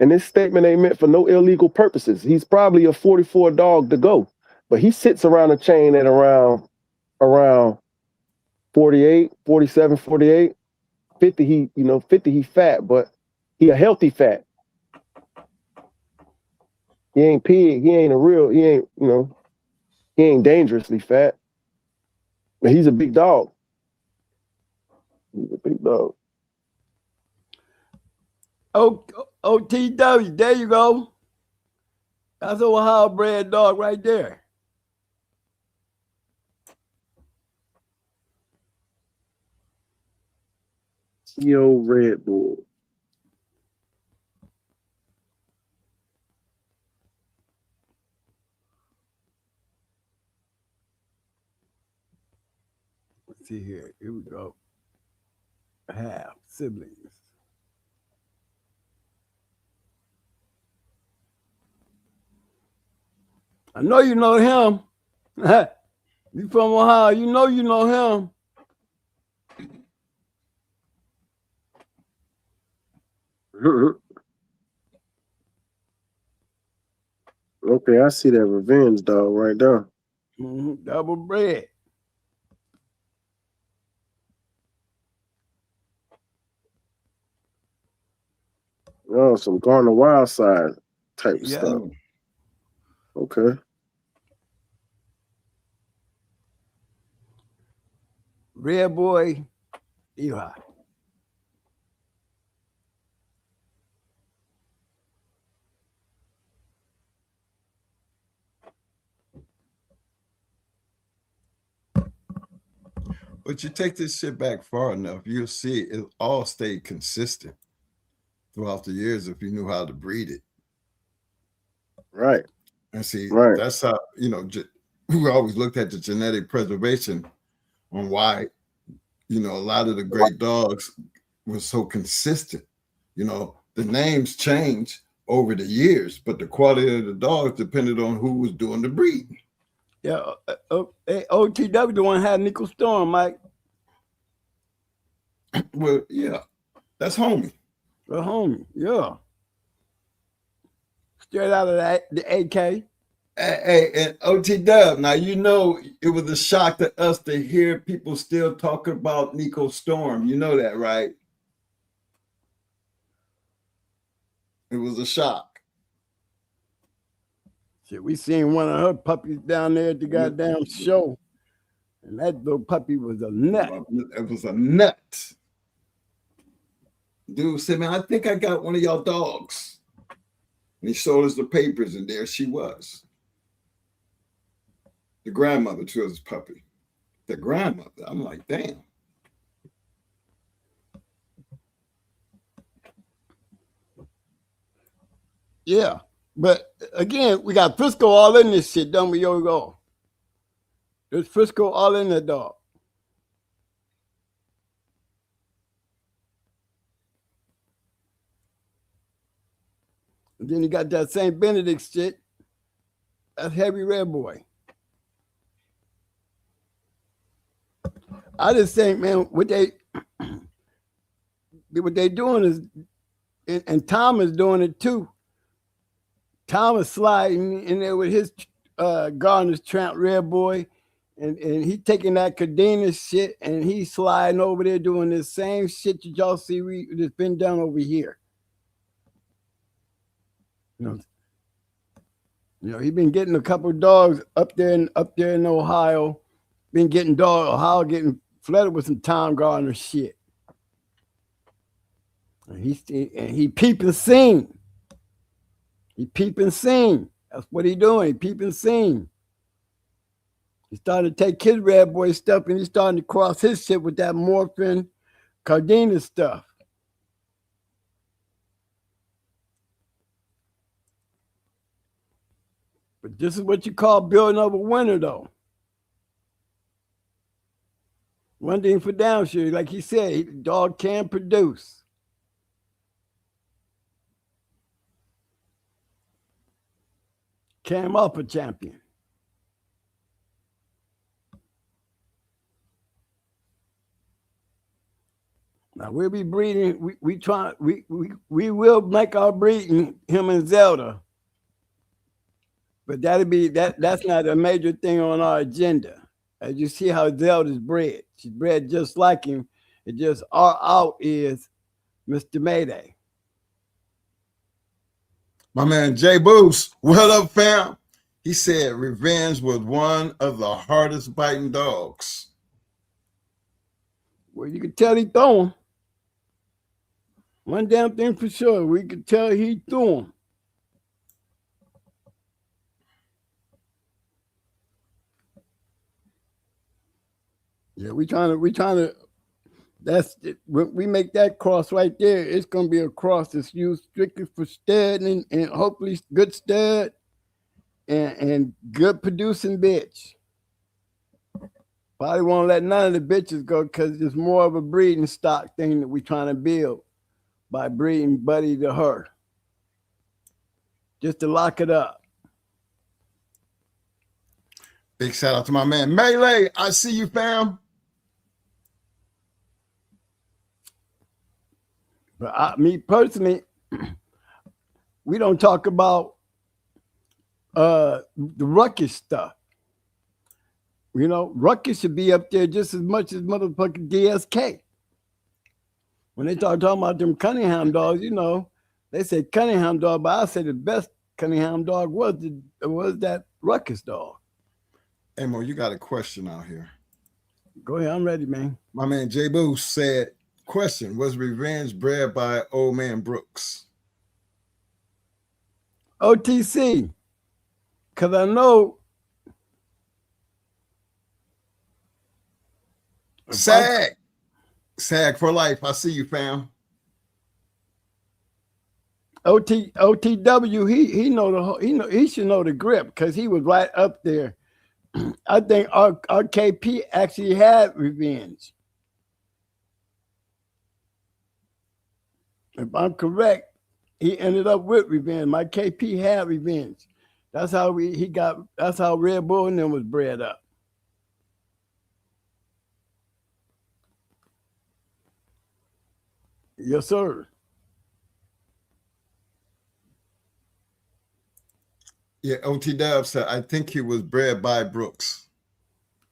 And this statement ain't meant for no illegal purposes. He's probably a 44 dog to go, but he sits around the chain at around 48, 47, 48, 50. 50 he fat, but he a healthy fat. He ain't pig. He ain't dangerously fat. But he's a big dog. He's a big dog. OTW, there you go. That's a Ohio bred dog right there. Yo, Red Bull. Let's see here. Here we go. Half siblings. I know you know him. You from Ohio, you know him. Okay, I see that revenge dog right there. Double bred. Oh, some Garner Wild side type stuff. Okay. Red boy, Eli. But you take this shit back far enough, you'll see it all stayed consistent throughout the years if you knew how to breed it. Right. And see, right. That's how, we always looked at the genetic preservation on why, a lot of the great dogs were so consistent. The names change over the years, but the quality of the dogs depended on who was doing the breeding. Yeah, OTW the one had Nico Storm, Mike. Well, yeah, that's homie. The homie, yeah. Straight out of the AK. Hey, and OTW, now it was a shock to us to hear people still talking about Nico Storm. You know that, right? It was a shock. Shit, we seen one of her puppies down there at the goddamn show. And that little puppy was a nut. It was a nut. Dude said, man, I think I got one of y'all dogs. And he showed us the papers, and there she was. The grandmother to his puppy. The grandmother. I'm like, damn. Yeah. But again, we got Frisco all in this shit, don't we, Yo? There's Frisco all in that dog. And then you got that St. Benedict shit. That's heavy red boy. I just think, man, what they doing is, and Tom is doing it too. Tom is sliding in there with his Gardner's Tramp red boy, and he taking that Cadena shit and he's sliding over there doing the same shit that y'all see that's been done over here. You know, he been getting a couple of dogs up there in Ohio. Been getting Ohio getting flooded with some Tom Gardner shit. And he peeping scene. He peeping scene. That's what he doing. He peeping scene. He started to take his red boy stuff and he's starting to cross his shit with that Morphin Cardena stuff. But this is what you call building up a winner, though. One thing for damn sure, like he said, the dog can produce. Came up a champion. Now we'll be breeding. We will make our breeding him and Zelda. But that's not a major thing on our agenda. As you see how Zelda's bred. She's bred just like him. It just our out is Mr. Mayday. My man Jay Boost, what up, fam? He said Revenge was one of the hardest biting dogs. Well, you could tell he threw him. One damn thing for sure. We could tell he threw him. Yeah, we trying to. That's it. When we make that cross right there, it's gonna be a cross that's used strictly for stud and hopefully good stud and good producing bitch. Probably won't let none of the bitches go because it's more of a breeding stock thing that we're trying to build by breeding Buddy to her. Just to lock it up. Big shout out to my man Melee. I see you, fam. But me personally, we don't talk about the ruckus stuff. You know, ruckus should be up there just as much as motherfucking DSK. When they start talking about them Cunningham dogs, you know, they say Cunningham dog, but I say the best Cunningham dog was that ruckus dog. Hey, Mo, you got a question out here. Go ahead, I'm ready, man. My man Jay Boost said, question, was Revenge bred by old man Brooks? OTC, because I know SAG for life. I see you, fam. OTW, he should know the grip because he was right up there. I think our KP actually had Revenge. If I'm correct, he ended up with Revenge. My KP had Revenge. That's how that's how Red Bull and them was bred up. Yes, sir. Yeah, OT Dub said, I think he was bred by Brooks.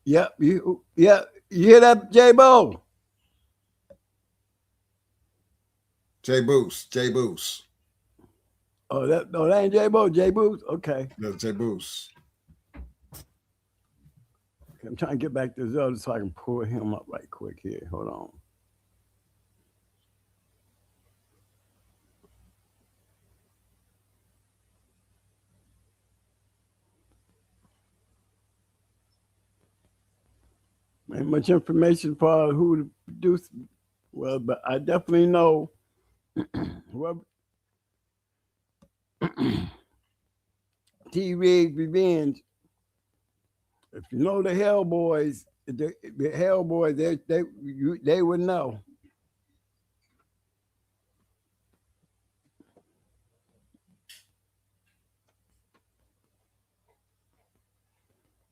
Yep. You hear that, J-Bo? J Boost. Oh, that ain't J-Bo. J Boost. Okay. That's J Boost. I'm trying to get back to Zelda so I can pull him up right quick here. Hold on. Ain't much information for who to produce. Well, but I definitely know whoever T-Rig Revenge. If you know the Hellboys, the Hellboys, they would know.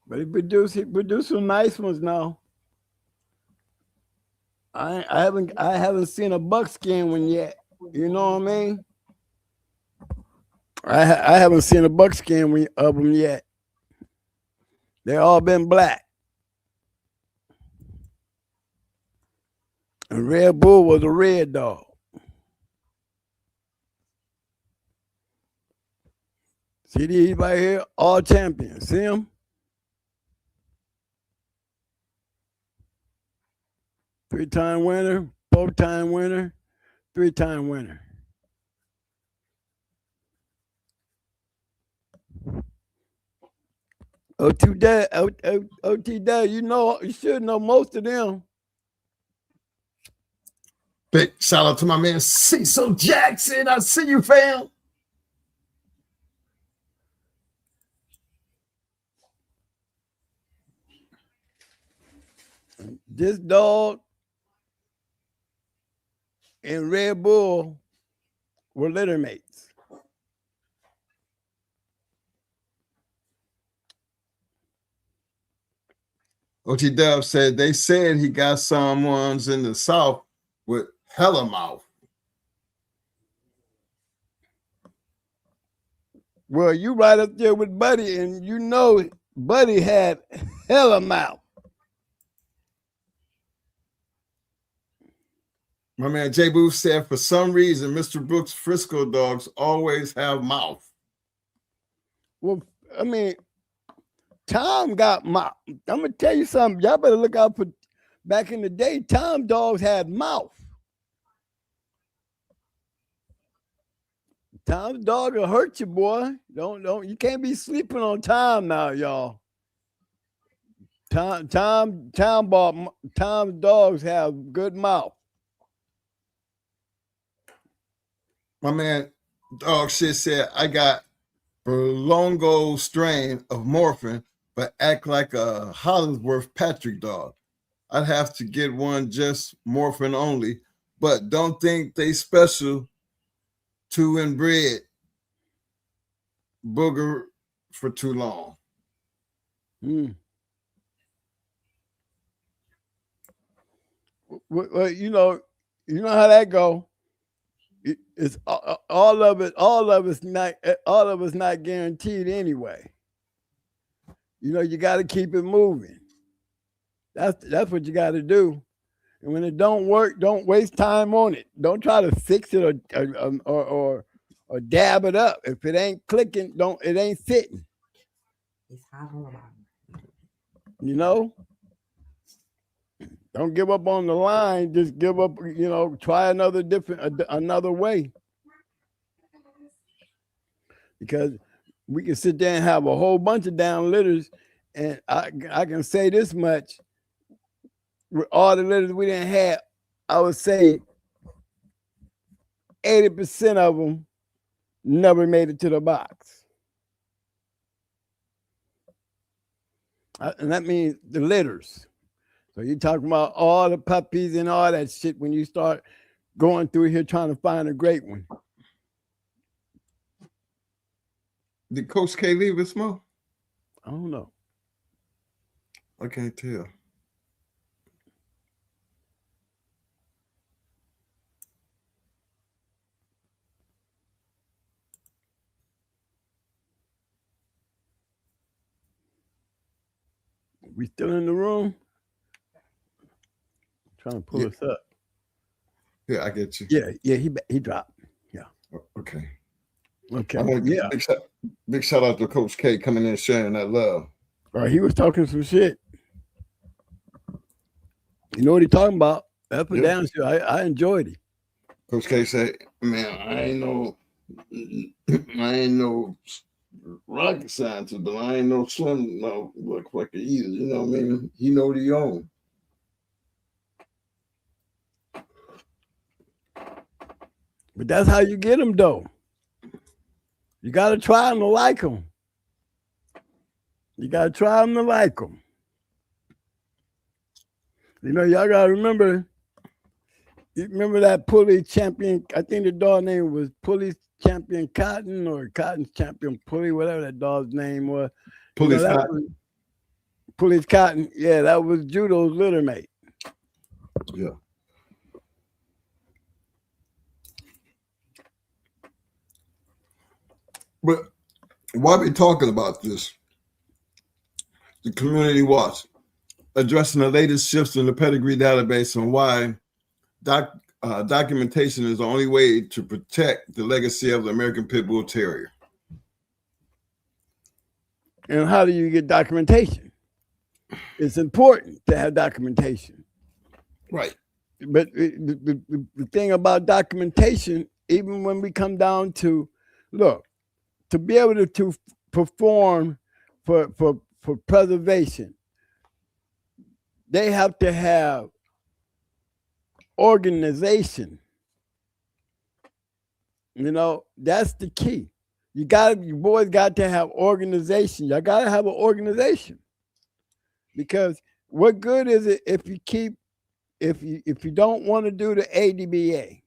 But he produced some nice ones now. I haven't seen a buckskin one yet. You know what I mean? I haven't seen a buckskin one of them yet. They all been black. And Red Bull was a red dog. See these right here? All champions. See them? 3-time winner, 4-time winner, 3-time winner. OT Dad, you should know most of them. Big shout out to my man Cecil Jackson. I see you, fam. This dog and Red Bull were litter mates. OT Dub said they said he got some ones in the South with hella mouth. Well, you right up there with Buddy, and you know Buddy had hella mouth. My man Jay Booth said for some reason Mr. Brooks' Frisco dogs always have mouth. Well, I mean, Tom got mouth. I'm gonna tell you something. Y'all better look out for back in the day. Tom dogs had mouth. Tom's dog will hurt you, boy. Don't you can't be sleeping on Tom now, y'all. Tom's dogs have good mouth. My man Dog Shit said I got Berlongo strain of morphin, but act like a Hollingsworth Patrick dog. I'd have to get one just morphin only, but don't think they special to inbred booger for too long. Well, you know how that go. It's all of us not guaranteed anyway. You know, you got to keep it moving. That's what you got to do. And when it don't work, don't waste time on it. Don't try to fix it or dab it up. If it ain't clicking, it ain't fitting. You know? Don't give up on the line. Just give up, try another way. Because we can sit there and have a whole bunch of down litters. And I can say this much. With all the litters we didn't have, I would say 80% of them never made it to the box. And that means the litters. So you're talking about all the puppies and all that shit when you start going through here trying to find a great one. Did Coach K leave it smoke? I don't know. I can't tell. We still in the room? Trying to pull us up. Yeah, I get you. Yeah, he dropped. Yeah. Okay. Yeah. Big shout out to Coach K coming in and sharing that love. Right, he was talking some shit. You know what he talking about? Up and down shit. I enjoyed it. Coach K said, "Man, I ain't no rocket scientist, but I ain't no slim look like it either. You know what I mean? He know what he own." But that's how you get them, though. You got to try them to like them. You got to try them to like them. You know, y'all got to remember, that Pulley Champion, I think the dog name was Pulley Champion Cotton or Cotton Champion Pulley, whatever that dog's name was. Pulley Cotton. Police Cotton, yeah, that was Judo's litter mate. Yeah. But why are we talking about this? The Community Watch, addressing the latest shifts in the pedigree database and why documentation is the only way to protect the legacy of the American Pit Bull Terrier. And how do you get documentation? It's important to have documentation. Right. But the thing about documentation, even when we come down to, look, to be able to perform for preservation, they have to have organization. You know, that's the key. You boys got to have organization. You got to have an organization, because what good is it if you don't want to do the ADBA?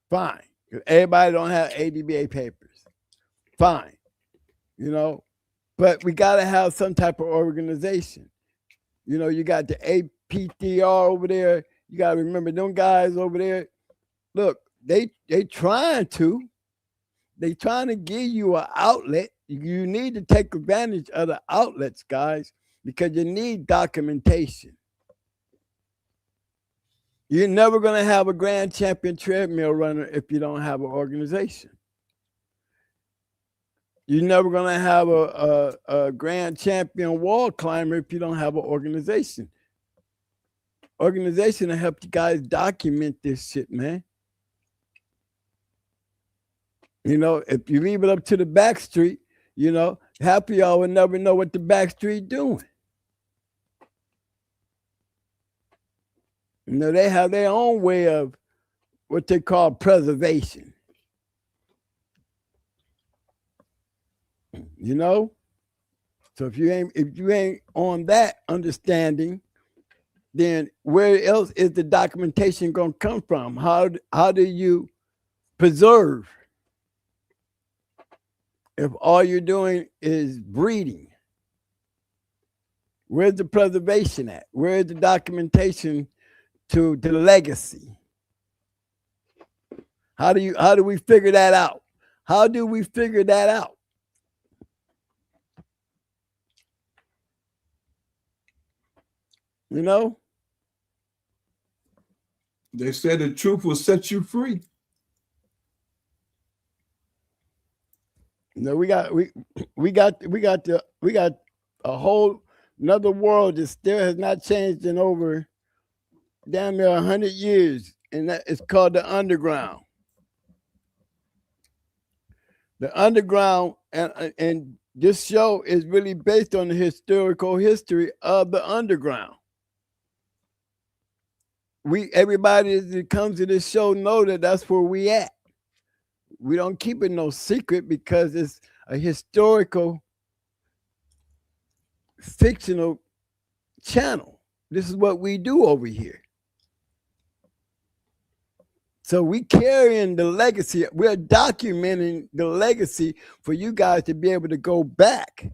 Fine. If everybody don't have ADBA papers, fine. You know, but we got to have some type of organization. You know, you got the APTR over there. You got to remember them guys over there. Look, they trying to give you an outlet. You need to take advantage of the outlets, guys, because you need documentation. You're never going to have a grand champion treadmill runner if you don't have an organization. You're never going to have a grand champion wall climber if you don't have an organization. Organization will help you guys document this shit, man. You know, if you leave it up to the back street, you know, half of y'all will never know what the back street doing. You know, they have their own way of what they call preservation. You know? So if you ain't on that understanding, then where else is the documentation gonna come from? How do you preserve if all you're doing is breeding? Where's the preservation at? Where's the documentation to the legacy? How do we figure that out? How do we figure that out? You know? They said the truth will set you free. You know, we got a whole another world that still has not changed in over damn near 100 years, and that is called the underground. The underground, and this show is really based on the historical history of the underground. Everybody that comes to this show know that that's where we at. We don't keep it no secret because it's a historical, fictional channel. This is what we do over here. So we carrying the legacy. We're documenting the legacy for you guys to be able to go back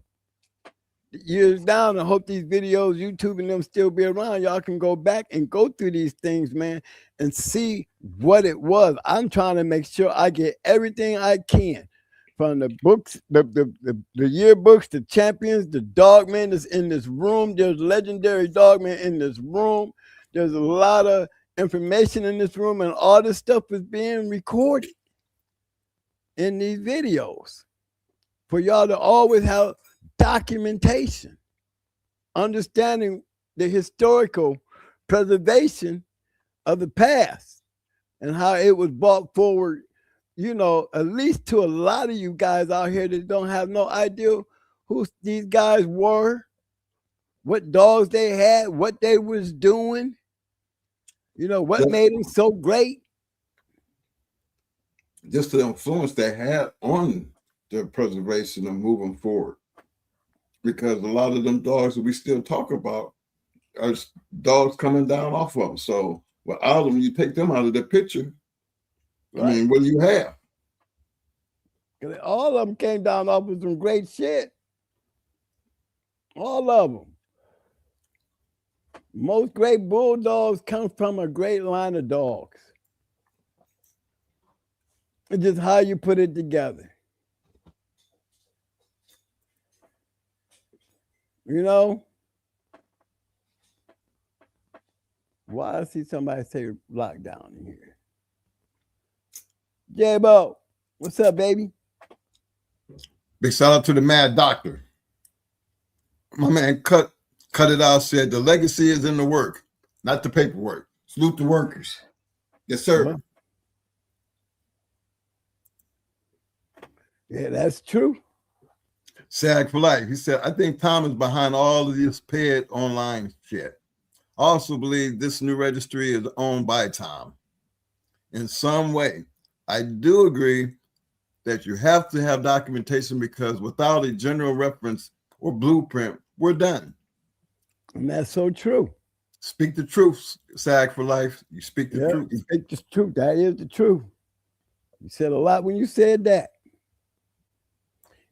years down. I hope these videos, YouTube and them still be around. Y'all can go back and go through these things, man, and see what it was. I'm trying to make sure I get everything I can from the books, the yearbooks, the champions, the dogmen that's in this room. There's legendary dogmen in this room. There's a lot of information in this room, and all this stuff is being recorded in these videos for y'all to always have documentation, understanding the historical preservation of the past and how it was brought forward, you know, at least to a lot of you guys out here that don't have no idea who these guys were, what dogs they had, what they was doing, you know, what made them so great. Just the influence they had on their preservation and moving forward. Because a lot of them dogs that we still talk about are dogs coming down off of them. So without them, you take them out of the picture. Right. I mean, what do you have? All of them came down off of some great shit. All of them. Most great bulldogs come from a great line of dogs. It's just how you put it together. You know? Why I see somebody say lockdown in here? J-Bo, what's up, baby? Big shout out to the Mad Doctor. My man cut it out, said the legacy is in the work, not the paperwork. Salute the workers. Yes, sir. Yeah, that's true. SAG for life. He said, I think Tom is behind all of this paid online shit. I also believe this new registry is owned by Tom in some way. I do agree that you have to have documentation because without a general reference or blueprint, we're done. And that's so true. Speak the truth, SAG for life. You speak the truth. You speak the truth. That is the truth. You said a lot when you said that.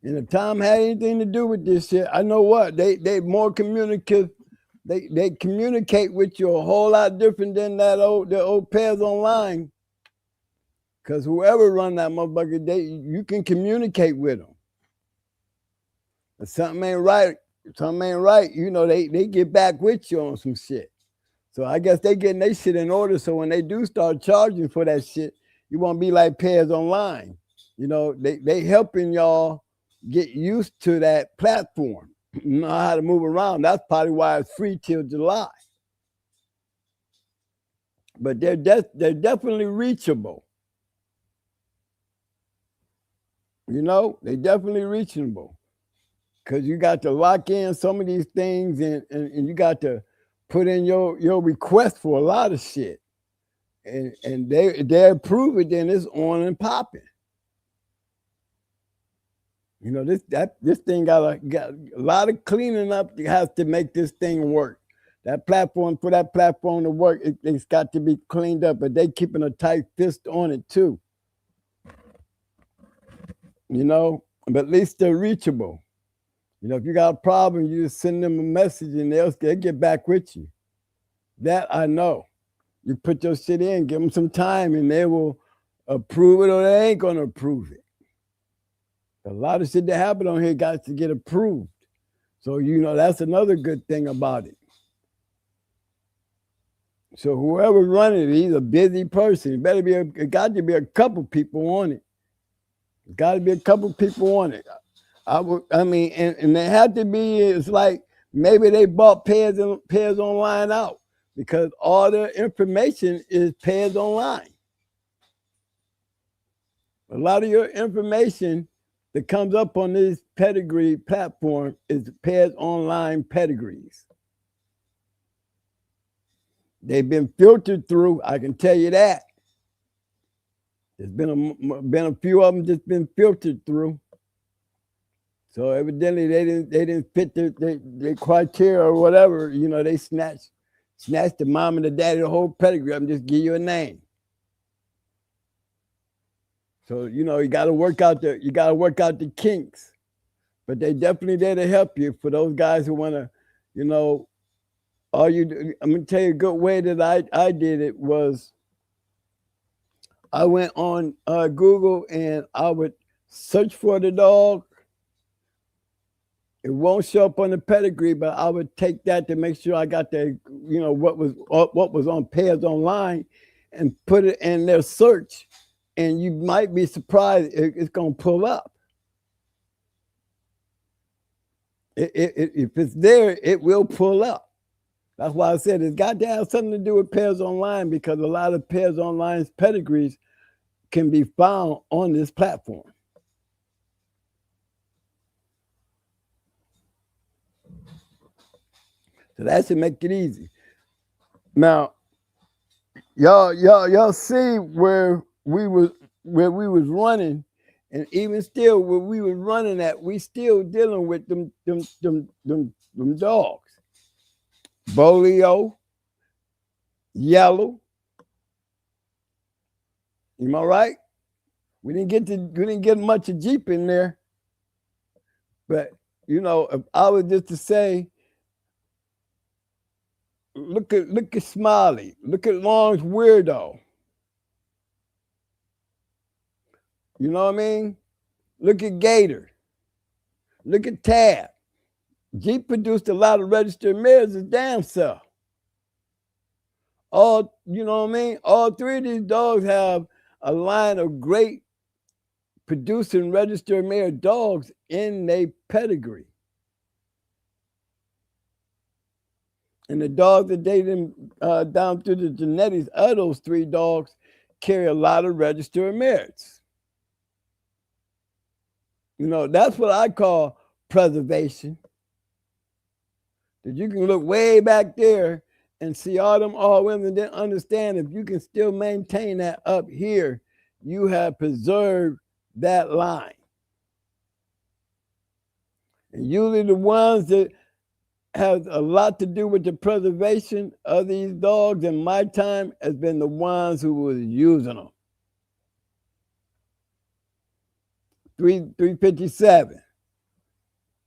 And if Tom had anything to do with this shit, I know what they more communicative. They communicate with you a whole lot different than the old pairs online. Because whoever run that motherfucker, you can communicate with them. If something ain't right, you know, they get back with you on some shit. So I guess they getting their shit in order. So when they do start charging for that shit, you won't be like pairs online. You know, they helping y'all get used to that platform. You know how to move around. That's probably why it's free till July. But they're definitely reachable. You know, they're definitely reachable. Because you got to lock in some of these things and you got to put in your request for a lot of shit. And they approve it, then it's on and popping. You know, this thing got a lot of cleaning up has to make this thing work. That platform, for that platform to work, it's got to be cleaned up, but they keeping a tight fist on it too. You know, but at least they're reachable. You know, if you got a problem, you just send them a message and they'll get back with you. That I know. You put your shit in, give them some time, and they will approve it or they ain't gonna approve it. A lot of shit that happened on here got to get approved. So, you know, that's another good thing about it. So whoever's running it, he's a busy person. It got to be a couple people on it. Got to be a couple people on it. I mean, and they have to be, it's like maybe they bought pairs online out because all their information is pairs online. A lot of your information that comes up on this pedigree platform is pairs online pedigrees. They've been filtered through, I can tell you that. There's been a few of them just been filtered through. So evidently they didn't fit their criteria or whatever. You know, they snatched the mom and the daddy, the whole pedigree. I'm just give you a name. So you know you got to work out the kinks, but they definitely there to help you for those guys who want to, you know. I'm gonna tell you a good way that I did it was I went on Google and I would search for the dog. It won't show up on the pedigree, but I would take that to make sure I got the, you know, what was on pairs online and put it in their search. And you might be surprised it's going to pull up. If it's there, it will pull up. That's why I said it's got to have something to do with pairs online because a lot of pairs online's pedigrees can be found on this platform. So that should make it easy. Now, y'all see where we was running, and even still where we was running at, we still dealing with them dogs. Bolio, yellow. Am I right? We didn't get much of Jeep in there, but you know, if I was just to say, look at Smiley, look at Long's Weirdo. You know what I mean? Look at Gator. Look at Tab. G produced a lot of registered mares as damn self. All, you know what I mean? All three of these dogs have a line of great producing registered mare dogs in their pedigree. And the dogs that they down through the genetics of those three dogs carry a lot of registered mares. You know, that's what I call preservation. That you can look way back there and see all them all women, and then understand if you can still maintain that up here, you have preserved that line. And usually the ones that have a lot to do with the preservation of these dogs in my time has been the ones who was using them. 357,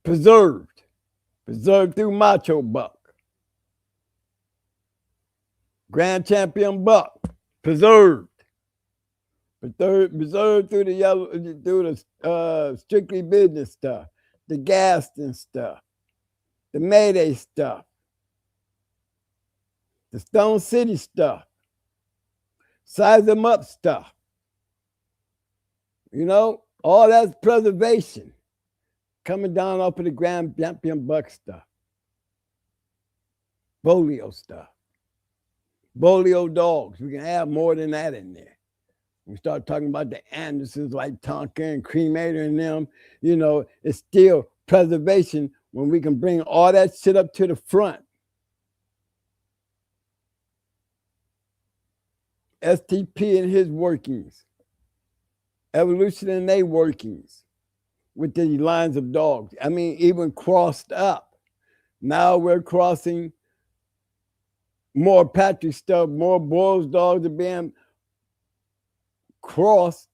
preserved through Macho Buck. Grand Champion Buck, preserved through the Strictly Business stuff, the Gaston stuff, the Mayday stuff, the Stone City stuff, Size Them Up stuff. You know, all that's preservation coming down off of the Grand Champion Buck stuff, Bolio stuff. Bolio dogs, we can have more than that in there. We start talking about the Andersons like Tonka and Cremator and them, you know, it's still preservation when we can bring all that shit up to the front. STP and his workings, evolution and their workings with the lines of dogs. I mean, even crossed up. Now we're crossing more Patrick stuff, more Boyle's dogs are being crossed,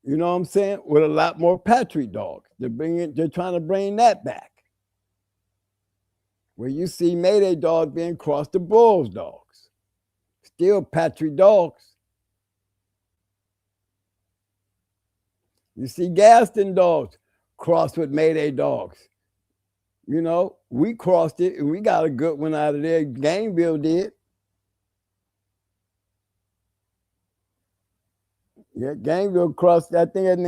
you know what I'm saying, with a lot more Patrick dogs. They're trying to bring that back. Where you see Mayday dogs being crossed to Boyle's dogs. Still Patrick dogs. You see Gaston dogs crossed with Mayday dogs. You know, we crossed it and we got a good one out of there. Gameville did. Yeah, Gameville crossed. I think it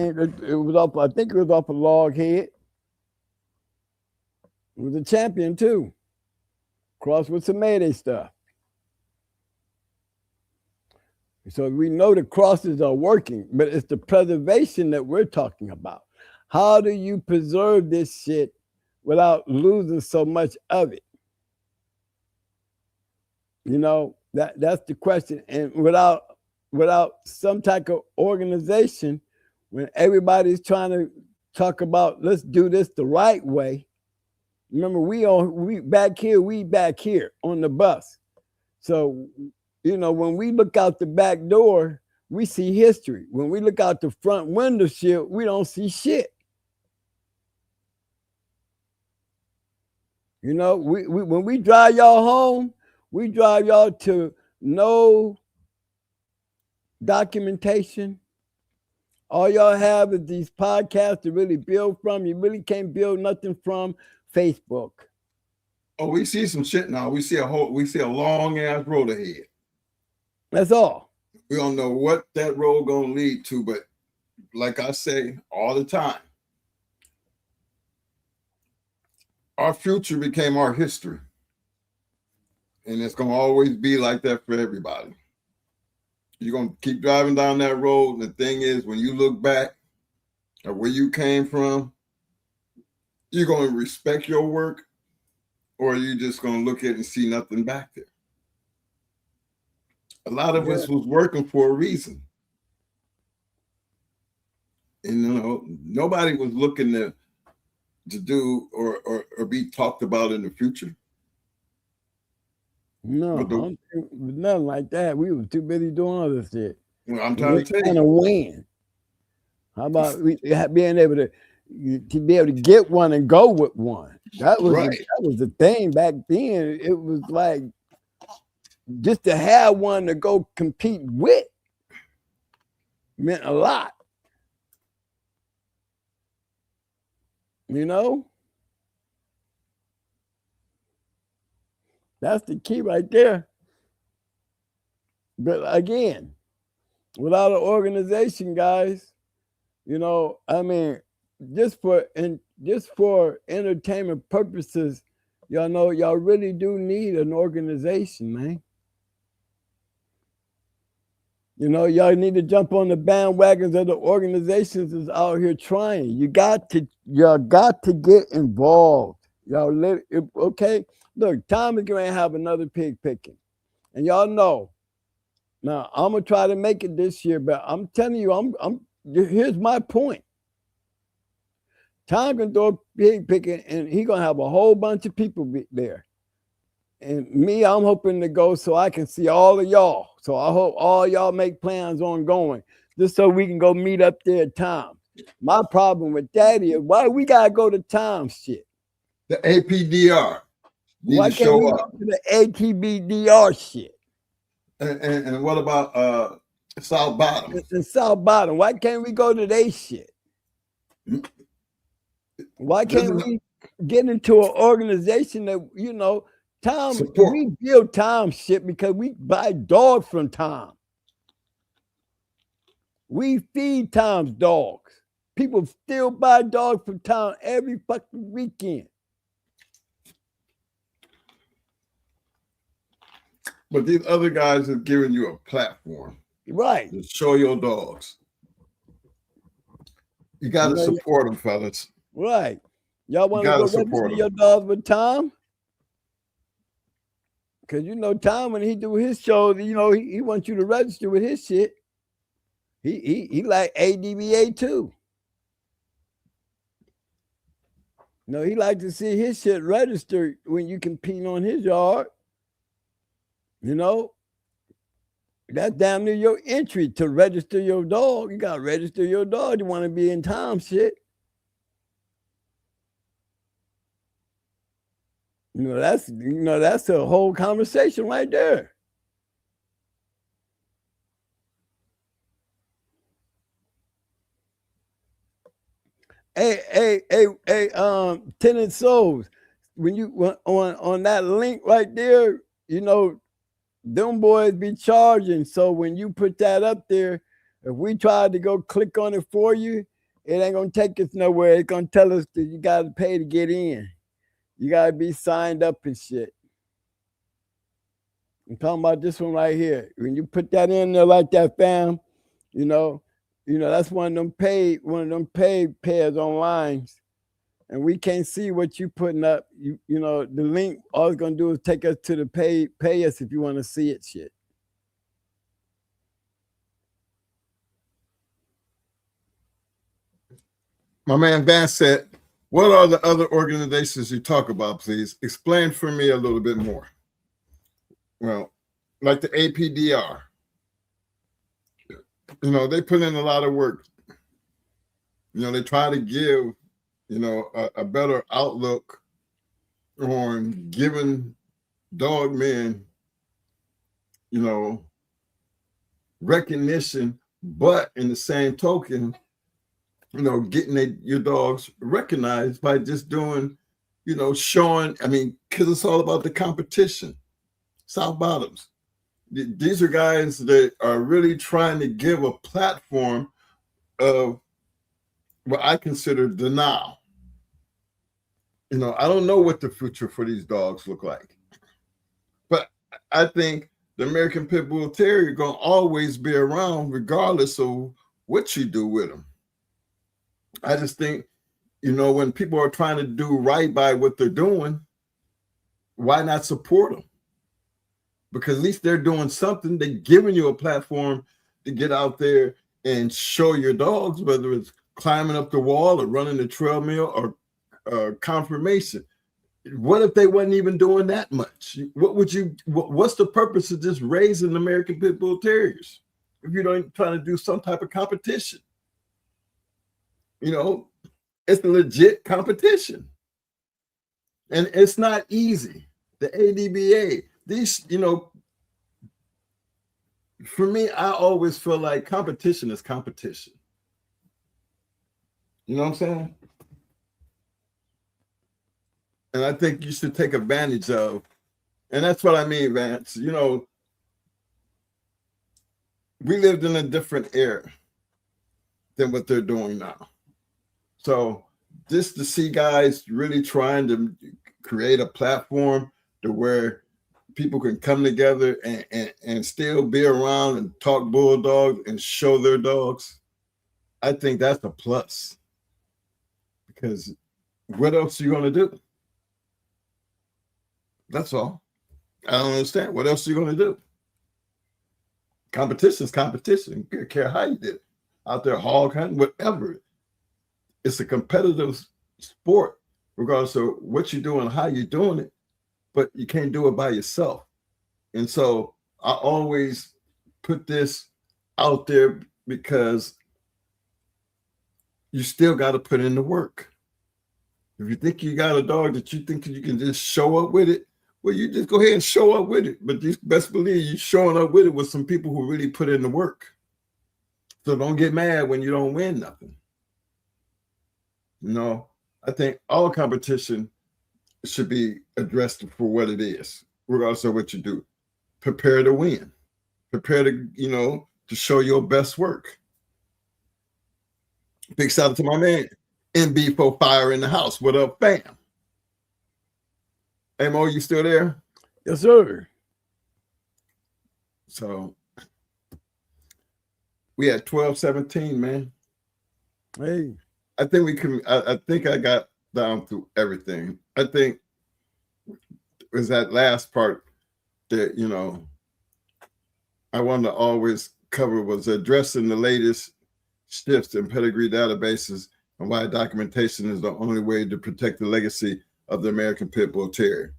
was off. I think it was off a log head. It was a champion too. Crossed with some Mayday stuff. So we know the crosses are working, but it's the preservation that we're talking about. How do you preserve this shit without losing so much of it? You know, that's the question. And without some type of organization, when everybody's trying to talk about let's do this the right way. Remember, we back here on the bus. So, you know, when we look out the back door, we see history. When we look out the front window shield, we don't see shit. You know, when we drive y'all home, we drive y'all to no documentation. All y'all have is these podcasts to really build from. You really can't build nothing from Facebook. Oh, we see some shit now. We see a long ass road ahead. That's all. We don't know what that road gonna lead to, but like I say all the time, our future became our history. And it's gonna always be like that for everybody. You're gonna keep driving down that road. And the thing is, when you look back at where you came from, you're gonna respect your work, or you just gonna look at it and see nothing back there. A lot of us was working for a reason. And you know, nobody was looking to do or be talked about in the future. No, nothing like that. We were too busy doing other shit. Well, I'm trying to tell you. To win. How about being able to to be able to get one and go with one. That was Right. that was the thing back then. It was like just to have one to go compete with meant a lot. You know? That's the key right there. But again, without an organization, guys, you know, I mean, just for entertainment purposes, y'all know y'all really do need an organization, man. You know, y'all need to jump on the bandwagons of the organizations that's out here trying. Y'all got to get involved. Okay? Look, Tom is going to have another pig picking. And y'all know. Now, I'm going to try to make it this year, but I'm telling you, here's my point. Tom can throw pig picking, and he's going to have a whole bunch of people there. And me, I'm hoping to go so I can see all of y'all. So I hope all y'all make plans on going, just so we can go meet up there at Tom. My problem with that is, why we got to go to Tom shit? The APDR. Why can't we go to the ATBDR shit? And what about South Bottom? And South Bottom. Why can't we go to they shit? Why can't we get into an organization that, you know, Tom, we build Tom shit because we buy dogs from Tom. We feed Tom's dogs. People still buy dogs from Tom every fucking weekend. But these other guys are giving you a platform. Right. To show your dogs. You got to support them, fellas. Right. Y'all want to go register your dogs with Tom? Because, you know, Tom, when he do his shows, you know, he wants you to register with his shit. He like ADBA too. You know, he like to see his shit registered when you compete on his yard. You know, that's damn near your entry to register your dog. You got to register your dog. You want to be in Tom's shit. You know, that's a whole conversation right there. Hey, Tenant Souls, when you went on that link right there, you know, them boys be charging. So when you put that up there, if we tried to go click on it for you, it ain't gonna take us nowhere. It's gonna tell us that you gotta pay to get in. You gotta be signed up and shit. I'm talking about this one right here. When you put that in there like that, fam, you know, that's one of them paid pairs online. And we can't see what you putting up. You know, the link, all it's gonna do is take us to the pay us if you want to see it shit. My man Vance said, what are the other organizations you talk about, please? Explain for me a little bit more. Well, like the APDR. You know, they put in a lot of work. You know, they try to give, you know, a better outlook on giving dog men, you know, recognition, but in the same token, you know, getting your dogs recognized by just doing, you know, showing, I mean, because it's all about the competition. South Bottoms. These are guys that are really trying to give a platform of what I consider denial. You know, I don't know what the future for these dogs look like, but I think the American Pit Bull Terrier gonna always be around regardless of what you do with them. I just think, you know, when people are trying to do right by what they're doing, why not support them? Because at least they're doing something. They're giving you a platform to get out there and show your dogs, whether it's climbing up the wall or running the trail mill or confirmation. What if they wasn't even doing that much? What's the purpose of just raising American Pit Bull Terriers if you don't trying to do some type of competition? You know, It's a legit competition. And it's not easy. The ADBA, these, you know, for me, I always feel like competition is competition. You know what I'm saying? And I think you should take advantage of, and that's what I mean, Vance. You know, we lived in a different era than what they're doing now. So just to see guys really trying to create a platform to where people can come together and still be around and talk bulldogs and show their dogs, I think that's a plus. Because what else are you going to do? That's all. I don't understand. What else are you going to do? Competition is competition. You don't care how you did it. Out there hog hunting, whatever. It's a competitive sport, regardless of what you're doing, how you're doing it, but you can't do it by yourself. And so I always put this out there because you still got to put in the work. If you think you got a dog that you think you can just show up with it, well, you just go ahead and show up with it. But you best believe you're showing up with it with some people who really put in the work. So don't get mad when you don't win nothing. You know, I think all competition should be addressed for what it is, regardless of what you do. Prepare to win. Prepare to, you know, to show your best work. Big shout out to my man, MB4 Fire in the house. What up, fam? Hey, Mo, you still there? Yes, sir. So we had 12-17, man. Hey. I think we can. I think I got down through everything. I think it was that last part that, you know, I wanted to always cover was addressing the latest shifts in pedigree databases and why documentation is the only way to protect the legacy of the American Pit Bull Terrier.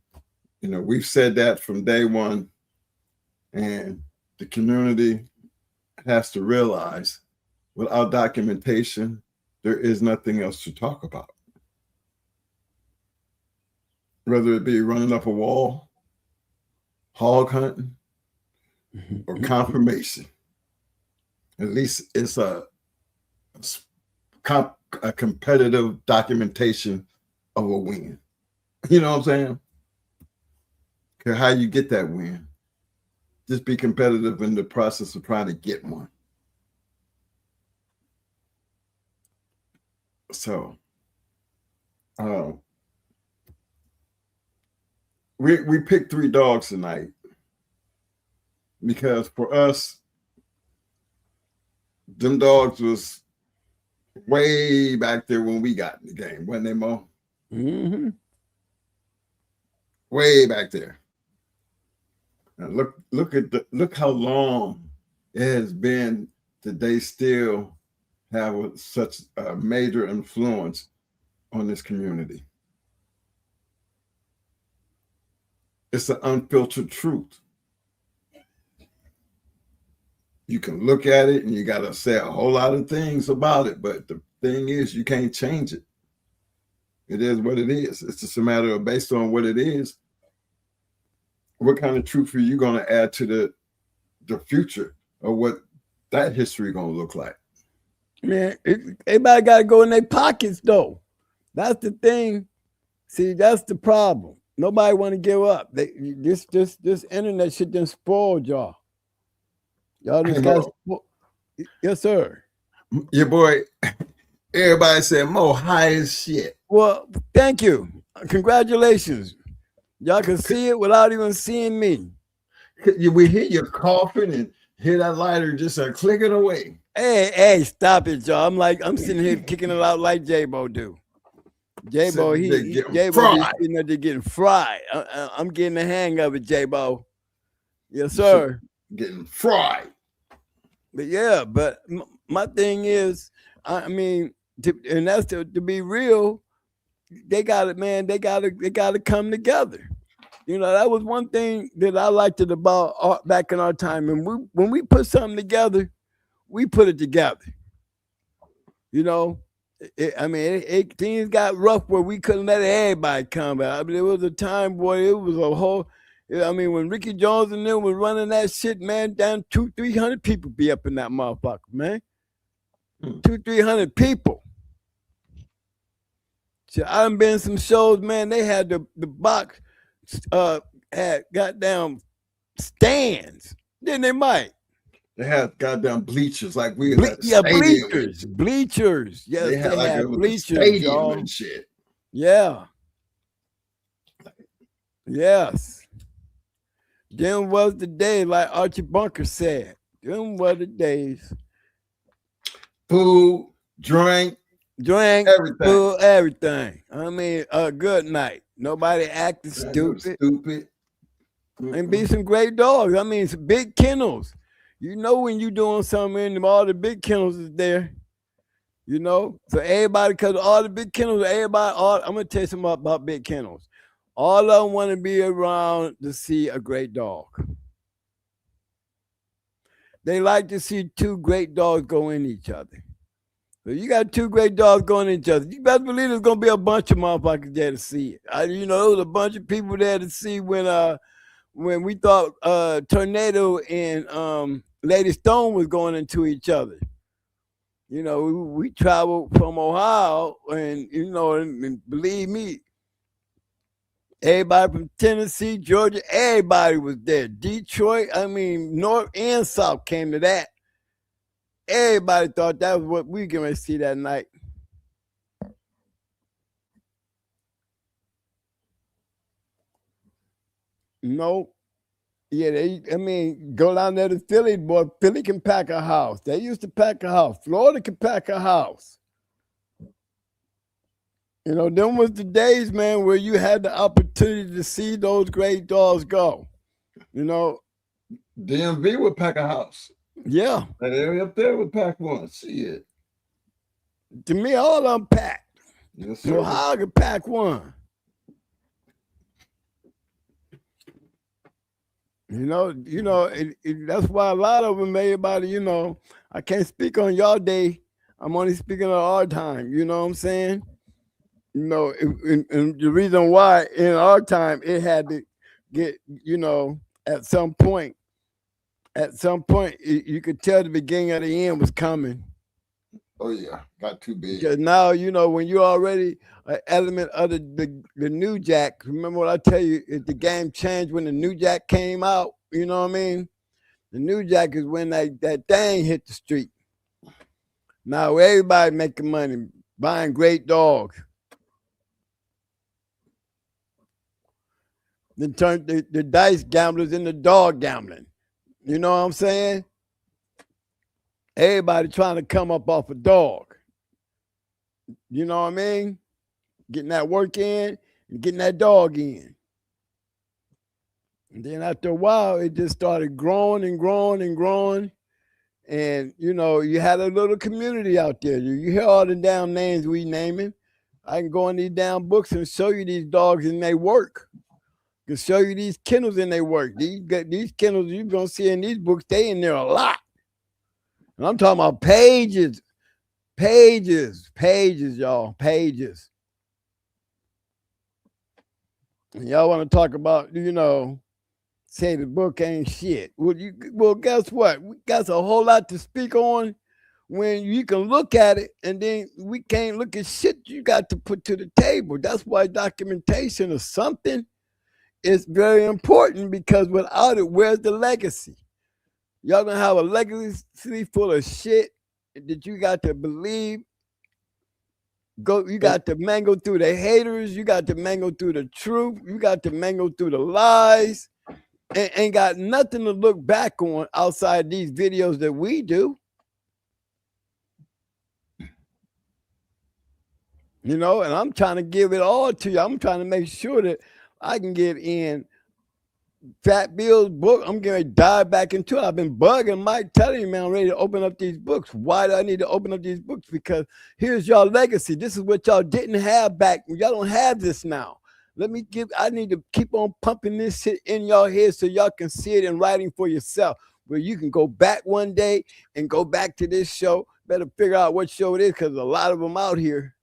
You know, we've said that from day one, and the community has to realize without documentation, there is nothing else to talk about. Whether it be running up a wall, hog hunting, or confirmation. At least it's a competitive documentation of a win. You know what I'm saying? Okay, how you get that win. Just be competitive in the process of trying to get one. So, we picked 3 dogs tonight because for us, them dogs was way back there when we got in the game, wasn't they, Mo? Mm-hmm. Way back there. And look how long it has been that they still have such a major influence on this community. It's the unfiltered truth. You can look at it and you got to say a whole lot of things about it, but the thing is, you can't change it. It is what it is. It's just a matter of, based on what it is, what kind of truth are you going to add to the future of what that history going to look like? Man, everybody got to go in their pockets, though. That's the thing. See, that's the problem. Nobody want to give up. This internet shit done spoiled y'all. Y'all just got yes, sir. Your boy, everybody said Mo high as shit. Well, thank you. Congratulations. Y'all can see it without even seeing me. We hear you coughing and hear that lighter just clicking away. Hey, stop it, y'all. I'm sitting here kicking it out like J-Bo do. J-Bo, J-Bo getting fried. I'm getting the hang of it, J-Bo. Yes, sir. Getting fried. But yeah, but my thing is, I mean, and that's to be real. They got it, man. They got to come together. You know, that was one thing that I liked it about art back in our time. And when we put something together, we put it together. You know, things got rough where we couldn't let everybody come out. I mean, there was a time, boy, it was a whole. I mean, when Ricky Jones and them was running that shit, man, down 200-300 people be up in that motherfucker, man. 200-300 people. So I done been some shows, man. They had the box had goddamn stands. Didn't they, Mike? They had goddamn bleachers like we had. Yeah, bleachers. Yes, they had like bleachers, stadium y'all. and shit. Yeah. Yes. Them was the days, like Archie Bunker said. Them were the days. Food, drink, everything. Food, everything. I mean, a good night. Nobody acting stupid. And be some great dogs. I mean, some big kennels. You know when you doing something and all the big kennels is there. You know? So everybody, because all the big kennels, I'm going to tell you something about big kennels. All of them want to be around to see a great dog. They like to see two great dogs go in each other. So you got two great dogs going in each other. You better believe there's going to be a bunch of motherfuckers there to see it. There was a bunch of people there to see when we thought Tornado and Lady Stone was going into each other. You know, we traveled from Ohio and, you know, and believe me, everybody from Tennessee, Georgia, everybody was there. Detroit, I mean, North and South came to that. Everybody thought that was what we were going to see that night. No. Yeah, go down there to Philly, boy. Philly can pack a house. They used to pack a house. Florida can pack a house. You know, them was the days, man, where you had the opportunity to see those great dogs go. You know. DMV would pack a house. Yeah. That area up there would pack one. See it. To me, all of them packed. Yes, sir. Ohio could pack one. You know, that's why a lot of them, everybody, you know, I can't speak on your day. I'm only speaking on our time. You know what I'm saying? You know, and the reason why in our time it had to get, you know, at some point, you could tell the beginning of the end was coming. Oh yeah, got too big. Because now, you know, when you're already an element of the new jack, remember what I tell you, the game changed when the new jack came out, you know what I mean? The new jack is when that thing hit the street. Now everybody making money, buying great dogs. Then turned the dice gamblers into dog gambling. You know what I'm saying? Everybody trying to come up off a dog. You know what I mean? Getting that work in and getting that dog in. And then after a while, it just started growing and growing and growing. And, you know, you had a little community out there. You hear all the damn names we naming. I can go in these damn books and show you these dogs and they work. I can show you these kennels and they work. These kennels you're going to see in these books, they in there a lot. And I'm talking about pages, y'all, pages. And y'all want to talk about, you know, say the book ain't shit. Well, guess what? We got a whole lot to speak on when you can look at it, and then we can't look at shit you got to put to the table. That's why documentation of something is very important, because without it, where's the legacy? Y'all gonna have a legacy full of shit that you got to believe. You got to mango through the haters. You got to mango through the truth. You got to mango through the lies. And ain't got nothing to look back on outside these videos that we do. You know, and I'm trying to give it all to you. I'm trying to make sure that I can get in Fat Bill's book. I'm going to dive back into it. I've been bugging Mike, telling him, man, I'm ready to open up these books. Why do I need to open up these books? Because here's y'all legacy. This is what y'all didn't have back. Y'all don't have this now. I need to keep on pumping this shit in y'all head so y'all can see it in writing for yourself. where you can go back one day and go back to this show. Better figure out what show it is because a lot of them out here.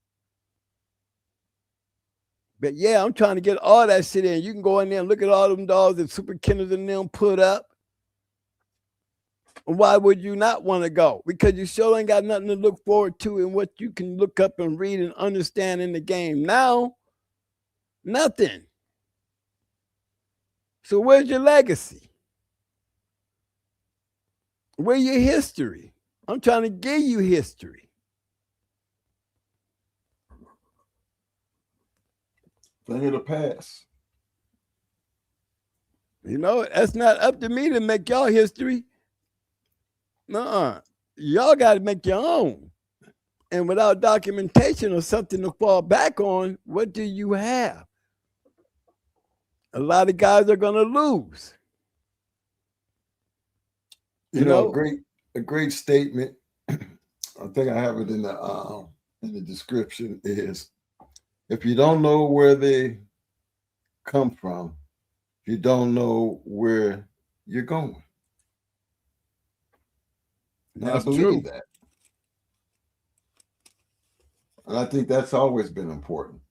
But yeah, I'm trying to get all that shit in. You can go in there and look at all them dogs that Super Kennels and them put up. Why would you not want to go? Because you sure ain't got nothing to look forward to and what you can look up and read and understand in the game. Now, nothing. So where's your legacy? Where's your history? I'm trying to give you history. Thing of the past. You know, that's not up to me to make y'all history. Nuh-uh. Y'all got to make your own. And without documentation or something to fall back on, what do you have? A lot of guys are going to lose. You know, a great statement. I think I have it in the description is, if you don't know where they come from, you don't know where you're going. And I believe that. And I think that's always been important.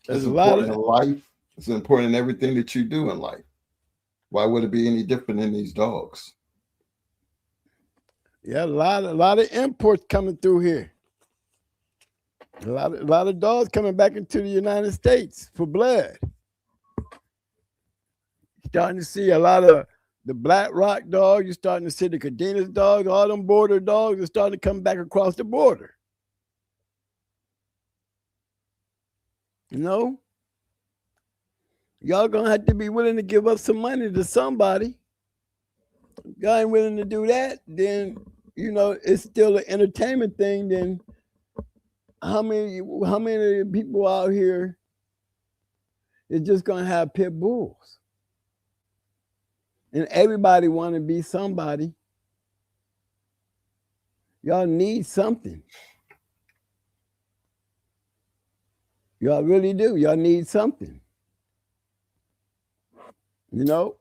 It's important in life. It's important in everything that you do in life. Why would it be any different in these dogs? Yeah, a lot of imports coming through here. A lot of dogs coming back into the United States for blood. Starting to see a lot of the Black Rock dogs. You're starting to see the Cadenas dogs. All them border dogs are starting to come back across the border. You know? Y'all gonna have to be willing to give up some money to somebody. If y'all ain't willing to do that, then, you know, it's still an entertainment thing. Then how many people out here is just gonna have pit bulls? And everybody want to be somebody. Y'all need something. Y'all really do. Y'all need something. You know?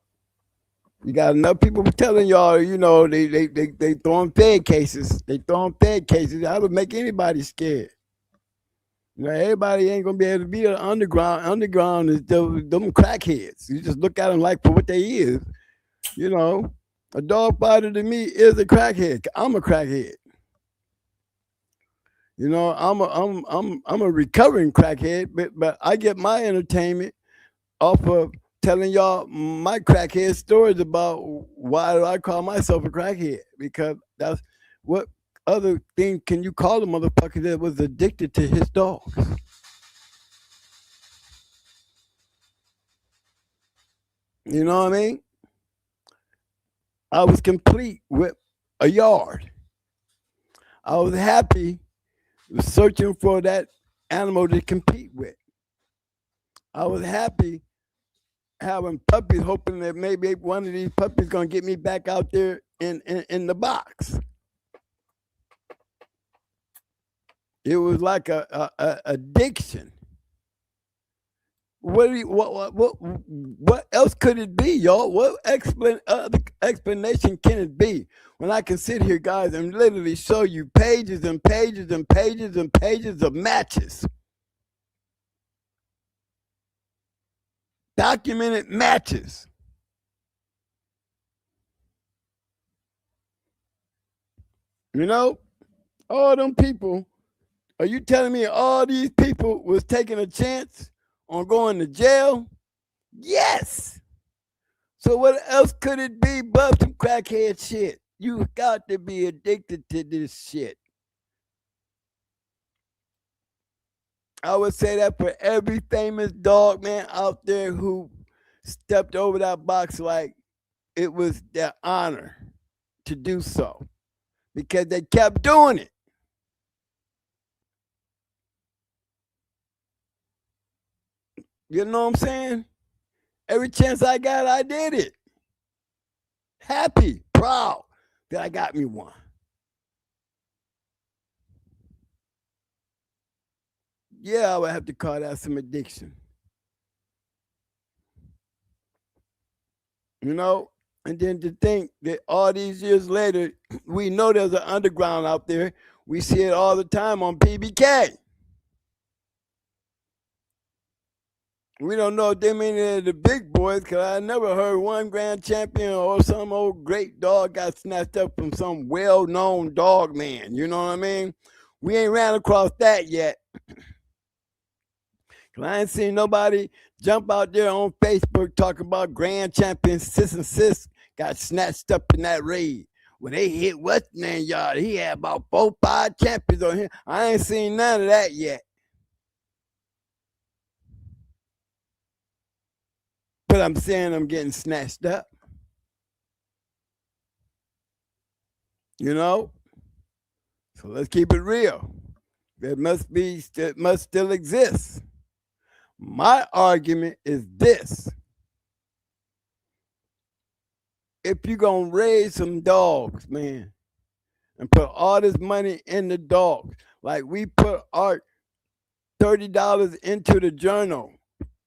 You got enough people telling y'all, you know, they throwing Fed cases. They throwing Fed cases. That would make anybody scared. You know, everybody ain't gonna be able to be the underground. Underground is them crackheads. You just look at them like for what they is. You know, a dog fighter to me is a crackhead. I'm a crackhead. You know, I'm a recovering crackhead, but I get my entertainment off of telling y'all my crackhead stories about why do I call myself a crackhead? Because that's what other thing can you call a motherfucker that was addicted to his dogs? You know what I mean? I was complete with a yard. I was happy searching for that animal to compete with. I was happy having puppies, hoping that maybe one of these puppies gonna get me back out there in the box. It was like a addiction. What else could it be, y'all? What explanation can it be when I can sit here, guys, and literally show you pages and pages and pages and pages of matches? Documented matches. You know, all them people, are you telling me all these people was taking a chance on going to jail? Yes. So what else could it be but some crackhead shit? You got to be addicted to this shit. I would say that for every famous dog man out there who stepped over that box like it was their honor to do so, because they kept doing it. You know what I'm saying? Every chance I got, I did it. Happy, proud that I got me one. Yeah, I would have to call that some addiction. You know, And then to think that all these years later, we know there's an underground out there. We see it all the time on PBK. We don't know if they mean they're the big boys, because I never heard one grand champion or some old great dog got snatched up from some well-known dog man. You know what I mean? We ain't ran across that yet. I ain't seen nobody jump out there on Facebook talking about grand champion sis and sis got snatched up in that raid. When they hit what's name yard, he had about 4, 5 champions on him. I ain't seen none of that yet. But I'm saying I'm getting snatched up. You know? So let's keep it real. It must still exist. My argument is this. If you're going to raise some dogs, man, and put all this money in the dogs, like we put our $30 into the journal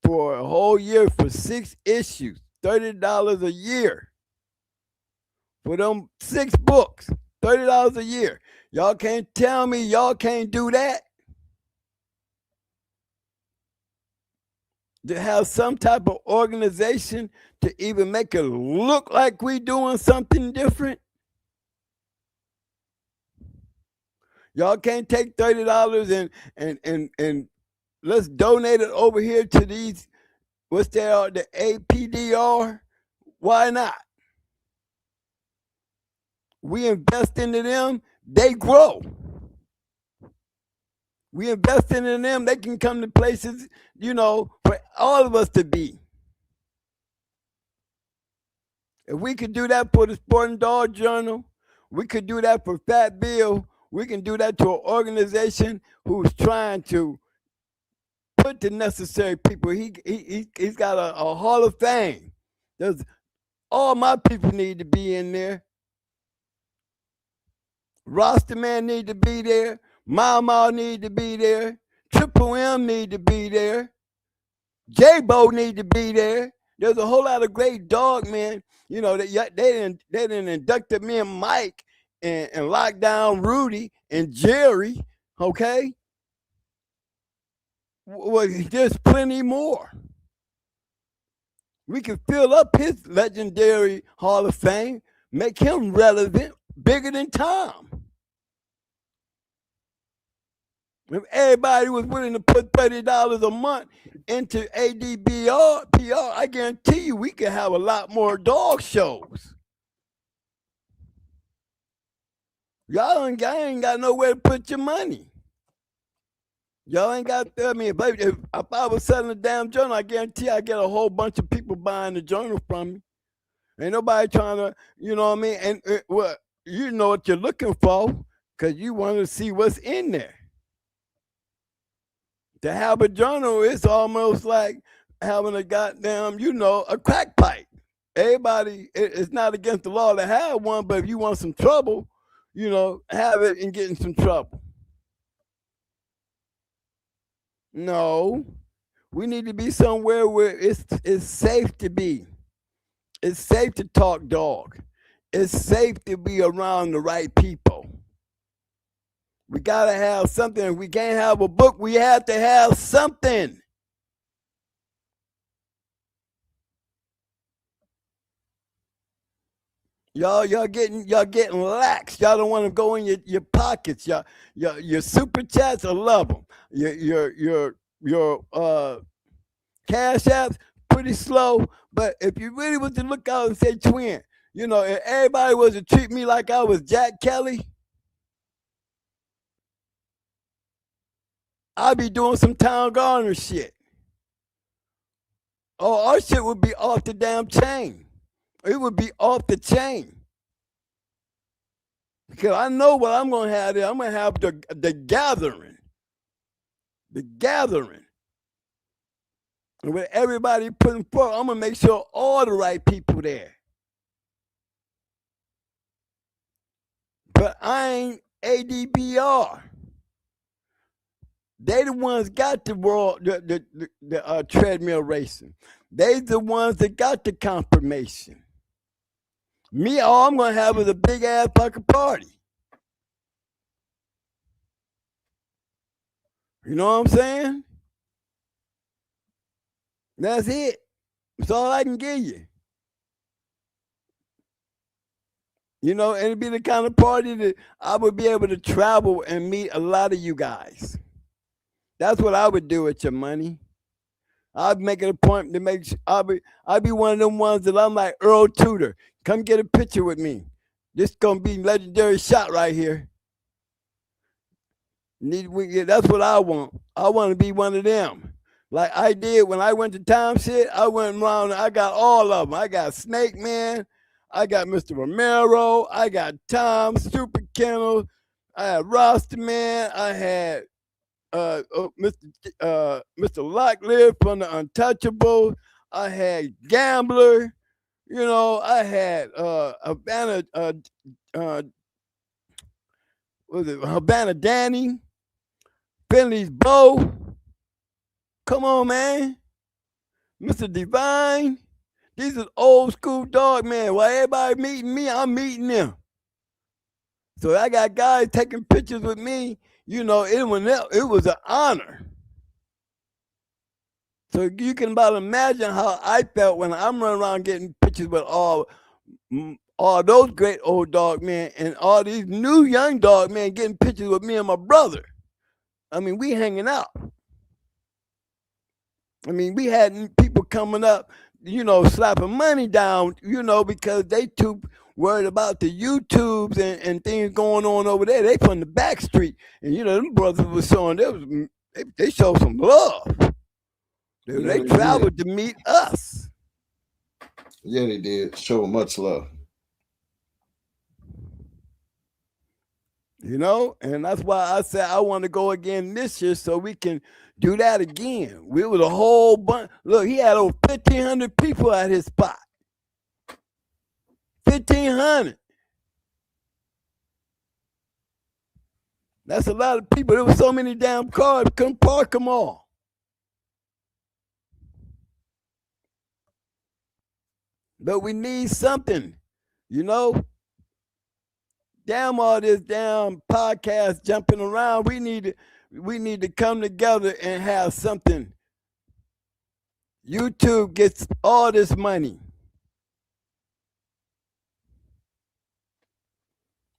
for a whole year for 6 issues, $30 a year for them 6 books, $30 a year. Y'all can't tell me y'all can't do that. To have some type of organization to even make it look like we doing something different. Y'all can't take $30 and let's donate it over here to these, what's that, the APDR? Why not? We invest into them, they grow. We invest in them, they can come to places, you know, for all of us to be. If we could do that for the Sporting Dog Journal, we could do that for Fat Bill, we can do that to an organization who's trying to put the necessary people. He's got a Hall of Fame. All my people need to be in there. Roster Man need to be there. Mama need to be there. Triple M need to be there. J-Bo need to be there. There's a whole lot of great dog men. You know, they didn't inducted me and Mike and locked down Rudy and Jerry. Okay? Well, there's plenty more. We can fill up his legendary Hall of Fame, make him relevant, bigger than Tom. If everybody was willing to put $30 a month into ADBR, PR, I guarantee you we could have a lot more dog shows. Y'all ain't got nowhere to put your money. Y'all ain't got, I mean, if I was selling a damn journal, I guarantee I get a whole bunch of people buying the journal from me. Ain't nobody trying to, you know what I mean? And well, you know what you're looking for because you want to see what's in there. To have a journal, it's almost like having a goddamn, you know, a crack pipe. Everybody, it's not against the law to have one, but if you want some trouble, you know, have it and get in some trouble. No, we need to be somewhere where it's safe to be. It's safe to talk dog. It's safe to be around the right people. We got to have something. If we can't have a book, we have to have something. Y'all getting lax. Y'all don't want to go in your pockets. Your super chats, I love them. Your cash apps, pretty slow. But if you really was to look out and say, twin, you know, if everybody was to treat me like I was Jack Kelly, I'd be doing some Town Garner shit. Oh, our shit would be off the damn chain. It would be off the chain. Because I know what I'm going to have there. I'm going to have the gathering. The gathering. And with everybody putting forth, I'm going to make sure all the right people there. But I ain't ADBR. They the ones got the world, the treadmill racing. They the ones that got the confirmation. Me, all I'm gonna have is a big ass fucking party. You know what I'm saying? That's it. That's all I can give you. You know, and it'd be the kind of party that I would be able to travel and meet a lot of you guys. That's what I would do with your money. I'd make it a point to make sure I'd be one of them ones that I'm like Earl Tudor. Come get a picture with me. This is gonna be legendary shot right here. That's what I want. I want to be one of them. Like I did when I went to town shit, I went around and I got all of them. I got Snake Man, I got Mr. Romero, I got Tom, Super Kennels, I had Rasta Man, I had Mr. Locklear from the Untouchables, I had Gambler, you know, I had Havana Danny, Finley's Bo. Come on, man. Mr. Divine. These are old school dog, man. While everybody meeting me, I'm meeting them. So I got guys taking pictures with me. You know, it was an honor. So you can about imagine how I felt when I'm running around getting pictures with all those great old dog men and all these new young dog men getting pictures with me and my brother. I mean, we hanging out. I mean, we had people coming up, you know, slapping money down, you know, because they too worried about the YouTubes and things going on over there. They from the back street. And, you know, them brothers was showing, they showed some love. They traveled to meet us. Yeah, they did. Show much love. You know, and that's why I said I want to go again this year so we can do that again. We was a whole bunch. Look, he had over 1,500 people at his spot. 1,500. That's a lot of people. There were so many damn cars, couldn't park them all. But we need something, you know. Damn all this damn podcast jumping around. We need to come together and have something. YouTube gets all this money.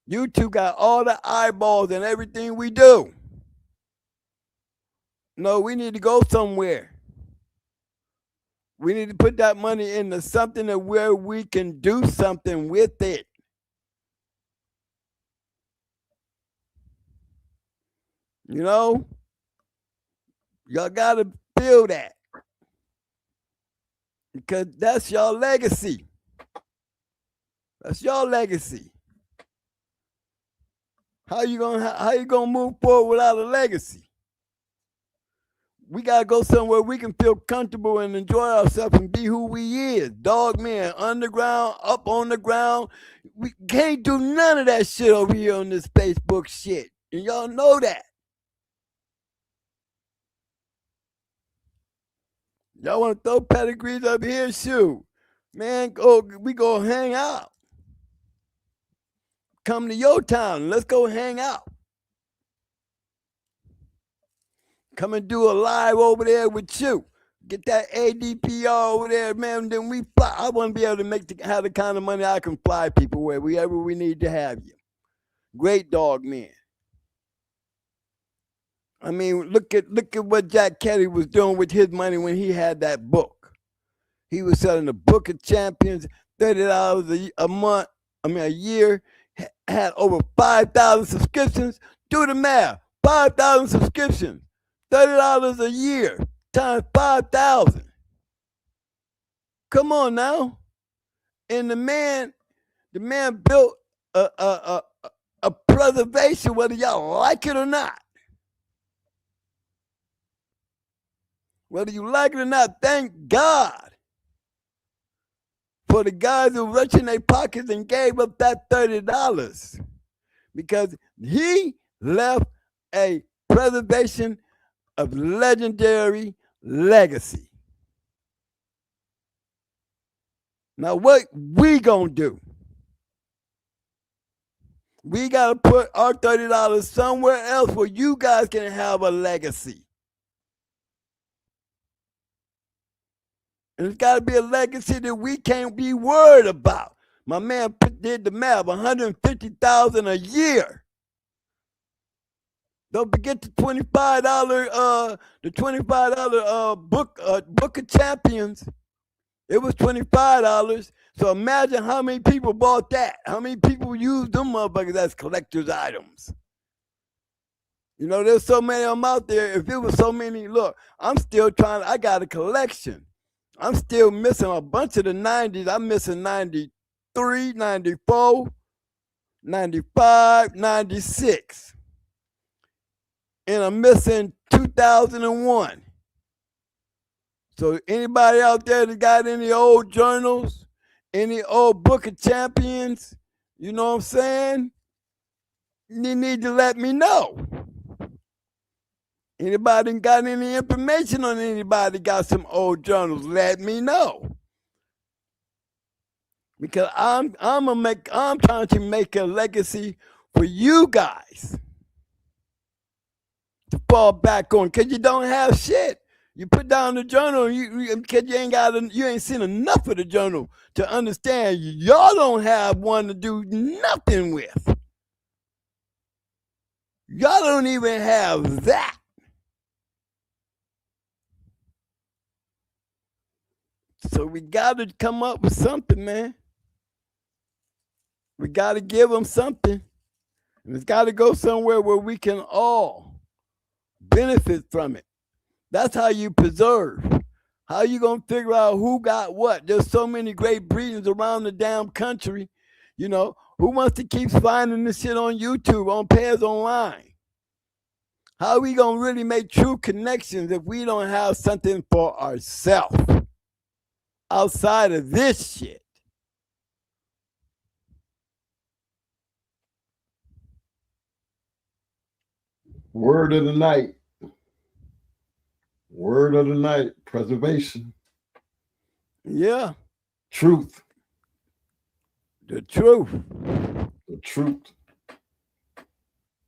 YouTube got all the eyeballs and everything we do. No, we need to go somewhere. We need to put that money into something that where we can do something with it. You know, y'all got to feel that because that's your legacy. That's your legacy. How you gonna move forward without a legacy? We gotta go somewhere we can feel comfortable and enjoy ourselves and be who we is. Dog man, underground, up on the ground. We can't do none of that shit over here on this Facebook shit, and y'all know that. Y'all want to throw pedigrees up here? Shoot. Man, we go hang out. Come to your town. Let's go hang out. Come and do a live over there with you. Get that ADPR over there, man. Then we fly. I want to be able to have the kind of money I can fly people wherever we need to have you. Great dog man. I mean, look at what Jack Kelly was doing with his money when he had that book. He was selling the Book of Champions, $30 a month. A year. Had over 5,000 subscriptions. Do the math. 5,000 subscriptions. $30 a year times 5,000. Come on now. And the man built a preservation, whether y'all like it or not. Whether you like it or not, thank God for the guys who reached in their pockets and gave up that $30 because he left a preservation of legendary legacy. Now, what we gonna do? We got to put our $30 somewhere else where you guys can have a legacy. And it's got to be a legacy that we can't be worried about. My man did the math, $150,000 a year. Don't forget the $25 book of champions. It was $25. So imagine how many people bought that. How many people used them motherfuckers as collector's items. You know, there's so many of them out there. If it was so many, look, I'm still I got a collection. I'm still missing a bunch of the 90s. I'm missing 93, 94, 95, 96. And I'm missing 2001. So anybody out there that got any old journals, any old book of champions, you know what I'm saying? You need to let me know. Anybody got any information on anybody got some old journals? Let me know. Because I'm trying to make a legacy for you guys to fall back on, because you don't have shit. You put down the journal, because you ain't seen enough of the journal to understand y'all don't have one to do nothing with. Y'all don't even have that. So we got to come up with something, man. We got to give them something. And it's got to go somewhere where we can all benefit from it. That's how you preserve. How you going to figure out who got what? There's so many great breedings around the damn country. You know, who wants to keep finding this shit on YouTube, on Pairs Online? How are we going to really make true connections if we don't have something for ourselves outside of this shit? Word of the night. Word of the night. Preservation. Yeah. Truth. The truth. The truth.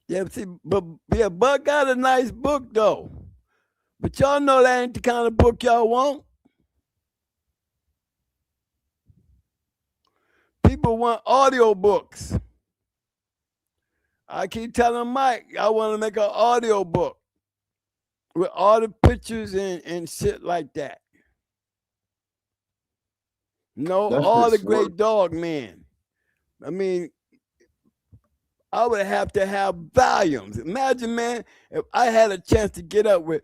Yeah, see, but yeah, Buck got a nice book though. But y'all know that ain't the kind of book y'all want. People want audio books. I keep telling Mike, I want to make an audio book with all the pictures and shit like that. No, That's all the just great work. dog men. I mean, I would have to have volumes. Imagine, man, if I had a chance to get up with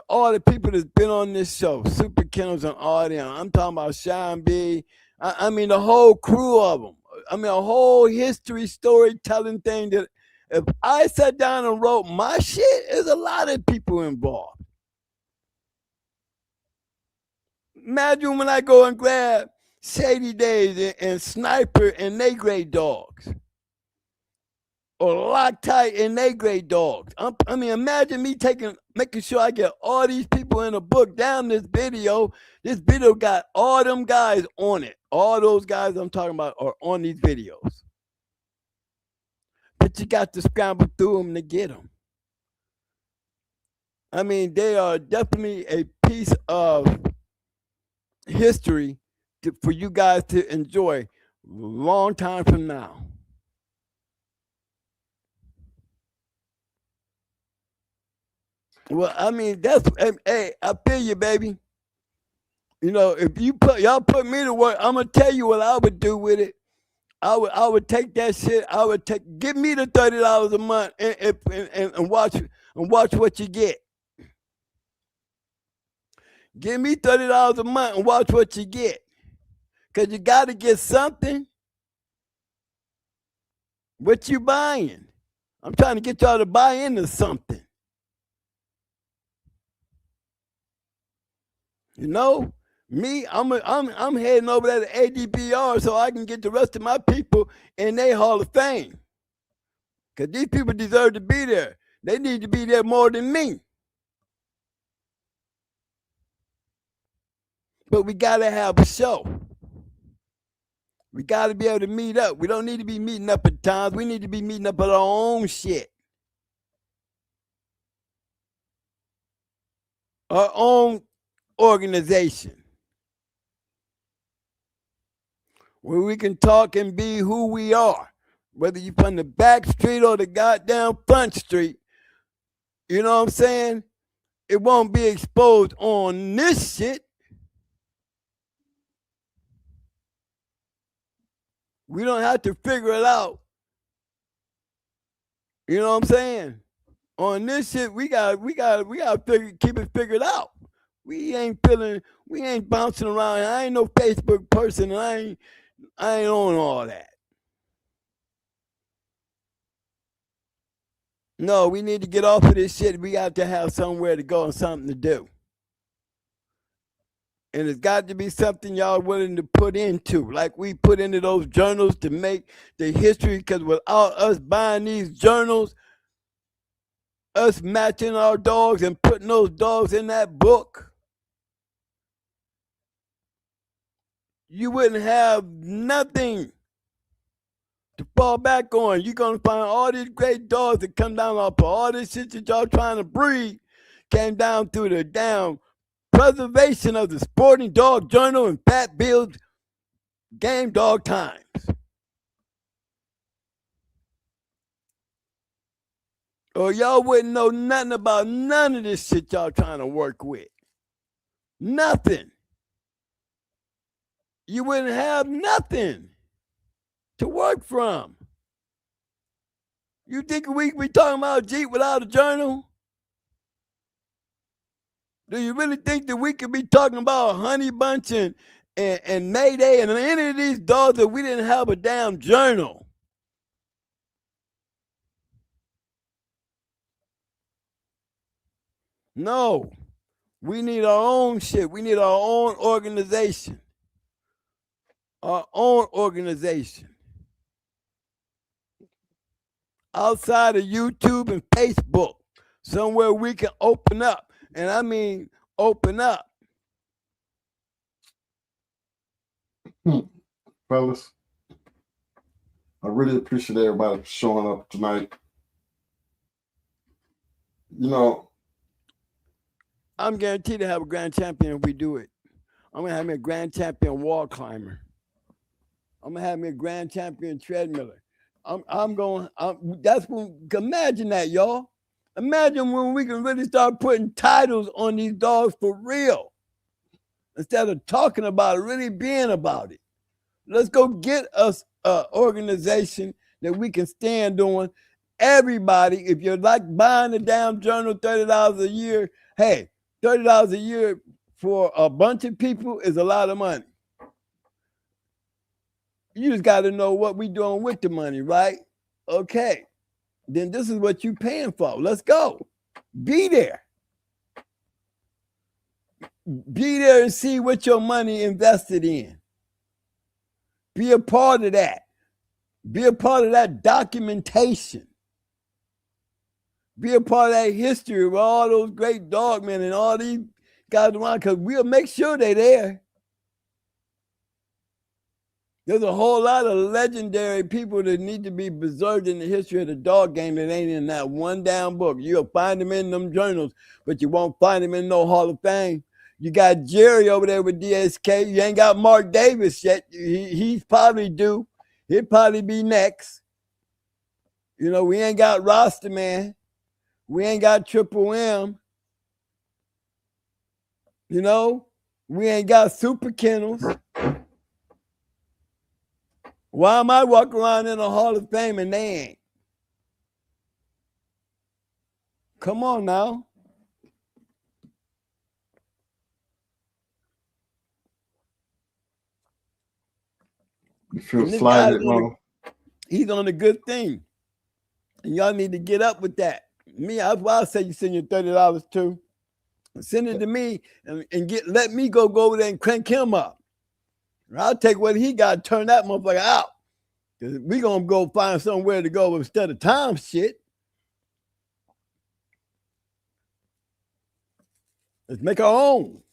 all the people that's been on this show, Super Kennels and all them. I'm talking about Sean B. I mean, the whole crew of them. I mean, a whole history storytelling thing that if I sat down and wrote my shit, there's a lot of people involved. Imagine when I go and grab Shady Days and Sniper and they great dogs. Or Loctite and they great dogs. I mean, imagine me making sure I get all these people in a book down this video. This video got all them guys on it. All those guys I'm talking about are on these videos. But you got to scramble through them to get them. I mean, they are definitely a piece of history for you guys to enjoy a long time from now. Well, I mean, hey, I feel you, baby. You know, if y'all put me to work, I'm gonna tell you what I would do with it. I would take that shit. Give me the $30 a month and watch what you get. Give me $30 a month and watch what you get. Cause you gotta get something. What you buying? I'm trying to get y'all to buy into something. You know, me, I'm heading over there to ADPR so I can get the rest of my people in their Hall of Fame. Because these people deserve to be there. They need to be there more than me. But we got to have a show. We got to be able to meet up. We don't need to be meeting up at times. We need to be meeting up at our own shit. Our own organization. Where we can talk and be who we are. Whether you from the back street or the goddamn front street. You know what I'm saying? It won't be exposed on this shit. We don't have to figure it out. You know what I'm saying? On this shit, we got keep it figured out. We ain't bouncing around. I ain't no Facebook person. And I ain't on all that. No, we need to get off of this shit. We got to have somewhere to go and something to do. And it's got to be something y'all willing to put into, like we put into those journals to make the history, because without us buying these journals, us matching our dogs and putting those dogs in that book, you wouldn't have nothing to fall back on. You're going to find all these great dogs that come down off of all this shit that y'all trying to breed came down through the damn preservation of the Sporting Dog Journal and Fat Bill's Game Dog Times. Or y'all wouldn't know nothing about none of this shit y'all trying to work with. Nothing. You wouldn't have nothing to work from. You think we be talking about Jeep without a journal? Do you really think that we could be talking about Honey Bunch and Mayday and any of these dogs that we didn't have a damn journal? No. We need our own shit. We need our own organization. Our own organization. Outside of YouTube and Facebook. Somewhere we can open up. And I mean, open up. Fellas, I really appreciate everybody showing up tonight. You know, I'm guaranteed to have a grand champion if we do it. I'm going to have me a grand champion wall climber. I'm going to have me a grand champion treadmiller. Imagine that, y'all. Imagine when we can really start putting titles on these dogs for real. Instead of talking about it, really being about it. Let's go get us an organization that we can stand on. Everybody, if you're like buying a damn journal, $30 a year, hey, $30 a year for a bunch of people is a lot of money. You just got to know what we're doing with the money, right? Okay. Then this is what you're paying for. Let's go. Be there. Be there and see what your money invested in. Be a part of that. Be a part of that documentation. Be a part of that history of all those great dogmen and all these guys around, because we'll make sure they're there. There's a whole lot of legendary people that need to be preserved in the history of the dog game that ain't in that one damn book. You'll find them in them journals, but you won't find them in no Hall of Fame. You got Jerry over there with DSK. You ain't got Mark Davis yet. He's probably due. He'll probably be next. You know, we ain't got Roster Man. We ain't got Triple M. You know, we ain't got Super Kennels. Why am I walking around in the Hall of Fame and they ain't? Come on now. You feel slighted, man. He's on a good thing. And y'all need to get up with that. Me, that's why I say you send your $30 too. Send it to me and let me go over there and crank him up. I'll take what he got, turn that motherfucker out. Because we're going to go find somewhere to go instead of time shit. Let's make our own.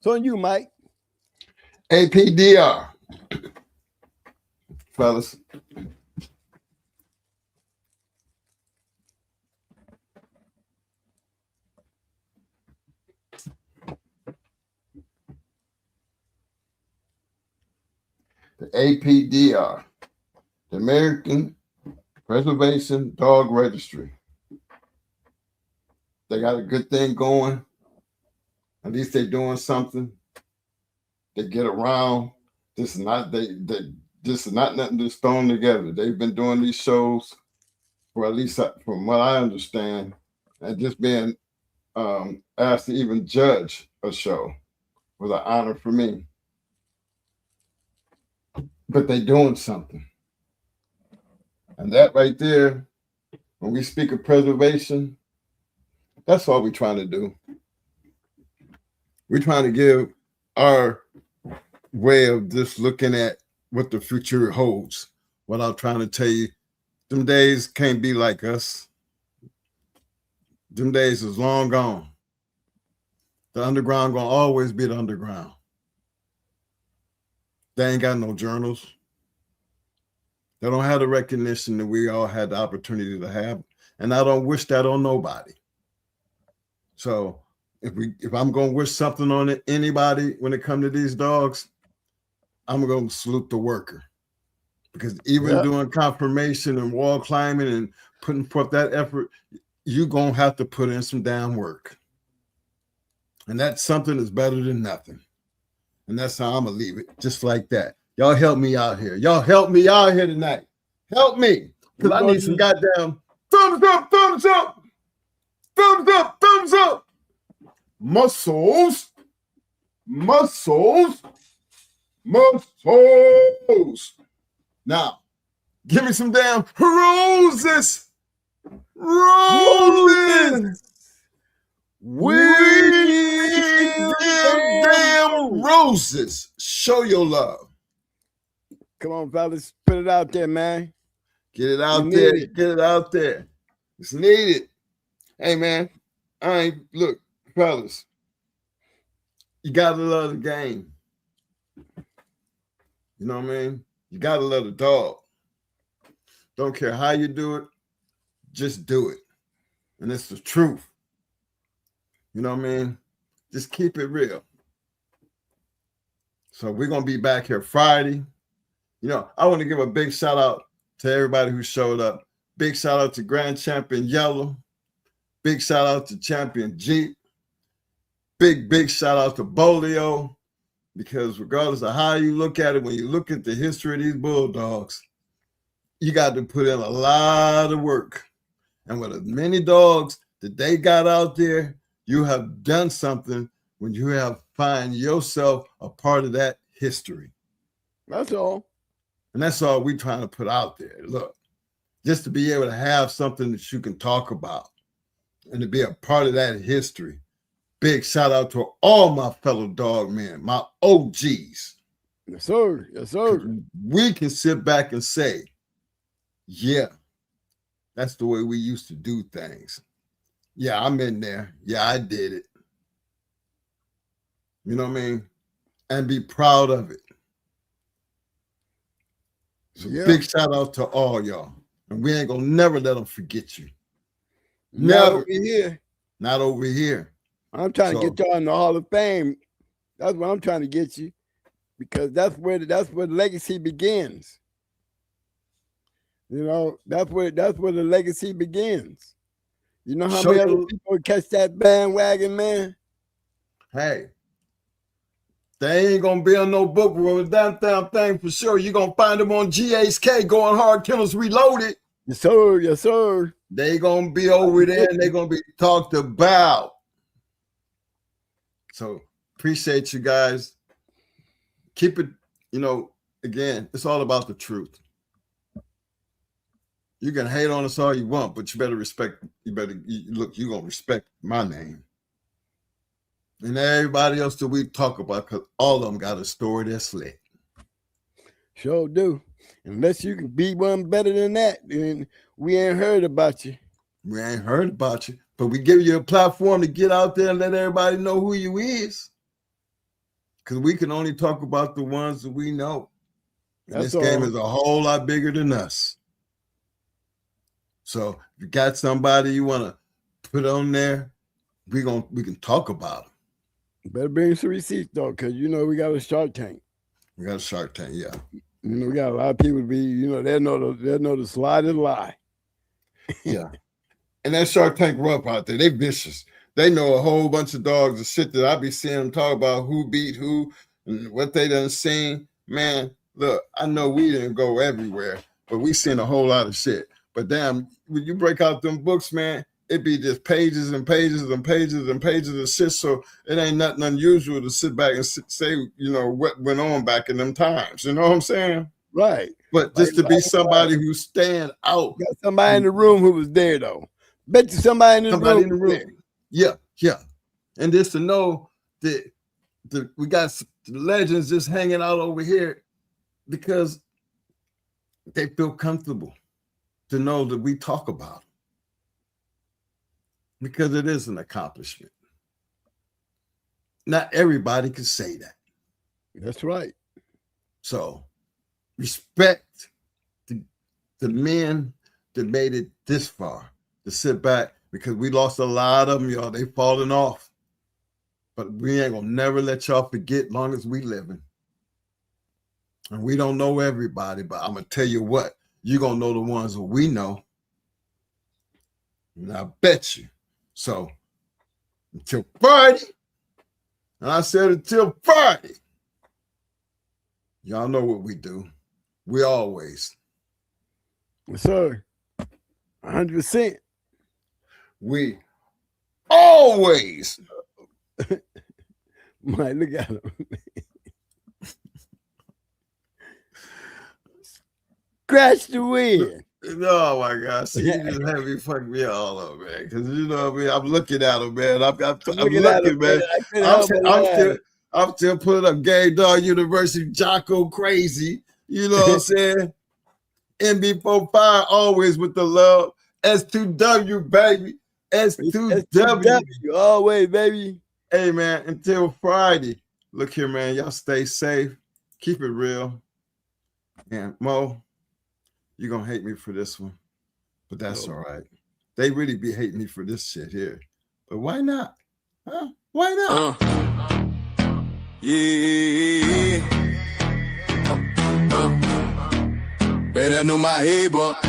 So on you, Mike. APDR. fellas. The APDR, the American Preservation Dog Registry. They got a good thing going. At least they're doing something. They get around. This is not nothing that's thrown together. They've been doing these shows for at least from what I understand, and just being asked to even judge a show was an honor for me. But they're doing something. And that right there, when we speak of preservation, that's all we're trying to do. We're trying to give our way of just looking at what the future holds without trying to tell you, them days can't be like us. Them days is long gone. The underground gonna always be the underground. They ain't got no journals. They don't have the recognition that we all had the opportunity to have. And I don't wish that on nobody. So if I'm gonna wish something on anybody when it comes to these dogs, I'm gonna salute the worker. Because even doing confirmation and wall climbing and putting forth that effort, you're gonna have to put in some damn work. And that's something that's better than nothing. And that's how I'm gonna leave it, just like that. Y'all help me out here. Y'all help me out here tonight. Help me. Because I need some goddamn thumbs up, thumbs up, thumbs up, thumbs up. Muscles, muscles, muscles. Now, give me some damn roses. Roses. We need damn roses. Show your love. Come on, fellas. Put it out there, man. Get it out there. Get it out there. It's needed. Hey, man. Look, fellas. You gotta love the game. You know what I mean? You gotta love the dog. Don't care how you do it, just do it. And it's the truth. You know what I mean? Just keep it real. So we're gonna be back here Friday. You know, I want to give a big shout out to everybody who showed up. Big shout out to Grand Champion Yellow. Big shout out to Champion Jeep. Big shout out to Bolio. Because regardless of how you look at it, when you look at the history of these bulldogs, you got to put in a lot of work. And with as many dogs that they got out there, you have done something when you have find yourself a part of that history. That's all. And that's all we're trying to put out there. Look, just to be able to have something that you can talk about and to be a part of that history. Big shout out to all my fellow dog men, my OGs. Yes, sir. Yes, sir. We can sit back and say, yeah, that's the way we used to do things. Yeah, I'm in there. Yeah, I did it. You know what I mean? And be proud of it. So big shout out to all y'all. And we ain't gonna never let them forget you. Never. Not over here. Not over here. I'm trying to get y'all in the Hall of Fame. That's what I'm trying to get you. Because that's where the legacy begins. You know, that's where the legacy begins. You know how many other people catch that bandwagon, man? Hey, they ain't gonna be on no book with that damn thing for sure. You're gonna find them on GHK going hard, Kennels Reloaded. Yes, sir. Yes, sir. They gonna be over there and they gonna be talked about. So appreciate you guys. Keep it, you know, again, it's all about the truth. You can hate on us all you want, but you better respect, you're gonna respect my name. And everybody else that we talk about, because all of them got a story that's lit. Sure do. Unless you can be one better than that, then we ain't heard about you. We ain't heard about you, but we give you a platform to get out there and let everybody know who you is. Because we can only talk about the ones that we know. This game is a whole lot bigger than us. So if you got somebody you want to put on there, we can talk about them. Better bring some receipts though, because you know we got a Shark Tank. We got a Shark Tank, yeah. You know, we got a lot of people they know the slide and lie. Yeah. And that Shark Tank rough out there, they vicious. They know a whole bunch of dogs of shit that I be seeing them talk about who beat who and what they done seen. Man, look, I know we didn't go everywhere, but we seen a whole lot of shit. But damn, when you break out them books, man, it be just pages and pages and pages and pages of shit. So it ain't nothing unusual to sit back and say, you know, what went on back in them times. You know what I'm saying? Right. But just to be somebody who stand out. Got somebody in the room who was there though. Bet you somebody in the room. Yeah. And just to know that we got the legends just hanging out over here because they feel comfortable to know that we talk about them. Because it is an accomplishment. Not everybody can say that. That's right. So respect the men that made it this far, to sit back, because we lost a lot of them, y'all. They falling off. But we ain't gonna never let y'all forget long as we living. And we don't know everybody, but I'm gonna tell you what, you're gonna know the ones that we know. And I bet you. So until Friday, and I said until Friday, y'all know what we do. We always. Yes, sir. 100%. We always. Mike, look at him. Scratch the win. Oh my God! See, you just have me fuck me all up, man. Because you know what I mean. I'm looking at him, man. I'm looking, man. I'm still putting up Game Dog University, Jocko crazy. You know what I'm saying? MB45 always with the love. S2W baby. S2W always, baby. Hey man, until Friday. Look here, man. Y'all stay safe. Keep it real. And Mo, you're gonna hate me for this one, but that's all right. They really be hating me for this shit here, but why not? Huh? Why not? Better know my head, but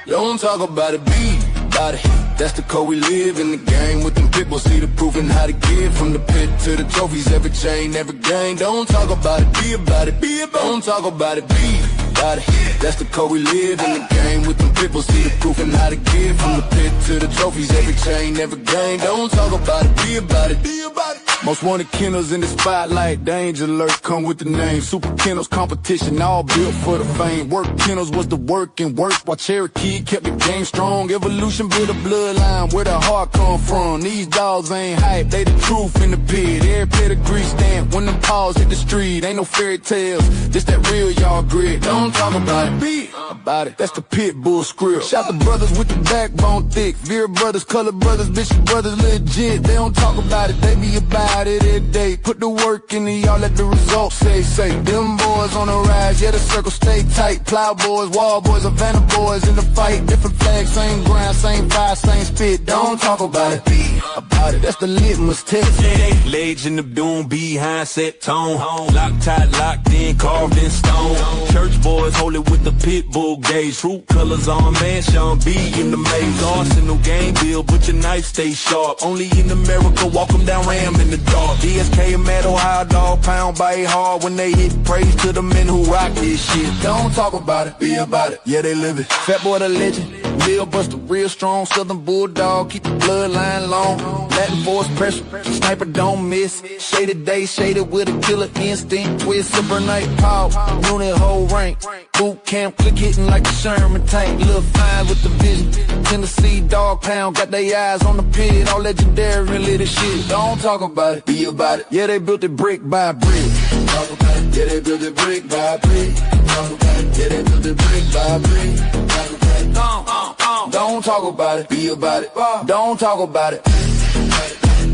don't talk about it, be about it. That's the code we live in the game with them pit bulls. See the proof and how to give from the pit to the trophies. Every chain, every game. Don't talk about it, be about it, be about it. Don't talk about it, be about it. That's the code we live in the game with them pit bulls. See the proof and how to give from the pit to the trophies. Every chain, every game. Don't talk about it, be about it, be about it. Most wanted kennels in the spotlight, danger alert, come with the name. Super kennels competition, all built for the fame. Work kennels was the work and work, while Cherokee kept the game strong. Evolution built a bloodline, where the heart come from. These dogs ain't hype, they the truth in the pit. Every pedigree stamp, when them paws hit the street. Ain't no fairy tales, this that real y'all grit. Don't talk about it, be about it. That's the pit bull script. Shout the brothers with the backbone thick. Veer brothers, color brothers, Bishop brothers legit. They don't talk about it, they be about it every day. Put the work in and y'all let the results say. Them boys on the rise, yeah, the circle stay tight. Plow boys, wall boys, Havana boys in the fight. Different flags, same ground, same fire, same spit. Don't talk about it, be about it. That's the litmus test. Legend of doom, behind set tone. Locked tight, locked in, carved in stone. Church boys hold it with the pit bull gauge. Fruit colors on man, Sean B in the maze. Arsenal game bill, but your knife stay sharp. Only in America, walk them down Ram in the dark. DSK and Mad Ohio dog, pound by hard when they hit. Praise to the men who rock this shit. Don't talk about it, be about it. Yeah, they live it. Fat boy the legend, Bill Buster, real strong, Southern Bulldog, keep the bloodline long. Latin force pressure, sniper don't miss. Shaded day, shaded with a killer instinct. Twist, super night power, unit whole rank. Boot camp, click hitting like a Sherman tank. Little fine with the vision. Tennessee dog pound, got their eyes on the pit. All legendary, really the shit. Don't talk about it, be about it. Yeah, they built it brick by brick. Talk about it. Yeah, they built it brick by brick. Talk about it. Yeah, they built it brick by brick. Talk about it. Don't talk about it, be about it. Don't talk about it.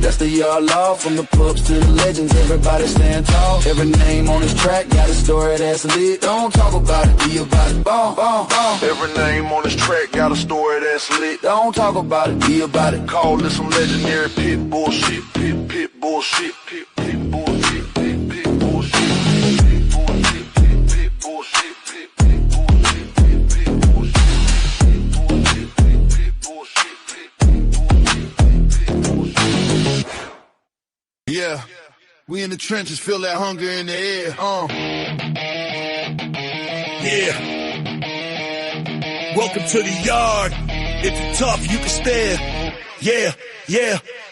That's the yard law, from the pups to the legends, everybody stand tall. Every name on this track got a story that's lit. Don't talk about it, be about it. Boom, boom, boom. Every name on this track got a story that's lit. Don't talk about it, be about it. Call this some legendary pit bull shit, pit bull shit, pit bull shit, pit bull shit, pit bull shit, pit bull shit, pit bull shit, pit bull shit, pit bull shit. Yeah, we in the trenches, feel that hunger in the air. Yeah. Welcome to the yard. If you're tough, you can stare.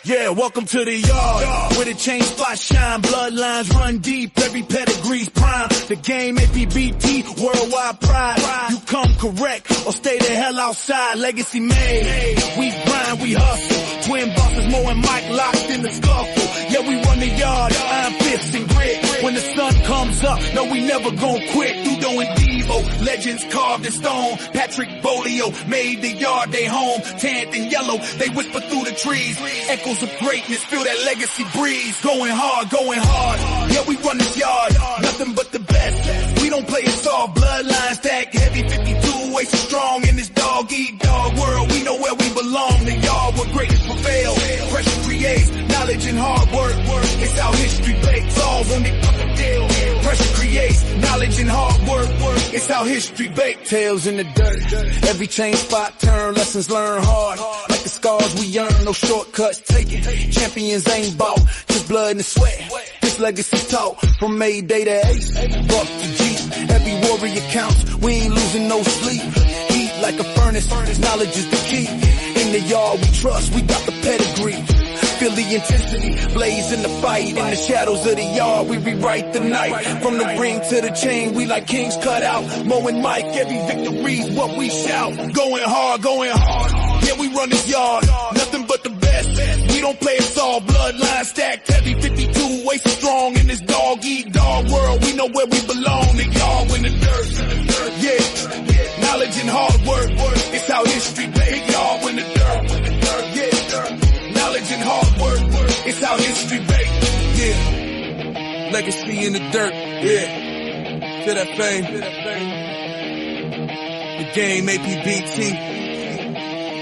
Yeah, welcome to the yard. Where the chain spots shine, bloodlines run deep, every pedigree's prime. The game APBT, worldwide pride. You come correct, or stay the hell outside, legacy made. We grind, we hustle, twin bosses, Mo and Mike locked in the scuffle. Yeah, we run the yard, iron fists and grit. When the sun comes up, no, we never gon' quit. Dudo and Devo, legends carved in stone. Patrick Bolio made the yard they home. Tanned and yellow, they whisper through the trees. Echoes of greatness, feel that legacy breeze. Going hard, going hard. Yeah, we run this yard, nothing but the best. We don't play it soft, bloodlines stack heavy, 52 ways strong in this dog-eat-dog world. We know where we belong, the yard where greatness prevails. Pressure creates knowledge and hard work. It's how history bakes, all on the fucking deal. Pressure creates knowledge and hard work. It's how history bakes. Tails in the dirt, every chain spot turn, lessons learned hard. Like the scars we earn, no shortcuts taken. Champions ain't bought, just blood and sweat. This legacy taught from Mayday to Ace, Buck to G. Every warrior counts, we ain't losing no sleep. Heat like a furnace, knowledge is the key. In the yard we trust, we got the pedigree. Feel the intensity, blaze in the fight. In the shadows of the yard, we rewrite the night. From the ring to the chain, we like kings cut out. Mo and Mike, every victory's what we shout. Going hard, going hard. Yeah, we run this yard, nothing but the best. We don't play it soft, bloodline stacked heavy, 52 waist strong in this dog-eat-dog world. We know where we belong, the yard in the dirt. Yeah, knowledge and hard work. It's how history bakes. Yard in the dirt. Yeah, knowledge and hard work. It's how history bakes. Yeah, legacy in the dirt. Yeah, to that fame. The game APBT.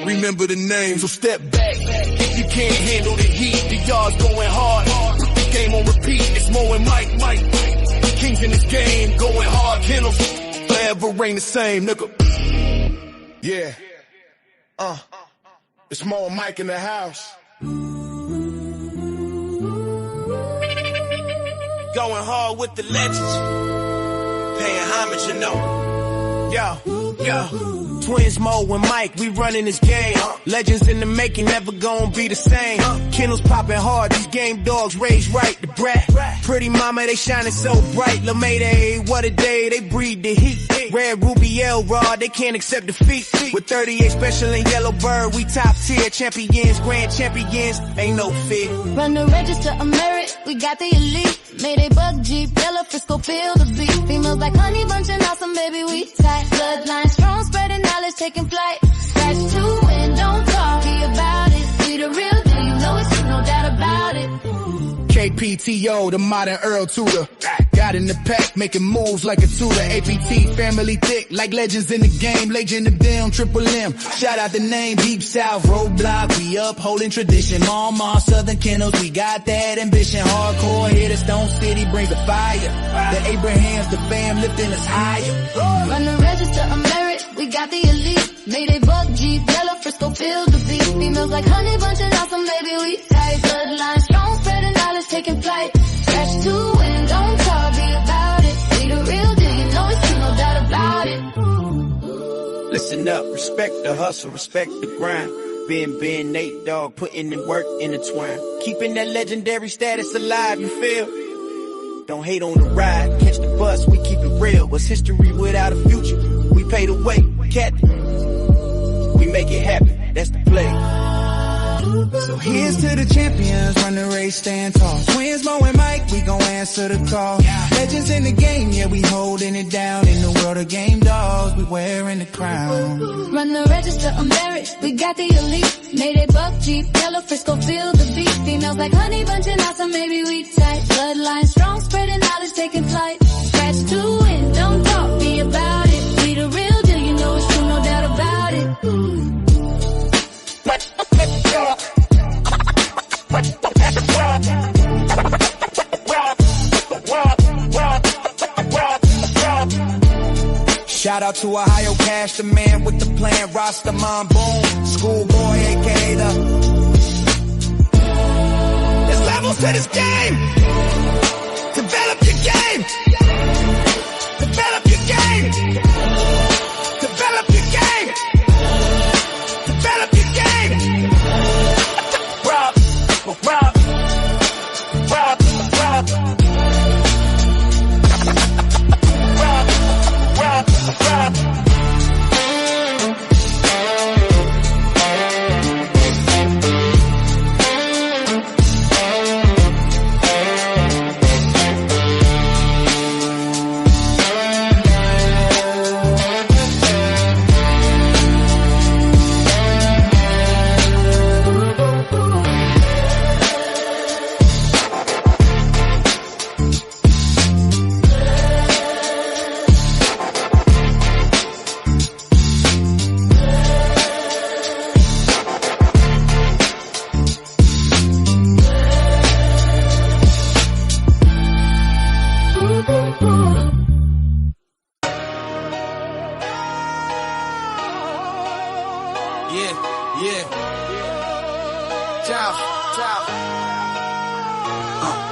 Remember the name, so step back. If you can't handle the heat, the yard's going hard. Put the game on repeat. It's Mo and Mike. Kings in this game, going hard. Kennels forever reign the same, nigga. Yeah. It's Mo and Mike in the house. Going hard with the legends. Paying homage, you know. Yo. Twins Mo and Mike, we running this game. Legends in the making, never gonna be the same. Kennels popping hard, these game dogs raised right. The brat, pretty mama, they shining so bright. LaMayday, what a day, they breathe the heat. Red Ruby L-Rod, they can't accept defeat. With 38 special and yellow bird, we top tier champions, grand champions, ain't no fear. Run the register of merit, we got the elite. Made a bug Jeep, yellow Frisco, feel the beat. Females like honey bunching out some baby we tight. Bloodline strong, spreading knowledge, taking flight. Scratch to win, don't talk about it. We the real deal, you know it's true, no doubt about it. KPTO, the modern Earl Tudor. Got in the pack, making moves like a tutor. APT, family thick, like legends in the game. Legend of them, Triple M. Shout out the name, Deep South, Roadblock. We upholding tradition. Mama, Southern Kennels, we got that ambition. Hardcore here, the Stone City brings the fire. The Abrahams, the fam lifting us higher. Run the register of merit, we got the elite. Made a bug Jeep, yellow Frisco, feel the beat. Females like honey bunching out some baby we tight. Bloodline strong, spreading knowledge, taking flight. Scratch to win, don't talk, be about it. We the real deal, you know it's true, no doubt about it. Listen up, respect the hustle, respect the grind. Ben, Nate Dogg, putting in work intertwined. Keeping that legendary status alive, you feel? Don't hate on the ride, catch the bus, we keep it real. What's history without a future? We pay the way, Captain. We make it happen, that's the play. So here's to the champions, run the race, stand tall. Twins, Mo and Mike, we gon' answer the call. Legends in the game, yeah, we holding it down. In the world of game dogs, we wearing the crown. Run the register Mr. American, we got the elite. Mayday buck Jeep, yellow Frisco, feel the beat. Females like honey bunching out, so maybe we tight. Bloodlines strong, spreading knowledge, taking flight. Scratch to win, don't talk me about it. We the real deal, you know it's true, no doubt about it. Shout out to Ohio Cash, the man with the plan, Rastaman Boom, schoolboy, aka the. There's levels to this game. Develop your game. Develop your game. Develop your game. Develop your game. Rob, rob, rob, rob.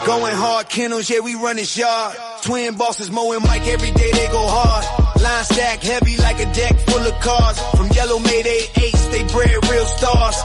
Going hard, Kennels, yeah, we run this yard. Twin bosses, Mo and Mike, every day they go hard. Line stack heavy like a deck full of cars. From yellow Mayday 8s, they bred real stars.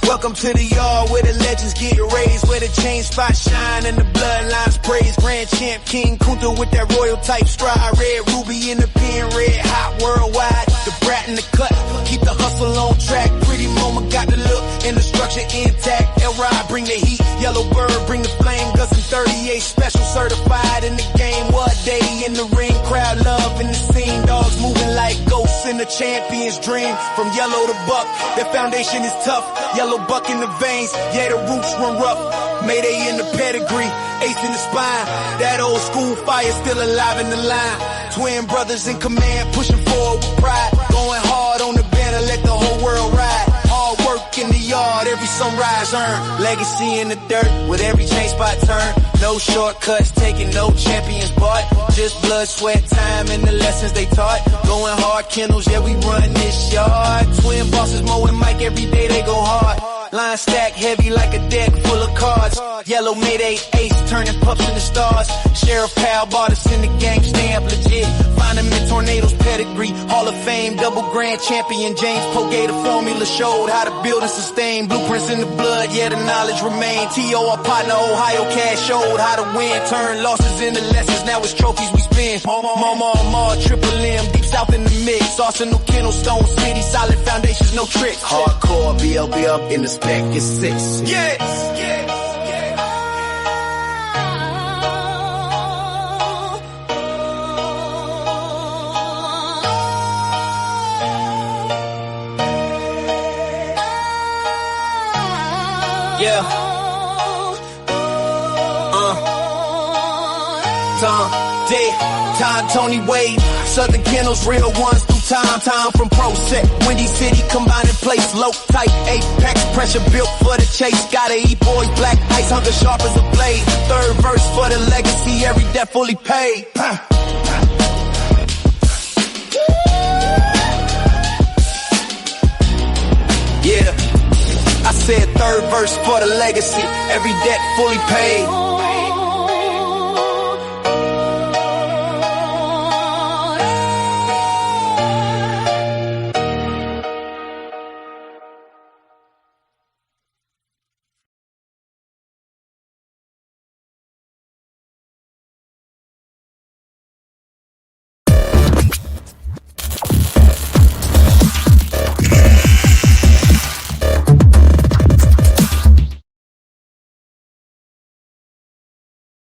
Welcome to the yard where the legends get raised, where the chain spots shine and the bloodlines praise. Grand champ King Kunta with that royal type stride. Red ruby in the pen, red hot worldwide. The brat in the cut, keep the hustle on track. Pretty mama got the look and the structure intact. L-Ride bring the heat, yellow bird bring the flame. Gus and 38 special certified in the game. What day in the ring, crowd love in the scene. Dogs moving like ghosts in the champion's dream. From yellow to buck, their foundation is tough. Yellow buck in the veins, yeah, the roots run rough. Mayday in the pedigree, ace in the spine. That old school fire still alive in the line. Twin brothers in command, pushing forward with pride. Going hard on the banner, let the whole world ride. Hard work in the yard, every sunrise earned. Legacy in the dirt, with every chain spot turn. No shortcuts taken, no champions bought. Just blood, sweat, time, and the lessons they taught. Going hard, Kennels, yeah, we run this yard. Twin bosses, Mo and Mike, every day they go hard. Line stack heavy like a deck full of cards. Yellow Mayday ace turning pups into stars. Sheriff Pal bought us in the game, stamp legit. Find him in Tornadoes pedigree. Hall of Fame, double grand champion. James Pogay, the formula showed how to build and sustain. Blueprints in the blood, yeah, the knowledge remain. T.O., our partner, Ohio Cash showed how to win. Turn losses into lessons, now it's trophies we spin. Mama, Triple M, deep south in the mix. Arsenal, Kennel, Stone City, solid foundations, no tricks. Hardcore, BLB up in the spec, it's 6. Yes, Tom, Tony Wade, Southern Kennels, real ones through time from Pro Set, Windy City, combined in place, low tight, apex, pressure built for the chase, gotta eat boys, black ice, hunger sharp as a blade, third verse for the legacy, every debt fully paid. Yeah, I said third verse for the legacy, every debt fully paid.